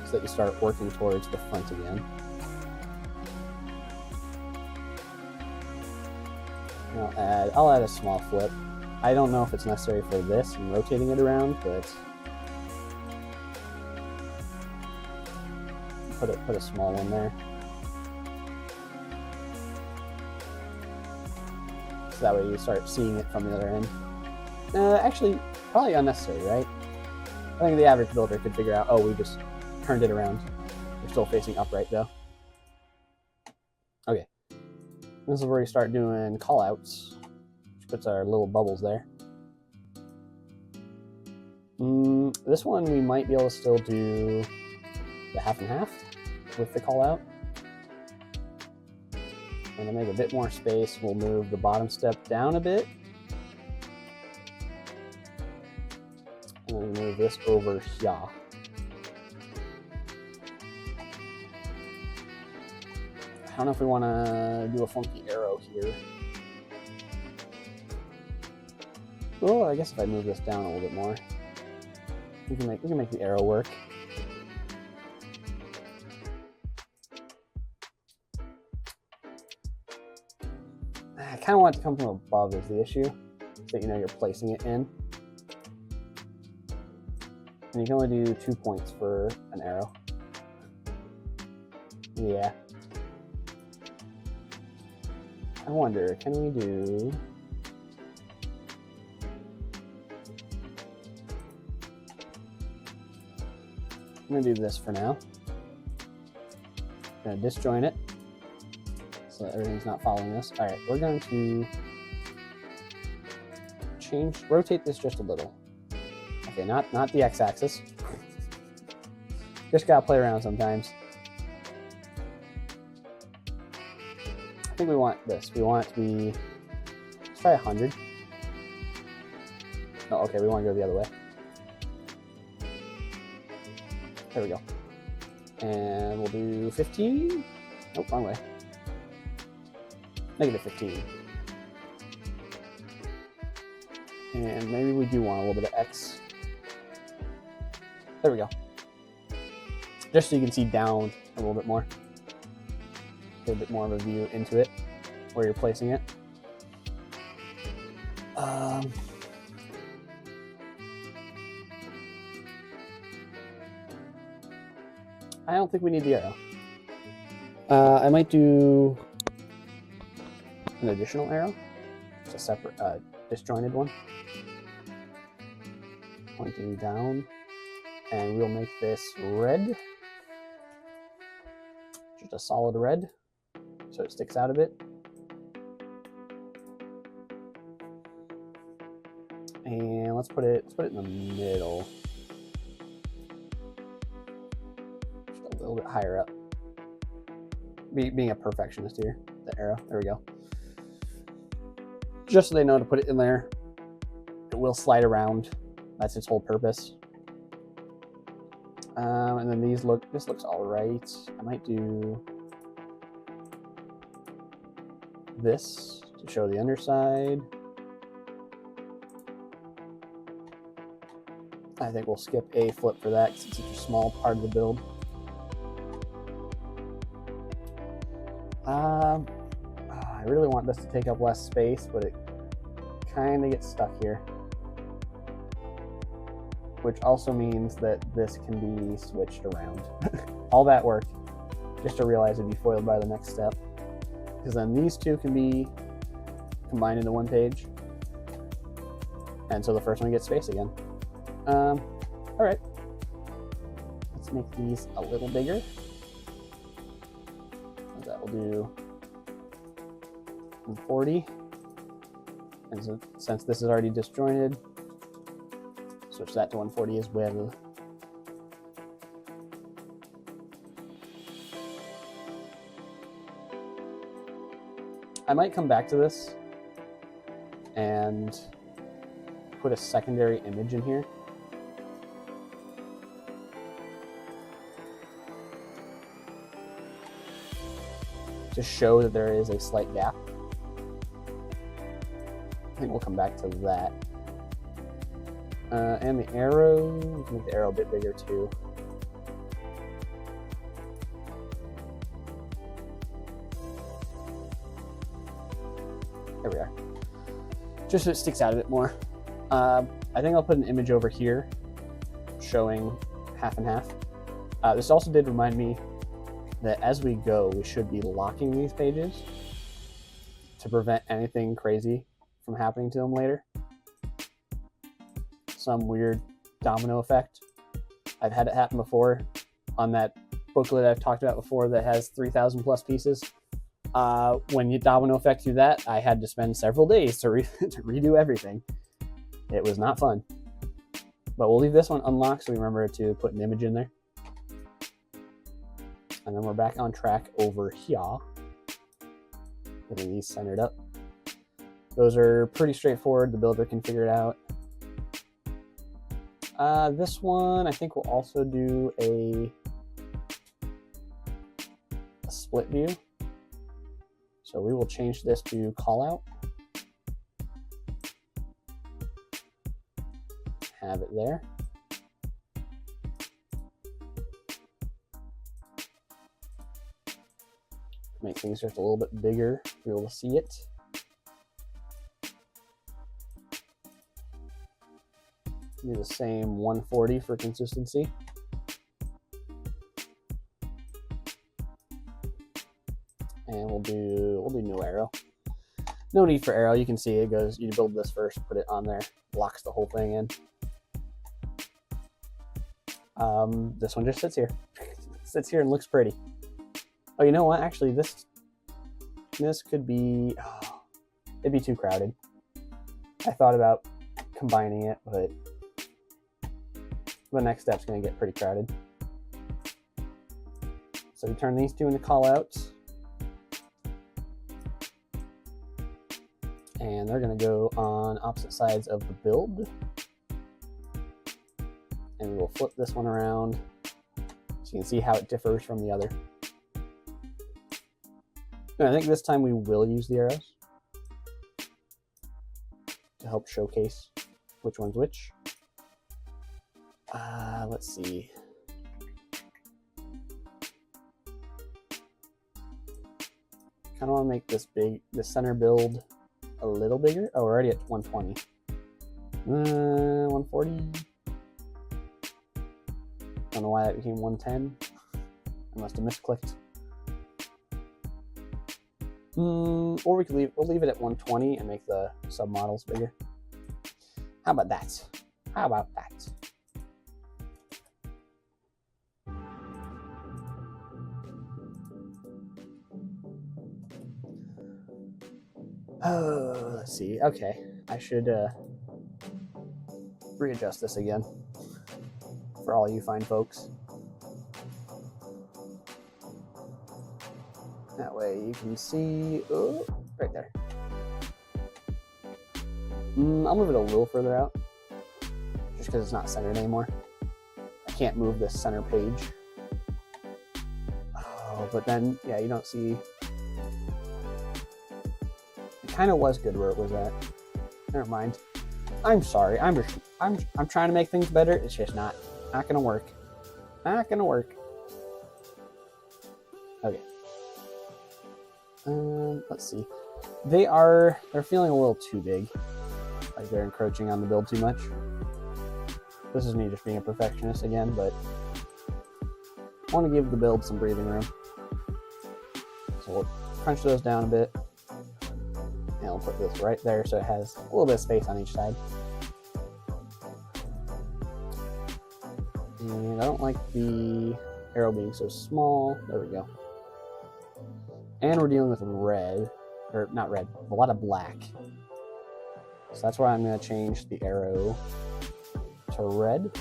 so that you start working towards the front again. I'll add a small flip. I don't know if it's necessary for this and rotating it around, but put a small one there. So that way you start seeing it from the other end. Actually, probably unnecessary, right? I think the average builder could figure out, oh, we just turned it around. We're still facing upright though. Okay. This is where you start doing callouts, which puts our little bubbles there. This one we might be able to still do the half and half with the callout. And to make a bit more space, we'll move the bottom step down a bit. And then move this over here. I don't know if we want to do a funky arrow here. Oh, I guess if I move this down a little bit more, we can make the arrow work. I kind of want it to come from above is the issue, so that you know you're placing it in. And you can only do 2 points for an arrow. Yeah. I wonder, can we do... I'm going to do this for now. I'm going to disjoint it so that everything's not following us. All right, we're going to rotate this just a little. Okay, not the x-axis. Just gotta play around sometimes. I think we want this. We want it to be, let's try 100. Oh, okay, we want to go the other way. There we go. And we'll do 15. Nope, wrong way. Negative 15. And maybe we do want a little bit of X. There we go. Just so you can see down a little bit more. Get a bit more of a view into it, where you're placing it. I don't think we need the arrow. I might do an additional arrow, just a separate, disjointed one, pointing down, and we'll make this red, just a solid red, so it sticks out a bit. And let's put it in the middle. Just a little bit higher up. Being a perfectionist here, the arrow, there we go. Just so they know to put it in there. It will slide around. That's its whole purpose. And then this looks all right. I might do this to show the underside. I think we'll skip a flip for that because it's such a small part of the build. I really want this to take up less space, but it kind of gets stuck here. Which also means that this can be switched around. All that work just to realize it'd be foiled by the next step. Because then these two can be combined into one page. And so the first one gets space again. All right. Let's make these a little bigger. That will do 140. And so, since this is already disjointed, switch that to 140 as well. I might come back to this and put a secondary image in here. To show that there is a slight gap. I think we'll come back to that. And the arrow, we can make the arrow a bit bigger too. There we are. Just so it sticks out a bit more. I think I'll put an image over here showing half and half. This also did remind me that as we go, we should be locking these pages to prevent anything crazy from happening to them later. Some weird domino effect. I've had it happen before on that booklet I've talked about before that has 3,000 plus pieces. When you domino effect through that, I had to spend several days to redo everything. It was not fun. But we'll leave this one unlocked so we remember to put an image in there. And then we're back on track over here. Getting these centered up. Those are pretty straightforward. The builder can figure it out. This one, I think we'll also do a split view. So we will change this to call out. Have it there. Make things just a little bit bigger to be able to see it. Do the same 140 for consistency. And we'll do no arrow. No need for arrow. You can see it goes, you build this first, put it on there, locks the whole thing in. This one just sits here. Sits here and looks pretty. Oh, you know what? Actually, this could be, it'd be too crowded. I thought about combining it, but the next step's going to get pretty crowded. So we turn these two into callouts. And they're going to go on opposite sides of the build. And we'll flip this one around so you can see how it differs from the other. And I think this time we will use the arrows to help showcase which one's which. Let's see. Kind of want to make this center build a little bigger. Oh, we're already at 120. 140. Don't know why that became 110. I must have misclicked. Or we could we'll leave it at 120 and make the submodels bigger. How about that? How about that? Oh, let's see. Okay, I should readjust this again for all you fine folks. That way you can see, oh, right there. I'll move it a little further out, just because it's not centered anymore. I can't move this center page. Oh, but then, yeah, you don't see. It kind of was good where it was at. Never mind. I'm sorry. I'm trying to make things better. It's just not gonna work. Not gonna work. Okay. Let's see. They're feeling a little too big. Like they're encroaching on the build too much. This is me just being a perfectionist again, but I want to give the build some breathing room. So we'll crunch those down a bit. And we'll put this right there so it has a little bit of space on each side. And I don't like the arrow being so small. There we go. And we're dealing with red, or not red, a lot of black. So that's why I'm going to change the arrow to red.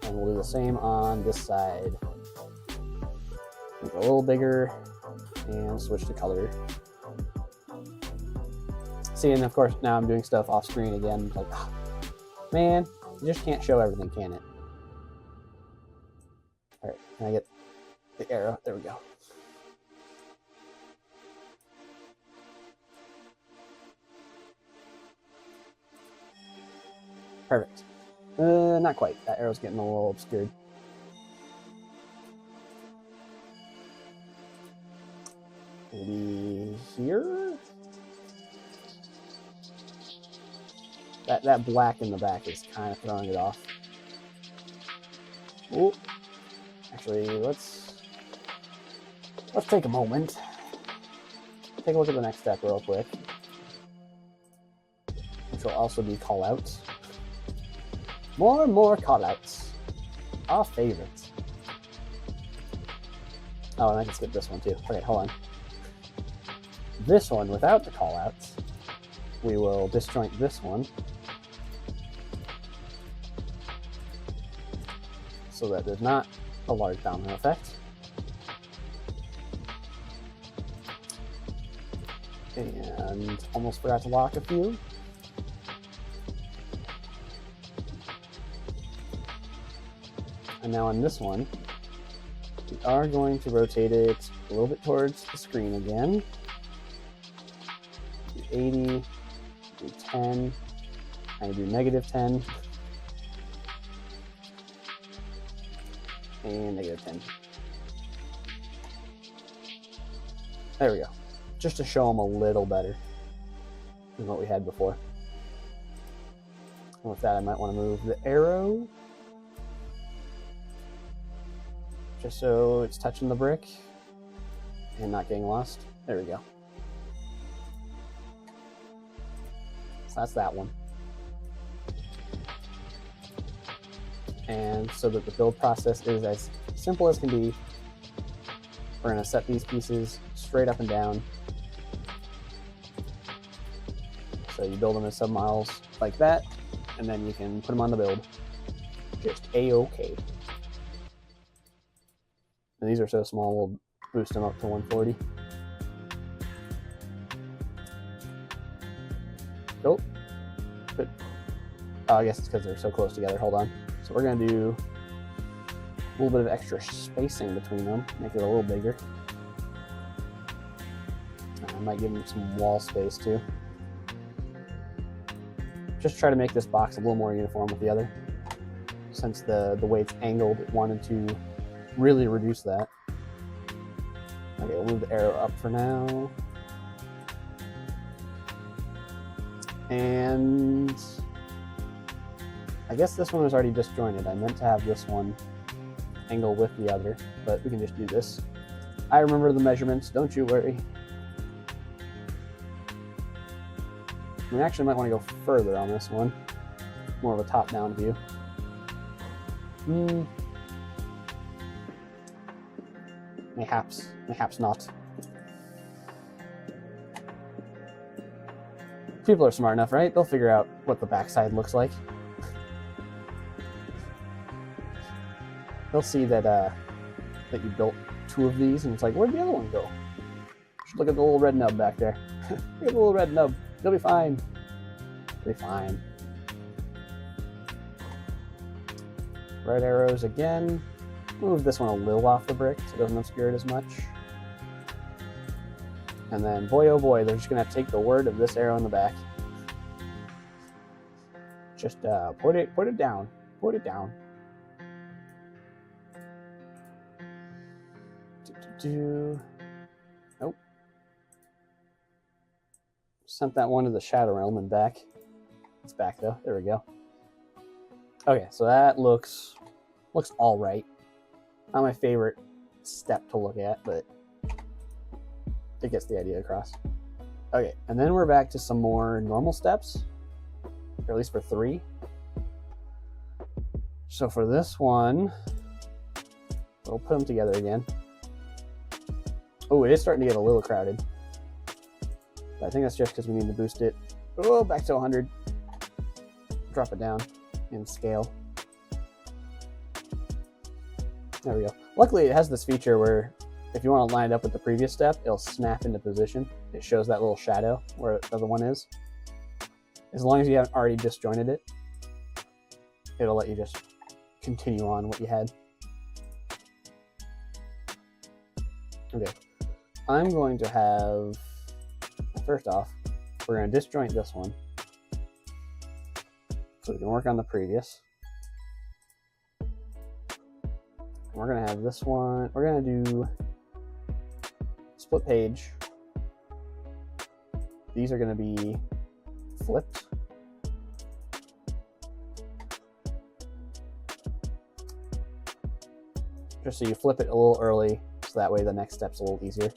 And we'll do the same on this side. Make it a little bigger and switch the color. See, and of course now I'm doing stuff off screen again. It's like, oh, man, you just can't show everything, can it? All right, can I get the arrow? There we go. Perfect. Not quite. That arrow's getting a little obscured. Maybe here? That black in the back is kind of throwing it off. Ooh. Actually, let's take a moment. Take a look at the next step real quick, which will also be callouts. More and more callouts. Our favorites. Oh, and I can skip this one too. Okay, hold on. This one without the callouts, we will disjoint this one so that there's not a large domino effect. And almost forgot to lock a few. And now on this one, we are going to rotate it a little bit towards the screen again. Do 80, do 10, and do -10, and -10. There we go. Just to show them a little better than what we had before. And with that, I might want to move the arrow just so it's touching the brick and not getting lost. There we go. So that's that one. And so that the build process is as simple as can be, we're going to set these pieces straight up and down. So you build them as submodels like that, and then you can put them on the build. Just A-okay. And these are so small, we'll boost them up to 140. Oh, but I guess it's because they're so close together. Hold on. So we're going to do a little bit of extra spacing between them, make it a little bigger. I might give them some wall space too. Just try to make this box a little more uniform with the other. Since the way it's angled, it wanted to really reduce that. Okay, we'll move the arrow up for now. And I guess this one was already disjointed. I meant to have this one angle with the other, but we can just do this. I remember the measurements, don't you worry. We actually might want to go further on this one. More of a top-down view. Mayhaps not. People are smart enough, right? They'll figure out what the backside looks like. They'll see that that you built 2 of these, and it's like, where'd the other one go? Just look at the little red nub back there. Look at the little red nub. They'll be fine. They'll be fine. Red arrows again. Move this one a little off the brick so it doesn't obscure it as much. And then, boy oh boy, they're just going to have to take the word of this arrow in the back. Just put it down. Put it down. Nope. Sent that one to the Shadow Realm and back. It's back though. There we go. Okay, so that looks all right. Not my favorite step to look at, but it gets the idea across. Okay, and then we're back to some more normal steps, or at least for 3. So for this one, we'll put them together again. Oh, it is starting to get a little crowded. But I think that's just because we need to boost it. Oh, back to 100. Drop it down in scale. There we go. Luckily, it has this feature where if you want to line it up with the previous step, it'll snap into position. It shows that little shadow where the other one is. As long as you haven't already disjointed it, it'll let you just continue on what you had. Okay. I'm going to have, first off, we're going to disjoint this one so we can work on the previous. We're going to have this one, we're going to do split page. These are going to be flipped. Just so you flip it a little early, so that way the next step's a little easier.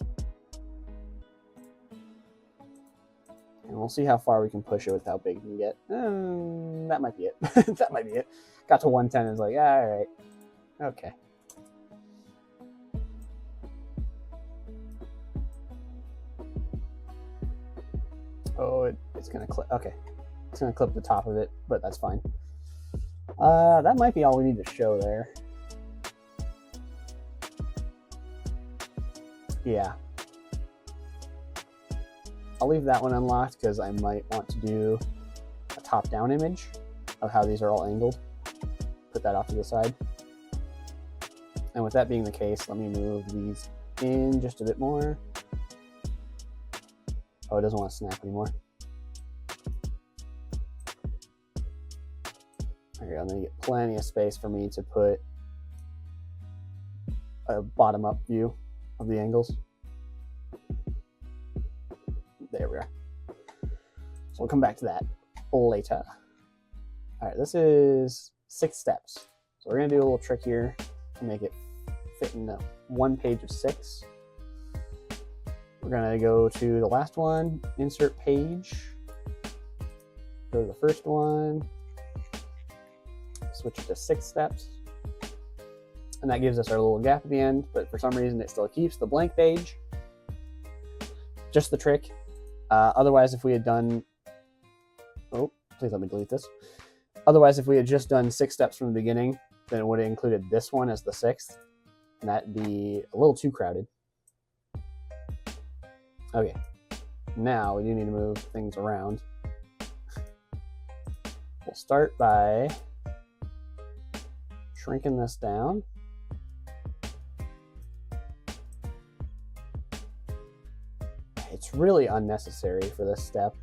And we'll see how far we can push it with how big we can get. That might be it. That might be it. Got to 110 and was like, all right, okay. Oh, it's gonna clip. Okay, it's gonna clip the top of it, but that's fine. That might be all we need to show there. Yeah. I'll leave that one unlocked because I might want to do a top-down image of how these are all angled. Put that off to the side. And with that being the case, let me move these in just a bit more. Oh, it doesn't want to snap anymore. Okay, I'm going to get plenty of space for me to put a bottom-up view of the angles. There we are. So we'll come back to that later. All right, this is 6 steps. So we're going to do a little trick here to make it fit in the 1 page of 6. We're going to go to the last one, insert page, go to the first one, switch it to 6 steps, and that gives us our little gap at the end, but for some reason it still keeps the blank page. Just the trick. Otherwise, if we had done, oh, please let me delete this. Otherwise, if we had just done 6 steps from the beginning, then it would have included this one as the 6th, and that'd be a little too crowded. Okay, now we do need to move things around. We'll start by shrinking this down. It's really unnecessary for this step.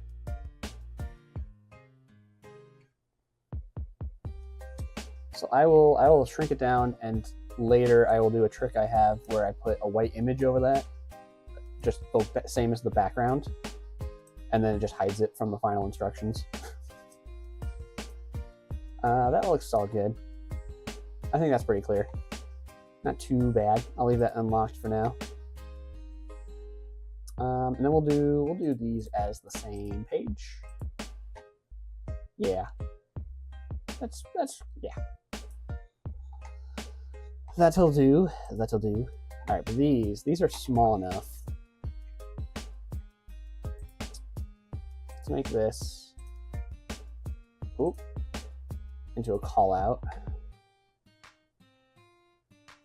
So I will shrink it down, and later I will do a trick I have where I put a white image over that, just the same as the background, and then it just hides it from the final instructions. That looks all good. I think that's pretty clear. Not too bad. I'll leave that unlocked for now. And then we'll do these as the same page. Yeah. That's yeah. That'll do. That'll do. All right, but these are small enough. Let's make this into a call out,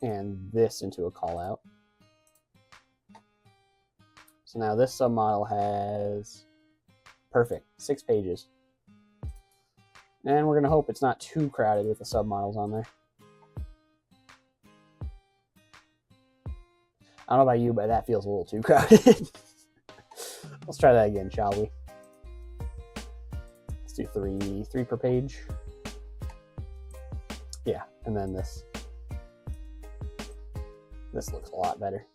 and this into a call out. So now this submodel has perfect 6 pages. And we're gonna hope it's not too crowded with the submodels on there. I don't know about you, but that feels a little too crowded. Let's try that again, shall we? Let's do three per page. Yeah, and then this looks a lot better.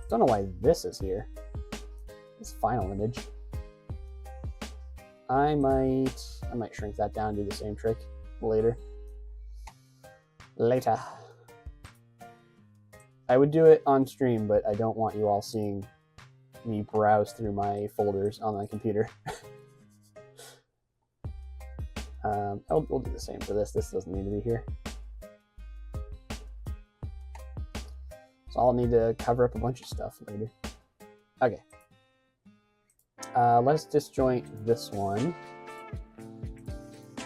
Don't know why this is here. This final image. I might shrink that down and do the same trick later. later. I would do it on stream, but I don't want you all seeing me browse through my folders on my computer. We'll do the same for this. This doesn't need to be here. So I'll need to cover up a bunch of stuff later. Okay. Let's disjoint this one.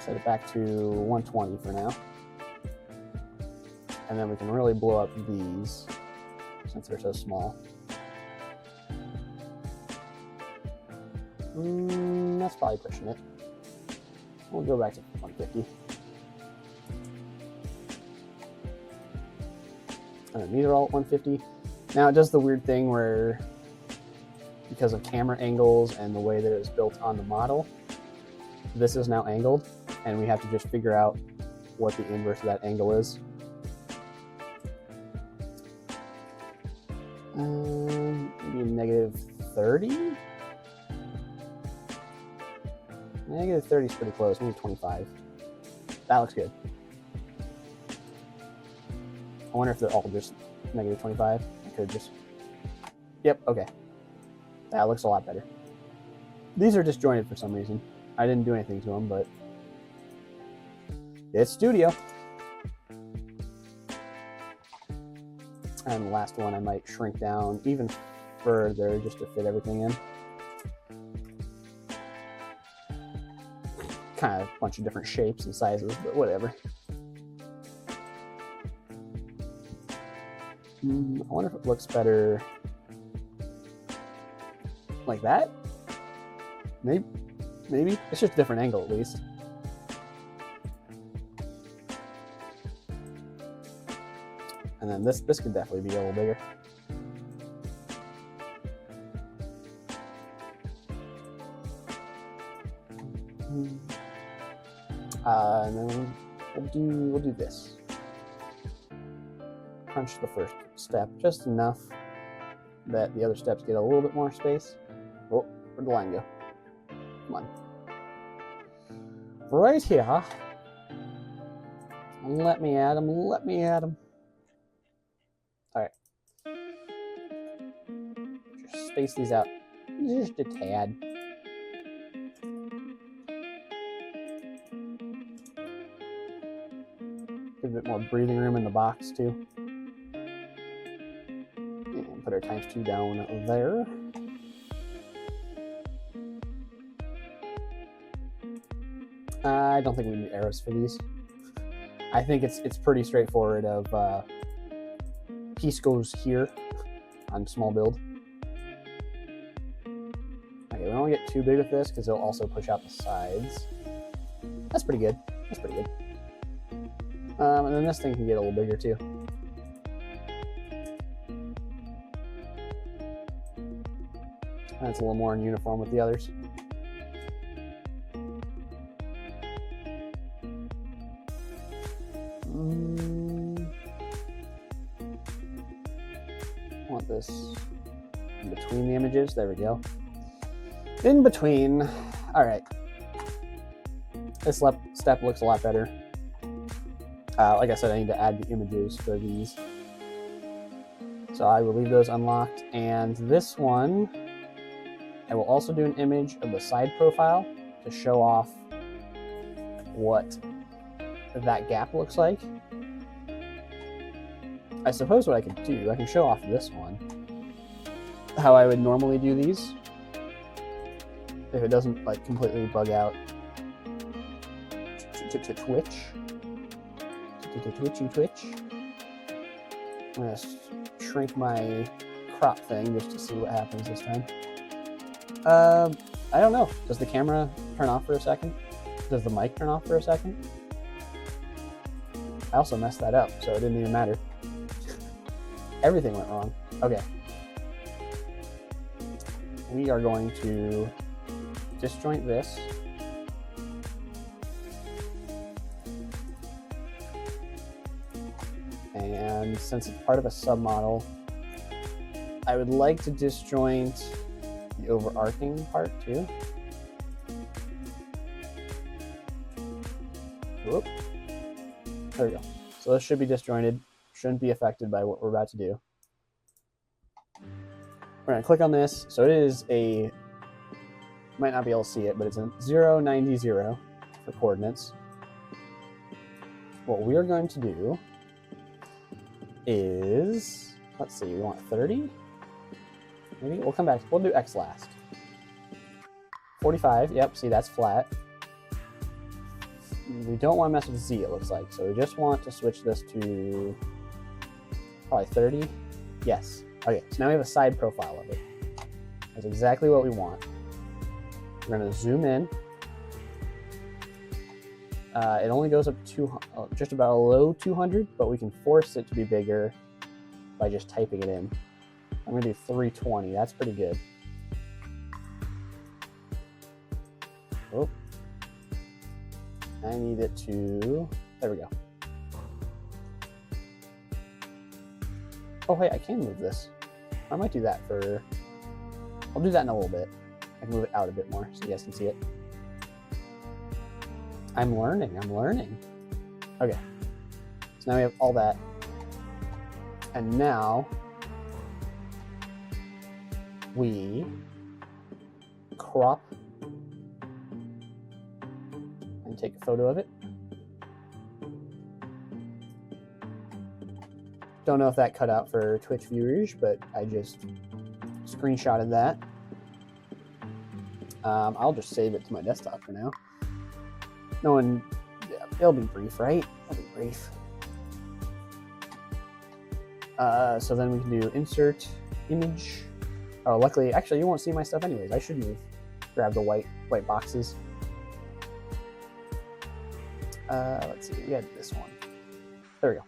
Set it back to 120 for now. And then we can really blow up these since they're so small. That's probably pushing it. We'll go back to 150. And then these are all at 150. Now it does the weird thing where, because of camera angles and the way that it was built on the model, this is now angled, and we have to just figure out what the inverse of that angle is. Maybe negative 30? Negative 30 is pretty close, maybe 25. That looks good. I wonder if they're all just negative 25. I could just... Yep, okay. That looks a lot better. These are disjointed for some reason. I didn't do anything to them, but... it's studio. And the last one I might shrink down even further just to fit everything in. Kind of a bunch of different shapes and sizes, but whatever. I wonder if it looks better like that? Maybe. It's just a different angle at least. And then this could definitely be a little bigger. And then we'll do this. Crunch the first step just enough that the other steps get a little bit more space. Oh, where'd the line go? Come on. Right here. Let me add them. Let me add them. All right. Just space these out just a tad. Give a bit more breathing room in the box too. And put our ×2 down there. I don't think we need arrows for these. I think it's pretty straightforward of piece goes here on small build. Okay, we don't want to get too big with this because it'll also push out the sides. That's pretty good. That's pretty good. And then this thing can get a little bigger too. That's a little more in uniform with the others. I want this in between the images. There we go. In between. All right. This step looks a lot better. Like I said, I need to add the images for these. So I will leave those unlocked. And this one, I will also do an image of the side profile to show off what that gap looks like. I suppose what I could do, I can show off this one, how I would normally do these, if it doesn't like completely bug out to Twitch. Twitch. I'm gonna shrink my crop thing just to see what happens this time. I don't know. Does the camera turn off for a second? Does the mic turn off for a second? I also messed that up, so it didn't even matter. Everything went wrong. Okay. We are going to disjoint this. And since it's part of a submodel, I would like to disjoint the overarching part too. Whoop. There we go. So this should be disjointed, shouldn't be affected by what we're about to do. We're going to click on this. So it is a, might not be able to see it, but it's a 0, 90, 0 for coordinates. What we are going to do is, let's see, we want 30? Maybe we'll come back, we'll do X last. 45, yep, see that's flat. We don't want to mess with Z, it looks like, so we just want to switch this to probably 30. Yes. Okay, so now we have a side profile of it. That's exactly what we want. We're going to zoom in. It only goes up to just about a low 200, but we can force it to be bigger by just typing it in. I'm going to do 320. That's pretty good. Oh. I need it to, there we go. Oh, wait, I can move this. I might do that for, I'll do that in a little bit. I can move it out a bit more so you guys can see it. I'm learning. Okay, so now we have all that. And now we crop and take a photo of it. Don't know if that cut out for Twitch viewers, but I just screenshotted that. I'll just save it to my desktop for now. No one, yeah, it'll be brief, right? It'll be brief. So then we can do insert image. Oh, luckily, actually, you won't see my stuff anyways. I shouldn't have grabbed the white boxes. Let's see, we had this one. There we go.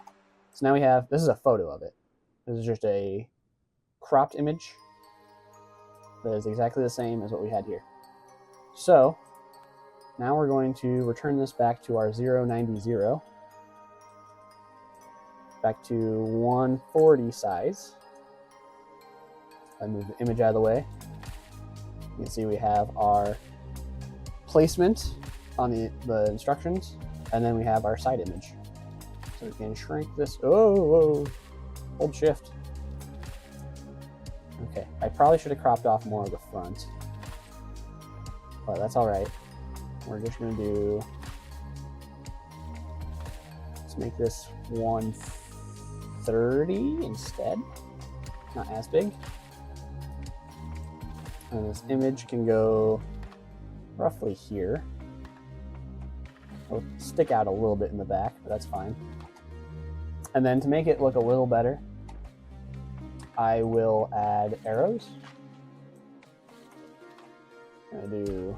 So now we have, this is a photo of it. This is just a cropped image that is exactly the same as what we had here. So now we're going to return this back to our 0, 90, 0. Back to 140 size. I move the image out of the way. You can see we have our placement on the instructions, and then we have our side image. So we can shrink this. Oh, hold shift. Okay, I probably should have cropped off more of the front, but that's all right. We're just gonna do, let's make this 130 instead, not as big. And this image can go roughly here. It'll stick out a little bit in the back, but that's fine. And then to make it look a little better, I will add arrows. I'm gonna do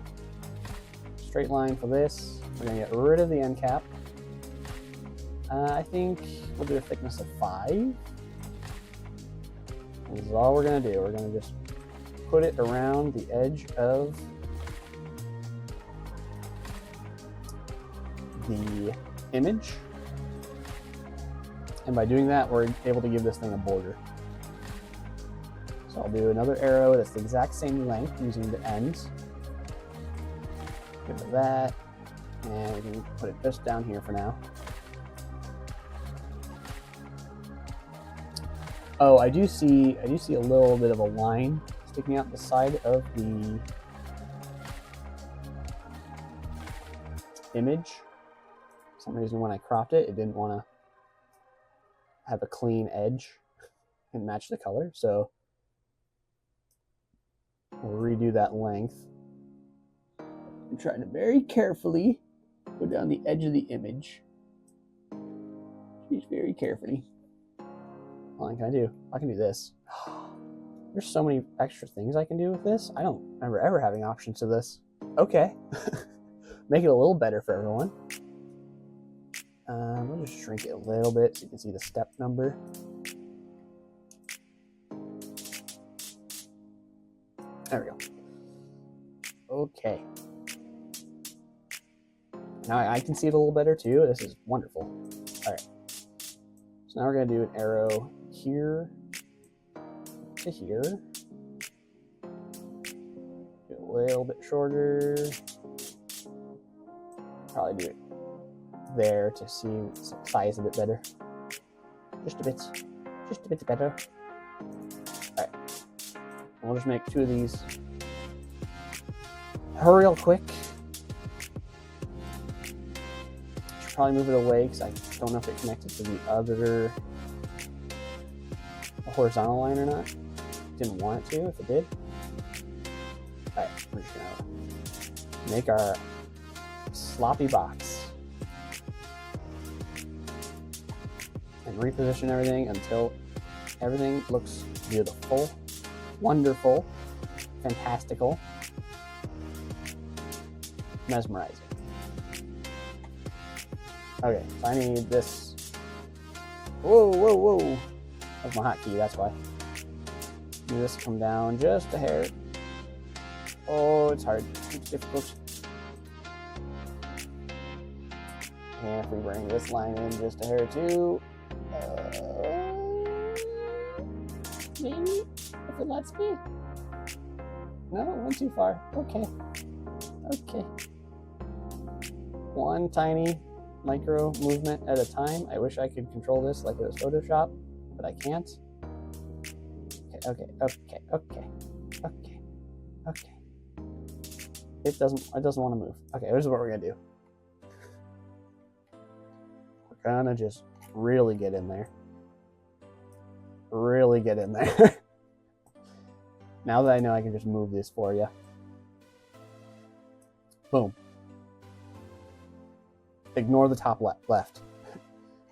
straight line for this. We're gonna get rid of the end cap. I think we'll do a thickness of 5. This is all we're gonna do. We're gonna just put it around the edge of the image. And by doing that, we're able to give this thing a border. So I'll do another arrow that's the exact same length using the ends. Give it that, and we can put it just down here for now. Oh, I do see a little bit of a line sticking out the side of the image. For some reason, when I cropped it, it didn't want to have a clean edge and match the color, so we'll redo that length. I'm trying to very carefully go down the edge of the image. Just very carefully. What can I do? I can do this. There's so many extra things I can do with this. I don't remember ever having options to this. Okay. Make it a little better for everyone. We'll just shrink it a little bit so you can see the step number. There we go. Okay. Now I can see it a little better too. This is wonderful. All right. So now we're going to do an arrow here to here. Do it a little bit shorter. Probably do it there to see size a bit better. Just a bit better. Alright. We'll just make 2 of these. Hurry real quick. Should probably move it away because I don't know if it connected to the other horizontal line or not. Didn't want it to if it did. Alright, we're just gonna make our sloppy box and reposition everything until everything looks beautiful, wonderful, fantastical, mesmerizing. Okay, so I need this. Whoa. That's my hotkey, that's why. Need this to come down just a hair. Oh, it's hard. It's difficult. And if we bring this line in just a hair too, maybe, if it lets me. No, it went too far. Okay. One tiny micro movement at a time. I wish I could control this like it was Photoshop, but I can't. Okay. It doesn't want to move. Okay, this is what we're gonna do. We're gonna just really get in there. Now that I know I can just move this for you. Boom. Ignore the top left.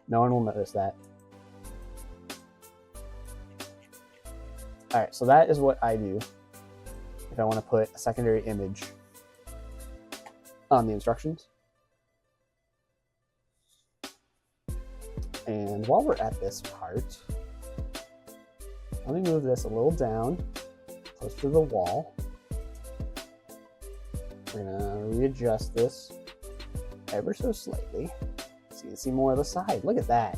No one will notice that. Alright, so that is what I do if I want to put a secondary image on the instructions. And while we're at this part, let me move this a little down, close to the wall. We're gonna readjust this ever so slightly so you can see more of the side. Look at that.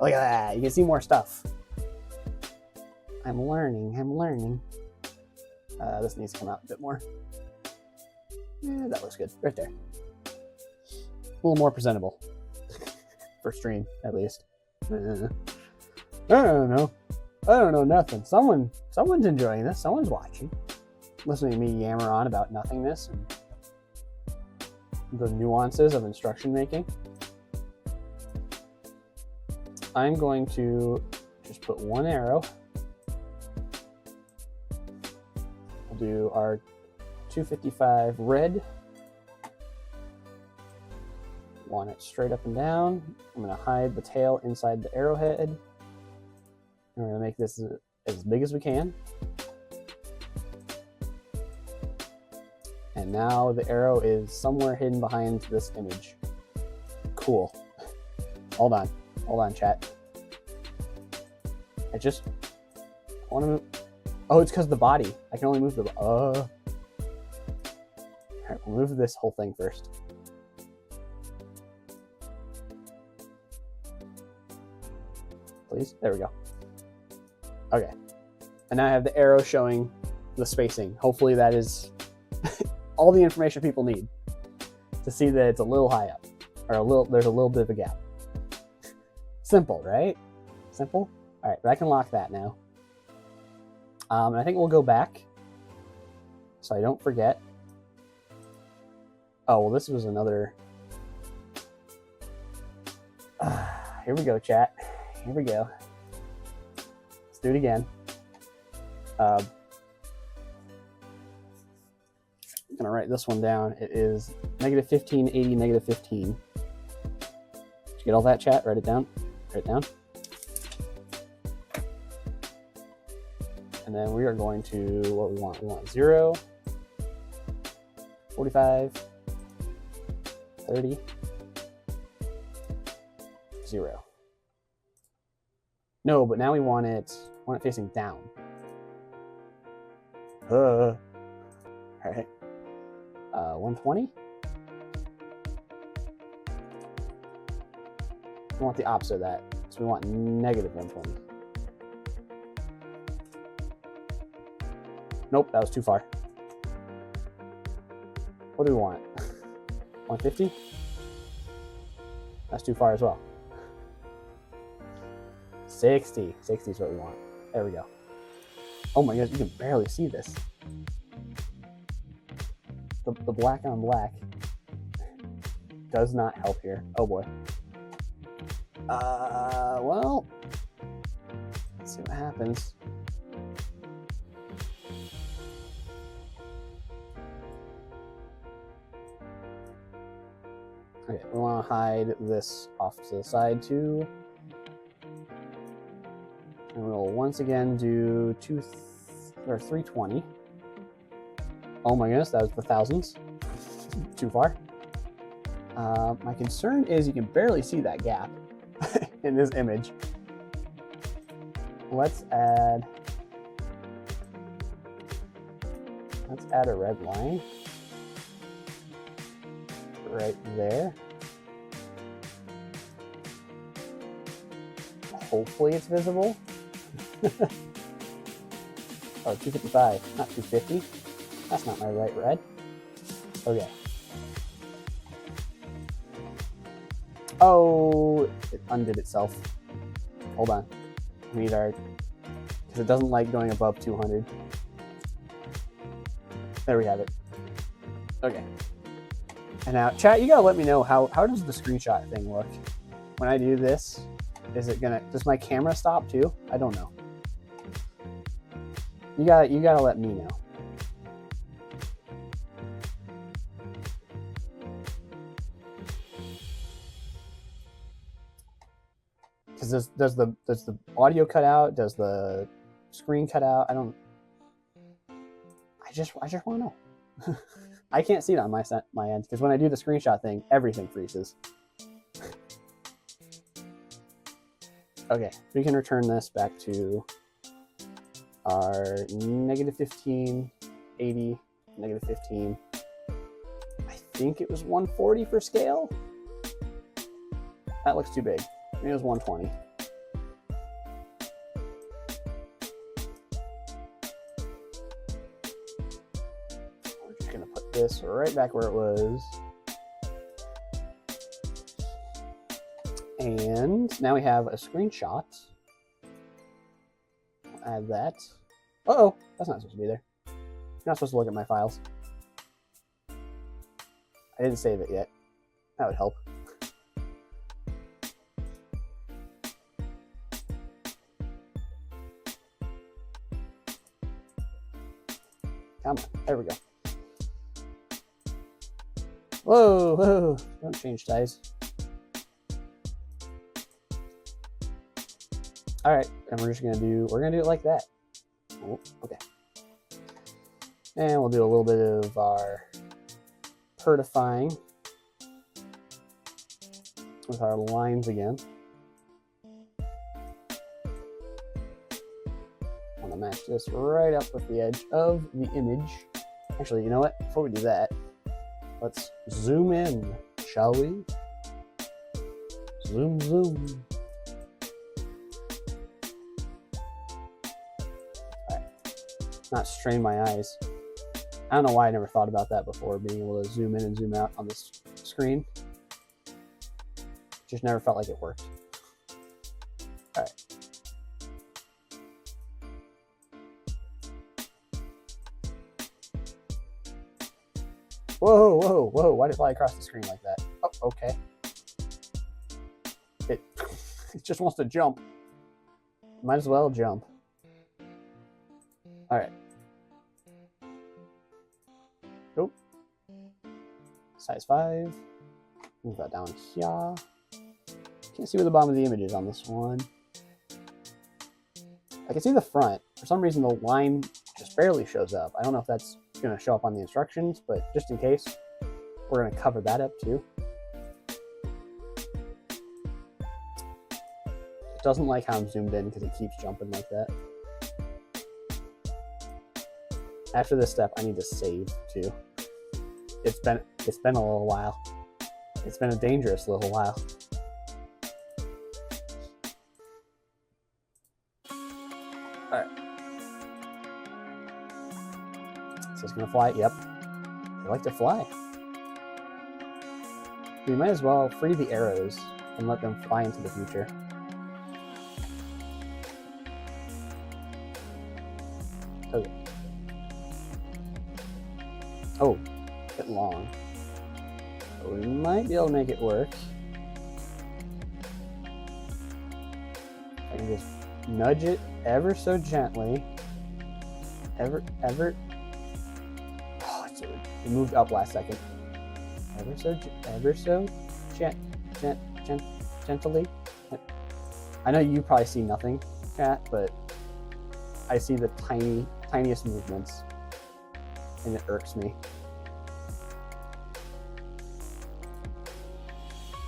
You can see more stuff. I'm learning. This needs to come out a bit more. Yeah, that looks good. Right there. A little more presentable. For stream, at least. I don't know nothing. Someone's enjoying this. Someone's watching. Listening to me yammer on about nothingness and the nuances of instruction making. I'm going to just put one arrow. We'll do our 255 red. Want it straight up and down. I'm going to hide the tail inside the arrowhead. We're going to make this as big as we can. And now the arrow is somewhere hidden behind this image. Cool. Hold on, chat. I want to move. Oh, it's because of the body. I can only move the. All right, we'll move this whole thing first. Please. There we go. Okay. And now I have the arrow showing the spacing. Hopefully that is all the information people need to see that it's a little high up, or there's a little bit of a gap. Simple, right? Simple? All right, but I can lock that now. And I think we'll go back so I don't forget. Oh, well, this was another. Here we go, chat. Here we go. Let's do it again. I'm gonna write this one down. It is -1580, -15. Did you get all that, chat? Write it down. Write it down. And then we are going to what we want. We want 0, 45, 30, 0. No, but now we want it facing down. All right. 120. We want the opposite of that. So we want -120. Nope, that was too far. What do we want? 150? That's too far as well. 60. 60 is what we want. There we go. Oh my gosh, you can barely see this. The black on black does not help here. Oh boy. Well, let's see what happens. Okay, we want to hide this off to the side too. And we'll once again do 320. Oh my goodness, that was for thousands. Too far. My concern is you can barely see that gap in this image. Let's add a red line right there. Hopefully it's visible. Oh, 255, not 250. That's not my right red. Okay. Oh, it undid itself. Hold on. We need our, because it doesn't like going above 200. There we have it. Okay. And now, chat, you gotta let me know how does the screenshot thing look? When I do this, is it gonna, does my camera stop too? I don't know. You gotta let me know. Because does the audio cut out? Does the screen cut out? I just want to know. I can't see it on my end because when I do the screenshot thing, everything freezes. Okay, we can return this back to our -15, 80, -15. I think it was 140 for scale. That looks too big. Maybe it was 120. We're just gonna put this right back where it was. And now we have a screenshot. We'll add that. Uh-oh, that's not supposed to be there. You're not supposed to look at my files. I didn't save it yet. That would help. Come on, there we go. Whoa, whoa, don't change size. All right, and we're just gonna do it like that. Oh, okay. And we'll do a little bit of our pertifying with our lines again. I want to match this right up with the edge of the image. Actually, you know what? Before we do that, let's zoom in, shall we? Zoom, zoom. Not strain my eyes. I don't know why I never thought about that before, being able to zoom in and zoom out on this screen. Just never felt like it worked. All right. Whoa, whoa, whoa, why did it fly across the screen like that? Oh, okay. It just wants to jump. Might as well jump. All right. Nope. Size 5. Move that down here. Can't see where the bottom of the image is on this one. I can see the front. For some reason, the line just barely shows up. I don't know if that's going to show up on the instructions, but just in case, we're going to cover that up too. It doesn't like how I'm zoomed in because it keeps jumping like that. After this step, I need to save too. It's been a little while. It's been a dangerous little while. All right. So it's gonna fly. Yep. They like to fly. We might as well free the arrows and let them fly into the future. Okay. Oh, a bit long. But we might be able to make it work. I can just nudge it ever so gently. Ever. Oh, it moved up last second. Ever so gently. I know you probably see nothing, chat, but I see the tiniest movements, and it irks me.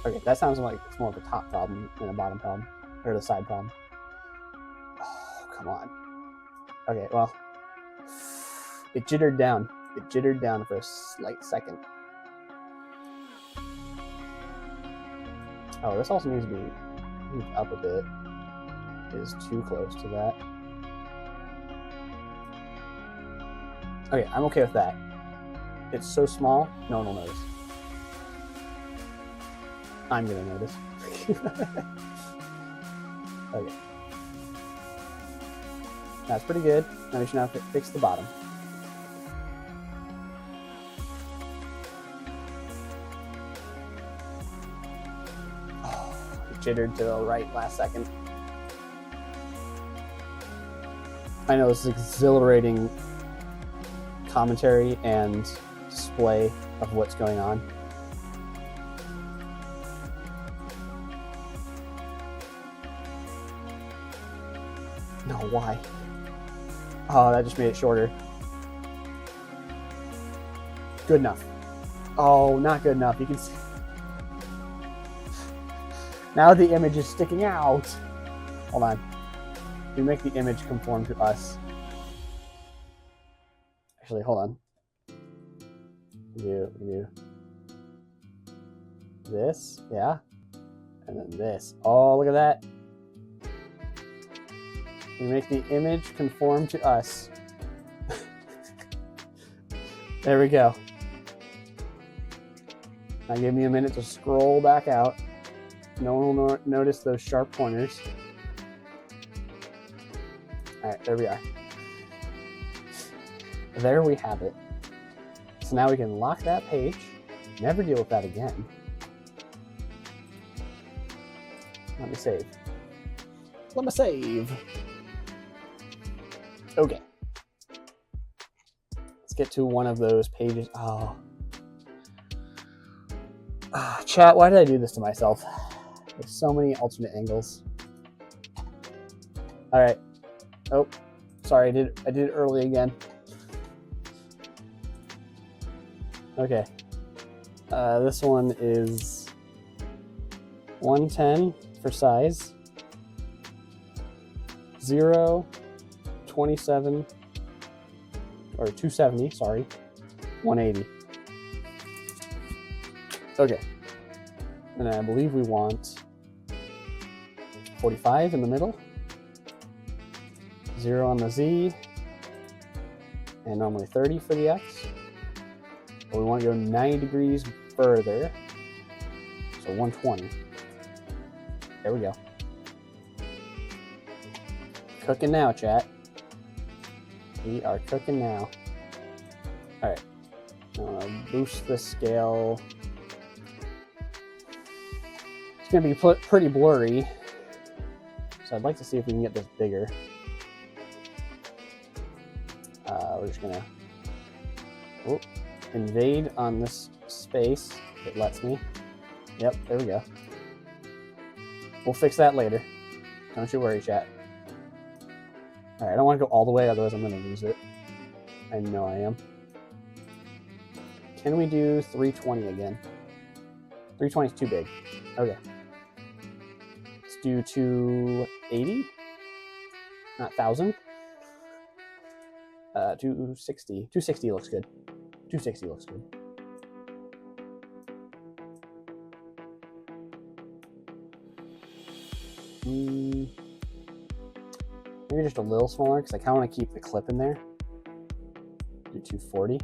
Okay, that sounds like it's more of a top problem than a bottom problem, or the side problem. Oh, come on. Okay, well, it jittered down. It jittered down for a slight second. Oh, this also needs to be moved up a bit. It is too close to that. Okay, I'm okay with that. It's so small, no one will notice. I'm gonna notice. Okay. That's pretty good. Now we should now fix the bottom. Oh, it jittered to the right last second. I know this is exhilarating commentary and display of what's going on. No, why? Oh, that just made it shorter. Good enough. Oh, not good enough. You can see. Now the image is sticking out. Hold on. We make the image conform to us. Actually, hold on. We do this, yeah, and then this. Oh, look at that. We make the image conform to us. There we go. Now give me a minute to scroll back out. No one will notice those sharp corners. All right, there we are. There we have it. So now we can lock that page, never deal with that again. Let me save. Let me save. Okay. Let's get to one of those pages. Oh. Chat, why did I do this to myself? There's so many alternate angles. All right. Oh, sorry, I did it early again. Okay. This one is 110 for size. 0, 27, or 270, sorry. 180. Okay. And I believe we want 45 in the middle. 0 on the Z. And normally 30 for the X. But we want to go 90 degrees further. So 120. There we go. Cooking now, chat. We are cooking now. All right. I'm gonna boost the scale. It's gonna be pretty blurry. So I'd like to see if we can get this bigger. We're just gonna invade on this space. It lets me. Yep, there we go. We'll fix that later. Don't you worry, chat. All right, I don't want to go all the way, otherwise I'm going to lose it. I know I am. Can we do 320 again? 320 is too big. Okay. Let's do 280. Not 1,000. 260. 260 looks good. 260 looks good. Maybe just a little smaller because I kind of want to keep the clip in there. Do 240.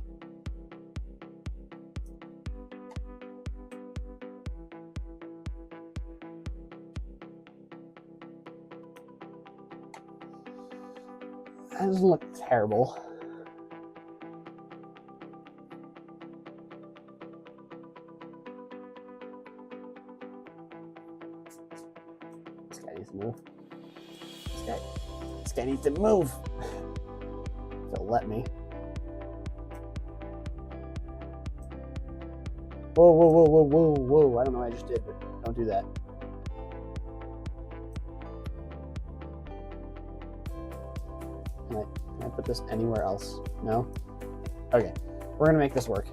That doesn't look terrible. This guy needs to move. This guy needs to move. If it'll let me. Whoa, whoa, whoa, whoa, whoa, whoa. I don't know what I just did, but don't do that. Can I put this anywhere else? No? Okay. We're going to make this work.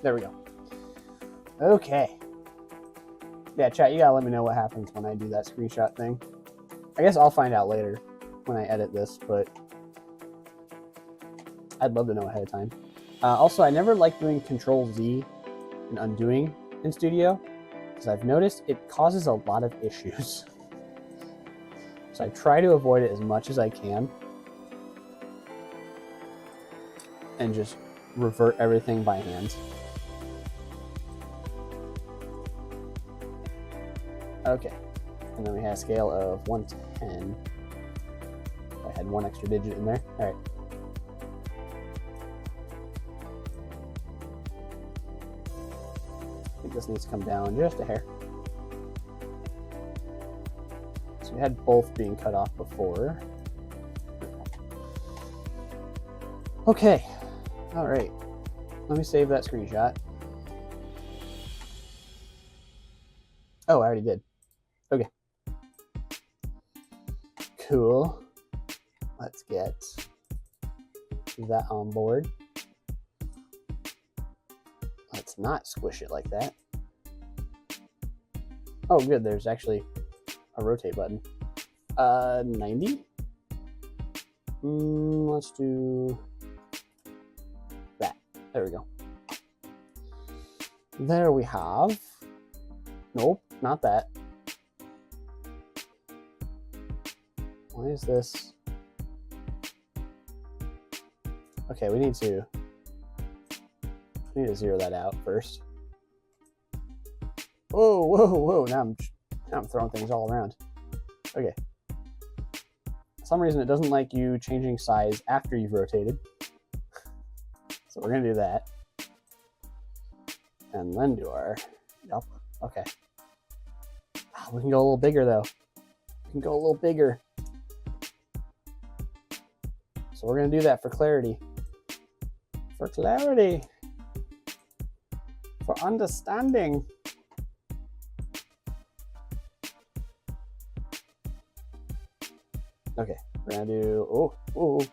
There we go. Okay. Yeah, chat, you gotta let me know what happens when I do that screenshot thing. I guess I'll find out later when I edit this, but I'd love to know ahead of time. Also, I never like doing Control-Z and undoing in Studio, because I've noticed it causes a lot of issues. So I try to avoid it as much as I can, and just revert everything by hand. Okay, and then we have a scale of 1 to 10. I had one extra digit in there. All right. I think this needs to come down just a hair. So we had both being cut off before. Okay, all right. Let me save that screenshot. Oh, I already did. Okay. Cool. Let's get that on board. Let's not squish it like that. Oh, good. There's actually a rotate button. 90? Let's do that. There we go. There we have. Nope, not that. Why is this? Okay, we need to zero that out first. Whoa, whoa, whoa! Now I'm throwing things all around. Okay. For some reason, it doesn't like you changing size after you've rotated. So we're gonna do that, and then do our. Yup. Okay. We can go a little bigger though. We can go a little bigger. So we're going to do that for clarity. For clarity. For understanding. Okay, we're going to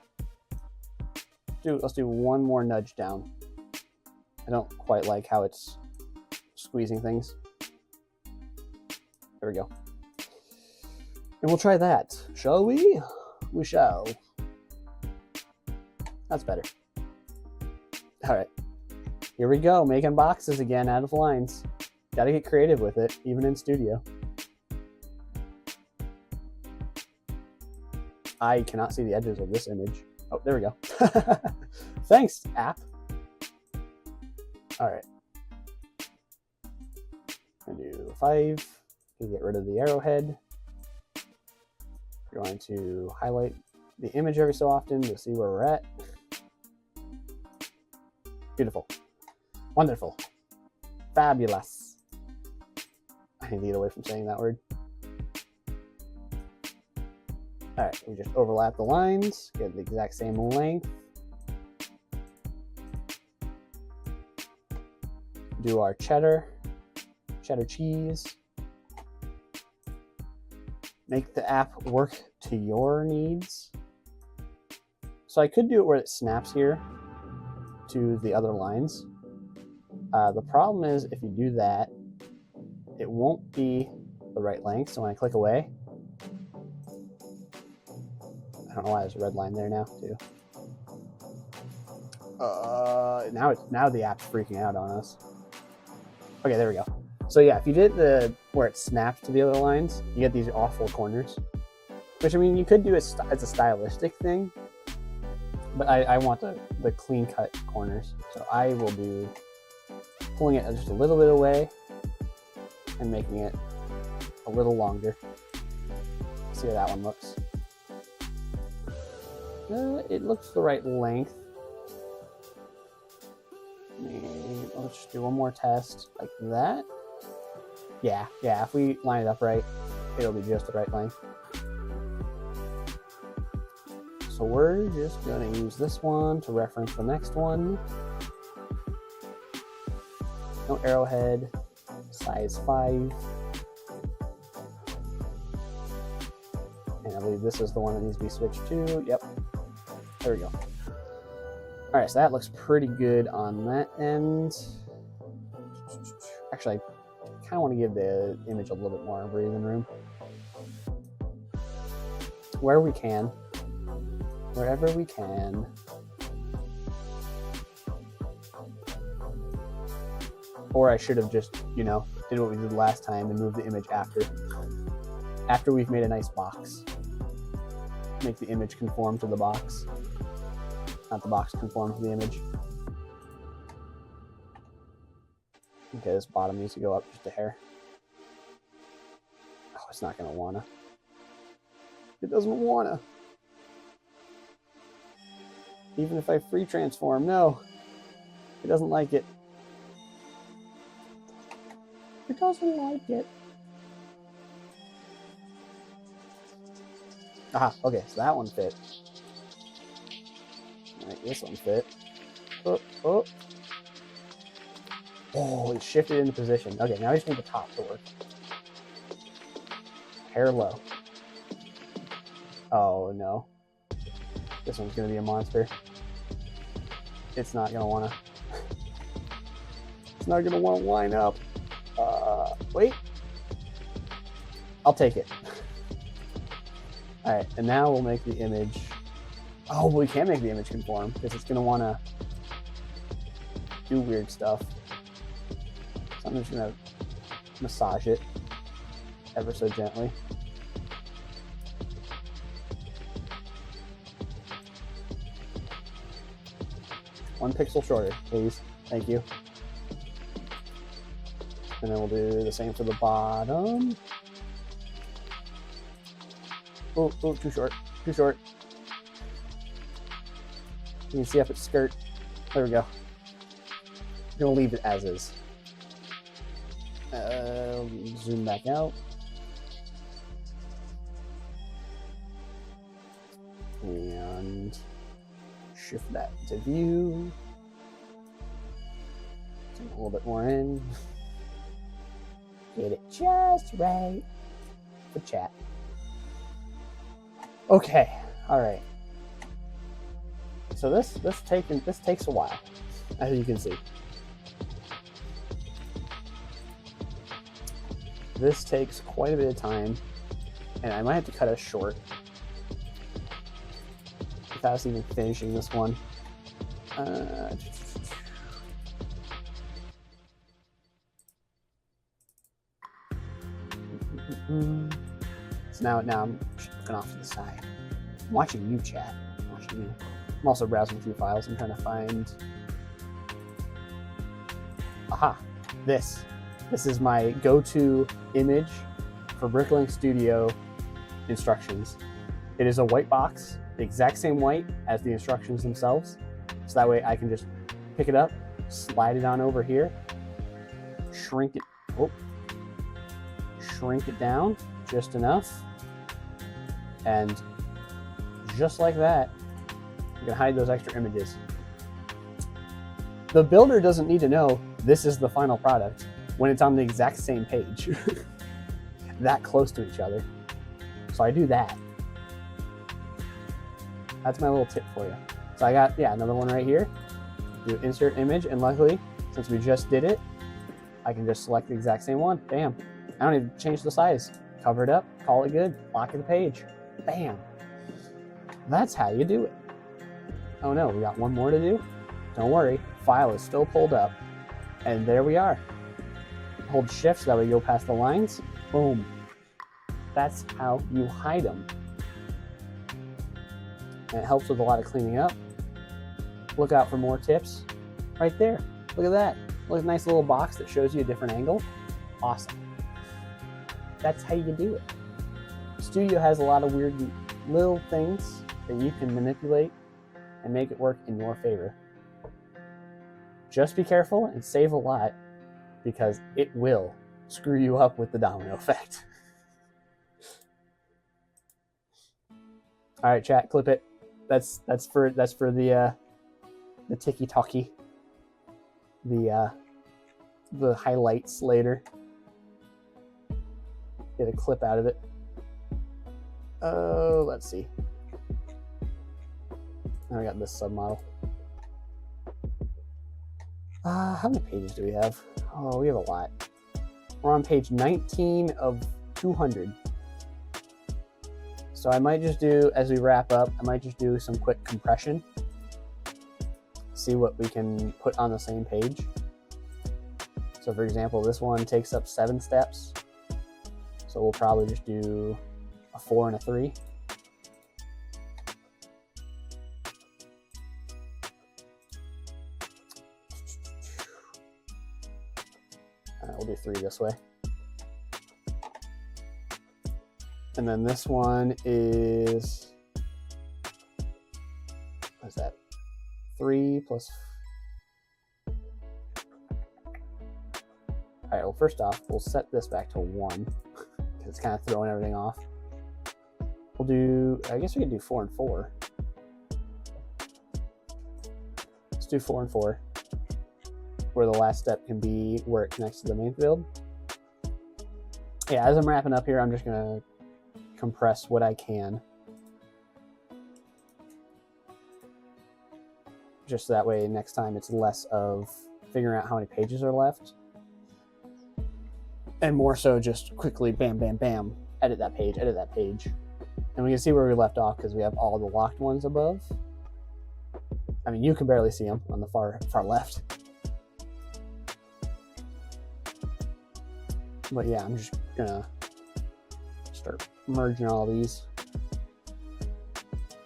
do, let's do one more nudge down. I don't quite like how it's squeezing things. There we go. And we'll try that, shall we? We shall. That's better. All right. Here we go, making boxes again out of lines. Gotta get creative with it, even in Studio. I cannot see the edges of this image. Oh, there we go. Thanks, app. All right. I'm gonna do 5. Get rid of the arrowhead. We're going to highlight the image every so often to see where we're at. Beautiful. Wonderful. Fabulous. I need to get away from saying that word. All right, we just overlap the lines, get the exact same length. Do our cheddar cheese. Make the app work to your needs. So I could do it where it snaps here to the other lines. The problem is if you do that, it won't be the right length. So when I click away, I don't know why there's a red line there now too. Now the app's freaking out on us. Okay, there we go. So yeah, if you did the where it snaps to the other lines, you get these awful corners. Which, I mean, you could do as a stylistic thing, But I want the clean cut corners. So I will do pulling it just a little bit away and making it a little longer. See how that one looks. It looks the right length. Let's just do one more test like that. Yeah, if we line it up right, it'll be just the right length. So we're just gonna use this one to reference the next one. No arrowhead, size 5. And I believe this is the one that needs to be switched to. Yep, there we go. All right, so that looks pretty good on that end. Actually, I kind of want to give the image a little bit more breathing room. Wherever we can. Or I should have just, did what we did last time and moved the image after we've made a nice box. Make the image conform to the box. Not the box conform to the image. Okay, this bottom needs to go up just a hair. Oh, it's not gonna wanna. It doesn't wanna. Even if I free transform, no. It doesn't like it. It doesn't like it. Aha, okay, so that one fit. Alright, this one fit. Oh, it shifted into position. Okay, now I just need the top to work. Hair low. Oh no. This one's gonna be a monster. It's not gonna wanna. It's not gonna wanna line up. Wait. I'll take it. Alright, and now we'll make the image. Oh, we can make the image conform because it's gonna wanna do weird stuff. So I'm just gonna massage it ever so gently. One pixel shorter, please. Thank you. And then we'll do the same for the bottom. Oh, too short. Too short. You can see up its skirt. There we go. I'm gonna leave it as is. Zoom back out. And shift that to view. Zoom a little bit more in. Get it just right for chat. Okay, all right. So this takes a while, as you can see. This takes quite a bit of time, and I might have to cut us short without us even finishing this one. So now I'm looking off to the side. I'm watching you, chat. I'm watching you. I'm also browsing through files. I'm trying to find. Aha! This is my go-to image for Bricklink Studio instructions. It is a white box, the exact same white as the instructions themselves. So that way I can just pick it up, slide it on over here, shrink it down just enough, and just like that, you can hide those extra images. The builder doesn't need to know this is the final product when it's on the exact same page, that close to each other. So I do that. That's my little tip for you. So I got, another one right here. Do insert image, and luckily, since we just did it, I can just select the exact same one. Bam. I don't even change the size. Cover it up, call it good, lock of the page. Bam. That's how you do it. Oh no, we got one more to do. Don't worry, file is still pulled up. And there we are. Hold shift so that way you go past the lines. Boom. That's how you hide them. And it helps with a lot of cleaning up. look out for more tips right there. Look at that. Look at a nice little box that shows you a different angle. Awesome. That's how you do it. Studio has a lot of weird little things that you can manipulate and make it work in your favor. Just be careful and save a lot, because it will screw you up with the domino effect. All right, chat, clip it. That's for the ticky talkie, the highlights later. Get a clip out of it. Oh, let's see. Now I got this submodel. How many pages do we have? Oh, we have a lot. We're on page 19 of 200. So I might just do, as we wrap up, I might just do some quick compression. See what we can put on the same page. So for example, this one takes up 7 steps. So we'll probably just do a 4 and a 3. We'll do 3 this way. And then this one is, what's that? 3 plus. All right, well, first off, we'll set this back to 1 because it's kind of throwing everything off. We'll do, I guess we could do 4 and 4. Let's do 4 and 4, where the last step can be where it connects to the main build. Yeah, as I'm wrapping up here, I'm just gonna compress what I can. Just so that way next time it's less of figuring out how many pages are left, and more so just quickly bam, bam, bam, edit that page, and we can see where we left off because we have all the locked ones above. I mean, you can barely see them on the far left. But yeah, I'm just gonna start merging all these.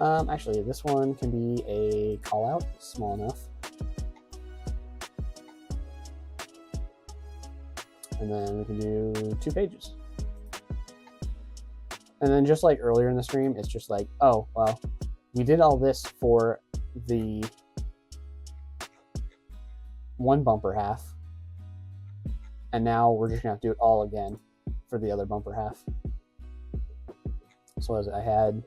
Actually, this one can be a call out, small enough. And then we can do 2 pages. And then just like earlier in the stream, it's just like, oh, well, we did all this for the one bumper half. And now we're just gonna have to do it all again for the other bumper half. So as I had,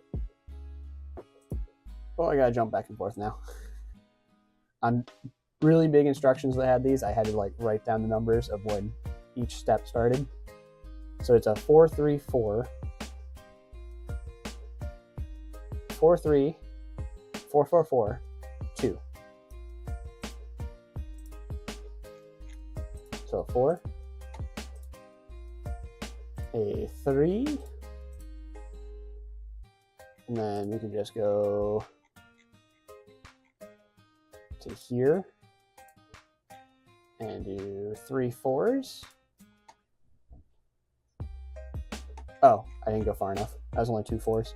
oh, I gotta jump back and forth now. On really big instructions that had these, I had to like write down the numbers of when each step started. So it's a 4, 3, 4, 4, 3, 4, 4, 4, 2. So a 4, a 3, and then we can just go to here and do 3 4s. Oh, I didn't go far enough. That was only 2 4s.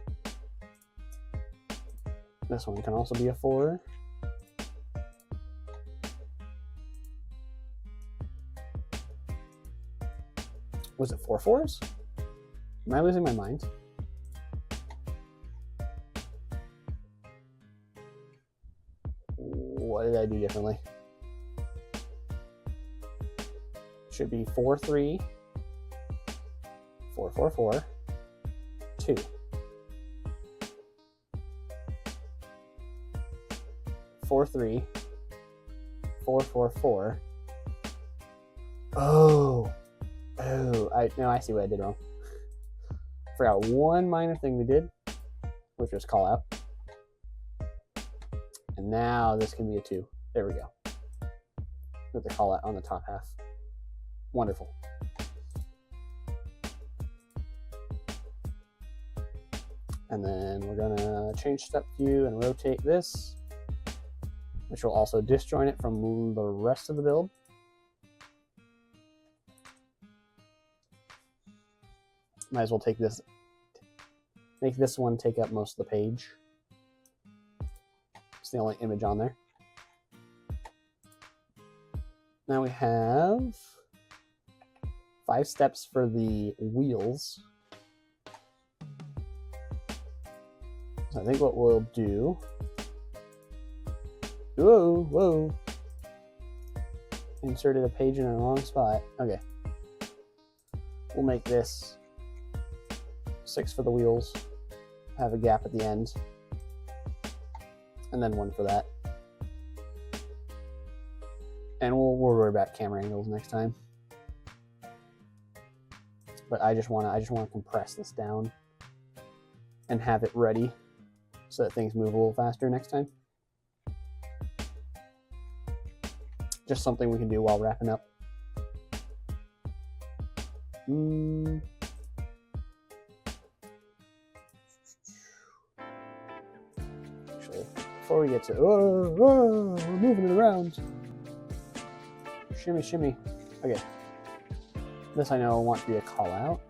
This one can also be a 4. Was it 4 4s? Am I losing my mind? What did I do differently? Should be 4 3, 4 4 4, 2. 4 3, 4 4 4. Oh, I see what I did wrong. Forgot one minor thing we did, which was call out. And now this can be a 2. There we go. With the call out on the top half. Wonderful. And then we're gonna change step view and rotate this, which will also disjoint it from the rest of the build. Might as well take this, make this one take up most of the page. It's the only image on there. Now we have 5 steps for the wheels. So I think what we'll do, whoa, inserted a page in the wrong spot. Okay, we'll make this 6 for the wheels, have a gap at the end, and then 1 for that. And we'll worry about camera angles next time. But I just want to compress this down and have it ready so that things move a little faster next time. Just something we can do while wrapping up. Actually, before we get to we're moving it around. Shimmy, shimmy. Okay. This I know wants to be a call out.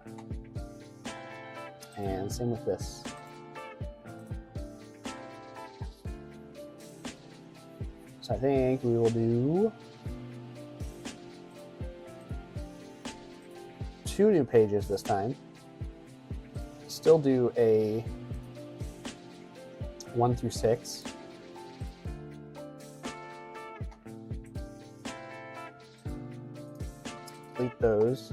And same with this. So I think we will do 2 new pages this time. Still do a 1 through 6. Complete those.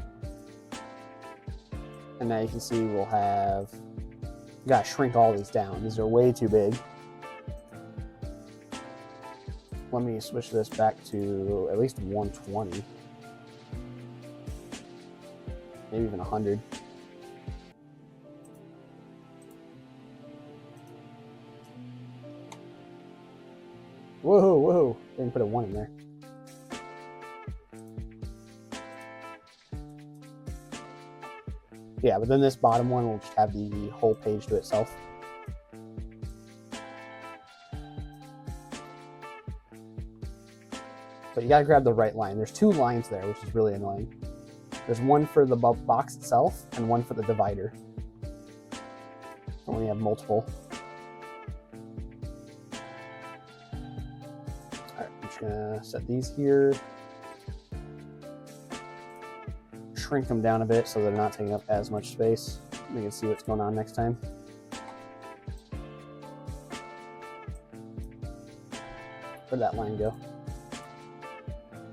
And now you can see we'll have, you gotta shrink all these down. These are way too big. Let me switch this back to at least 120. Maybe even 100. Whoa, didn't put a 1 in there. Yeah, but then this bottom one will just have the whole page to itself. But you gotta grab the right line. There's 2 lines there, which is really annoying. There's 1 for the box itself and 1 for the divider. So when you have multiple. Alright, I'm just gonna set these here. Shrink them down a bit so they're not taking up as much space. We can see what's going on next time. Where'd that line go?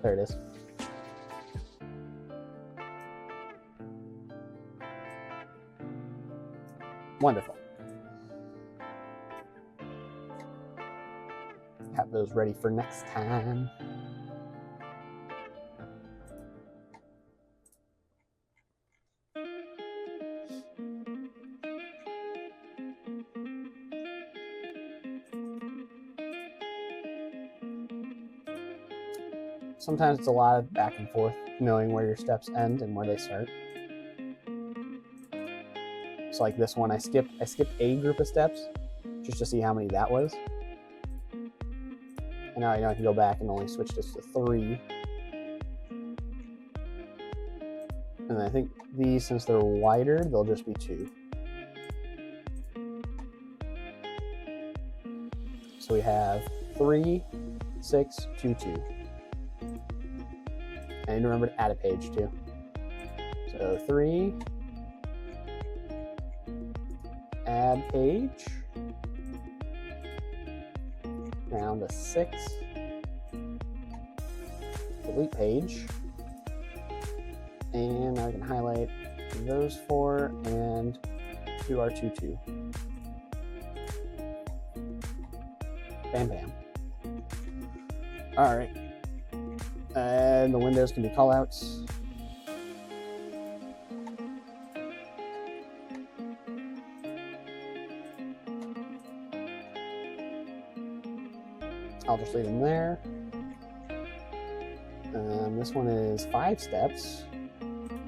There it is. Wonderful. Have those ready for next time. Sometimes it's a lot of back and forth, knowing where your steps end and where they start. So like this one, I skipped a group of steps just to see how many that was. And now I can go back and only switch this to 3. And I think these, since they're wider, they'll just be 2. So we have 3, 6, 2, 2. And remember to add a page too. So 3, add page, down to 6, delete page, and now we can highlight those 4 and do our 2, 2. Bam, bam. All right. And the windows can be callouts. I'll just leave them there. This one is 5 steps.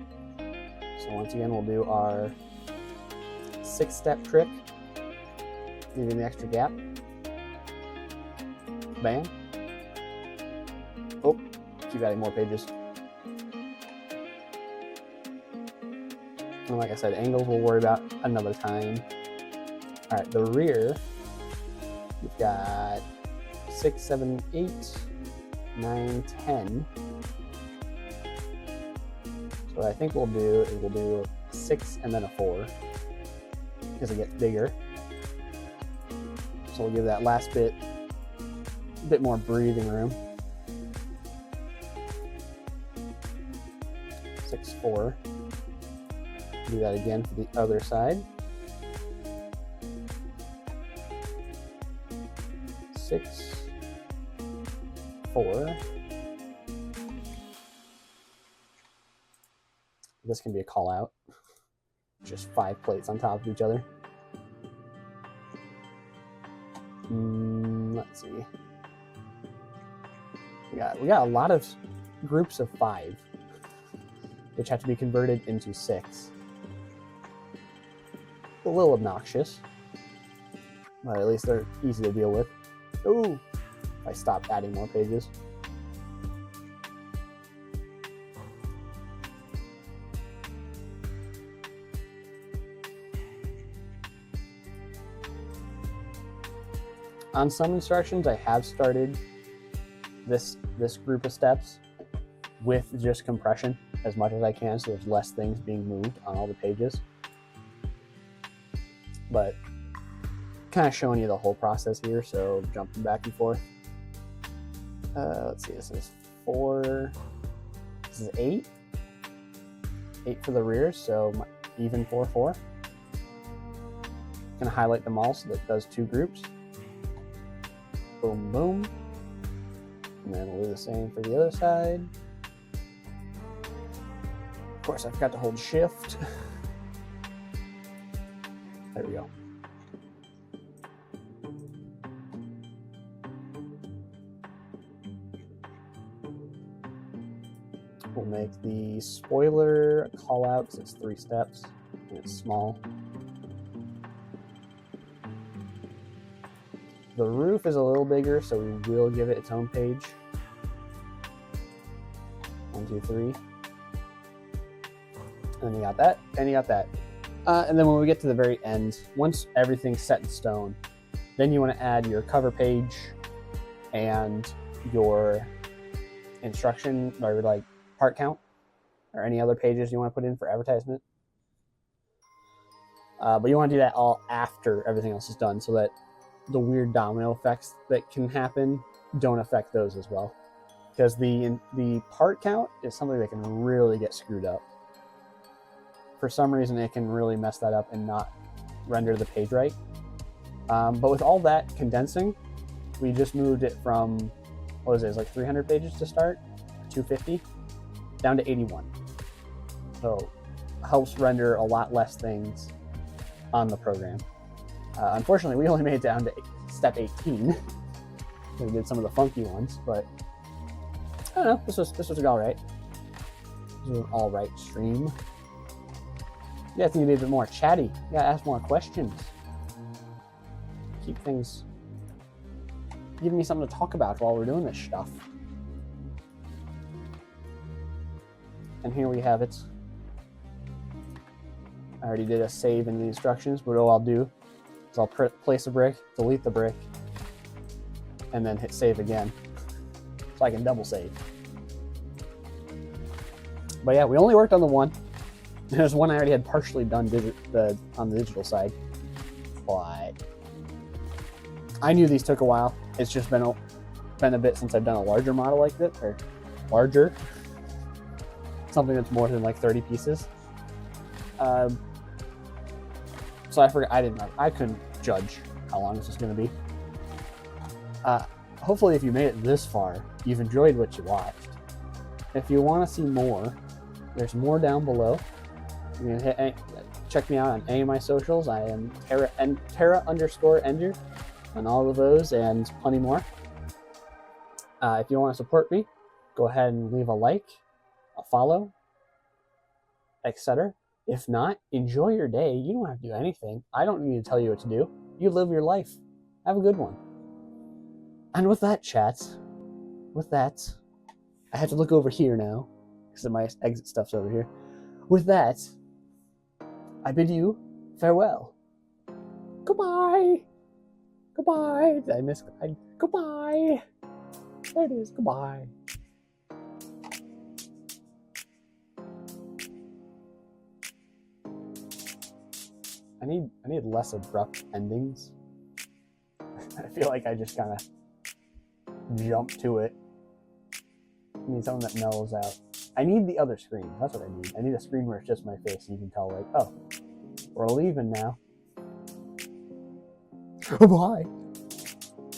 So once again, we'll do our 6-step trick, leaving the extra gap. Bam. Oh. Keep adding more pages. And like I said, angles we'll worry about another time. All right, the rear, we've got 6, 7, 8, 9, 10. So what I think we'll do is we'll do 6 and then a 4 because it gets bigger. So we'll give that last bit a bit more breathing room. 6, 4. Do that again for the other side. 6, 4. This can be a call out. Just 5 plates on top of each other. Let's see. We got a lot of groups of 5, which have to be converted into 6. A little obnoxious, but at least they're easy to deal with. Ooh, if I stop adding more pages. On some instructions, I have started this group of steps with just compression as much as I can, so there's less things being moved on all the pages. But kind of showing you the whole process here, so jumping back and forth. Let's see, this is 4, this is 8. 8 for the rears, so even 4, 4. Gonna highlight them all so that it does 2 groups. Boom, boom. And then we'll do the same for the other side. Of course, I forgot to hold shift. There we go. We'll make the spoiler a call out because it's 3 steps and it's small. The roof is a little bigger, so we will give it its own page. 1, 2, 3. And then you got that, and you got that. And then when we get to the very end, once everything's set in stone, then you want to add your cover page and your instruction, or like part count, or any other pages you want to put in for advertisement. But you want to do that all after everything else is done, so that the weird domino effects that can happen don't affect those as well. Because the part count is something that can really get screwed up. For some reason, it can really mess that up and not render the page right. But with all that condensing, we just moved it from, what was it, like 300 pages to start, 250, down to 81. So helps render a lot less things on the program. Unfortunately, we only made it down to step 18. We did some of the funky ones, but I don't know. This was all right. This was an all right stream. You guys need to be a bit more chatty. You gotta ask more questions. Keep things, giving me something to talk about while we're doing this stuff. And here we have it. I already did a save in the instructions, but what I'll do is I'll place a brick, delete the brick, and then hit save again, so I can double save. But yeah, we only worked on the one. There's one I already had partially done on the digital side, but I knew these took a while. It's just been a bit since I've done a larger model like this, or larger, something that's more than like 30 pieces. So I forgot. I couldn't judge how long this is going to be. Hopefully, if you made it this far, you've enjoyed what you watched. If you want to see more, there's more down below. You can check me out on any of my socials. I am Terra_Ender on all of those and plenty more. If you want to support me, go ahead and leave a like, a follow, etc. If not, enjoy your day. You don't have to do anything. I don't need to tell you what to do. You live your life. Have a good one. And with that, chat, I have to look over here now because my exit stuff's over here. With that, I bid you farewell. Goodbye. Goodbye. Did I miss? Goodbye. There it is. Goodbye. I need less abrupt endings. I feel like I just kind of jump to it. I need something that mellows out. I need the other screen. That's what I need. I need a screen where it's just my face, and you can tell, like, oh, we're leaving now. Bye.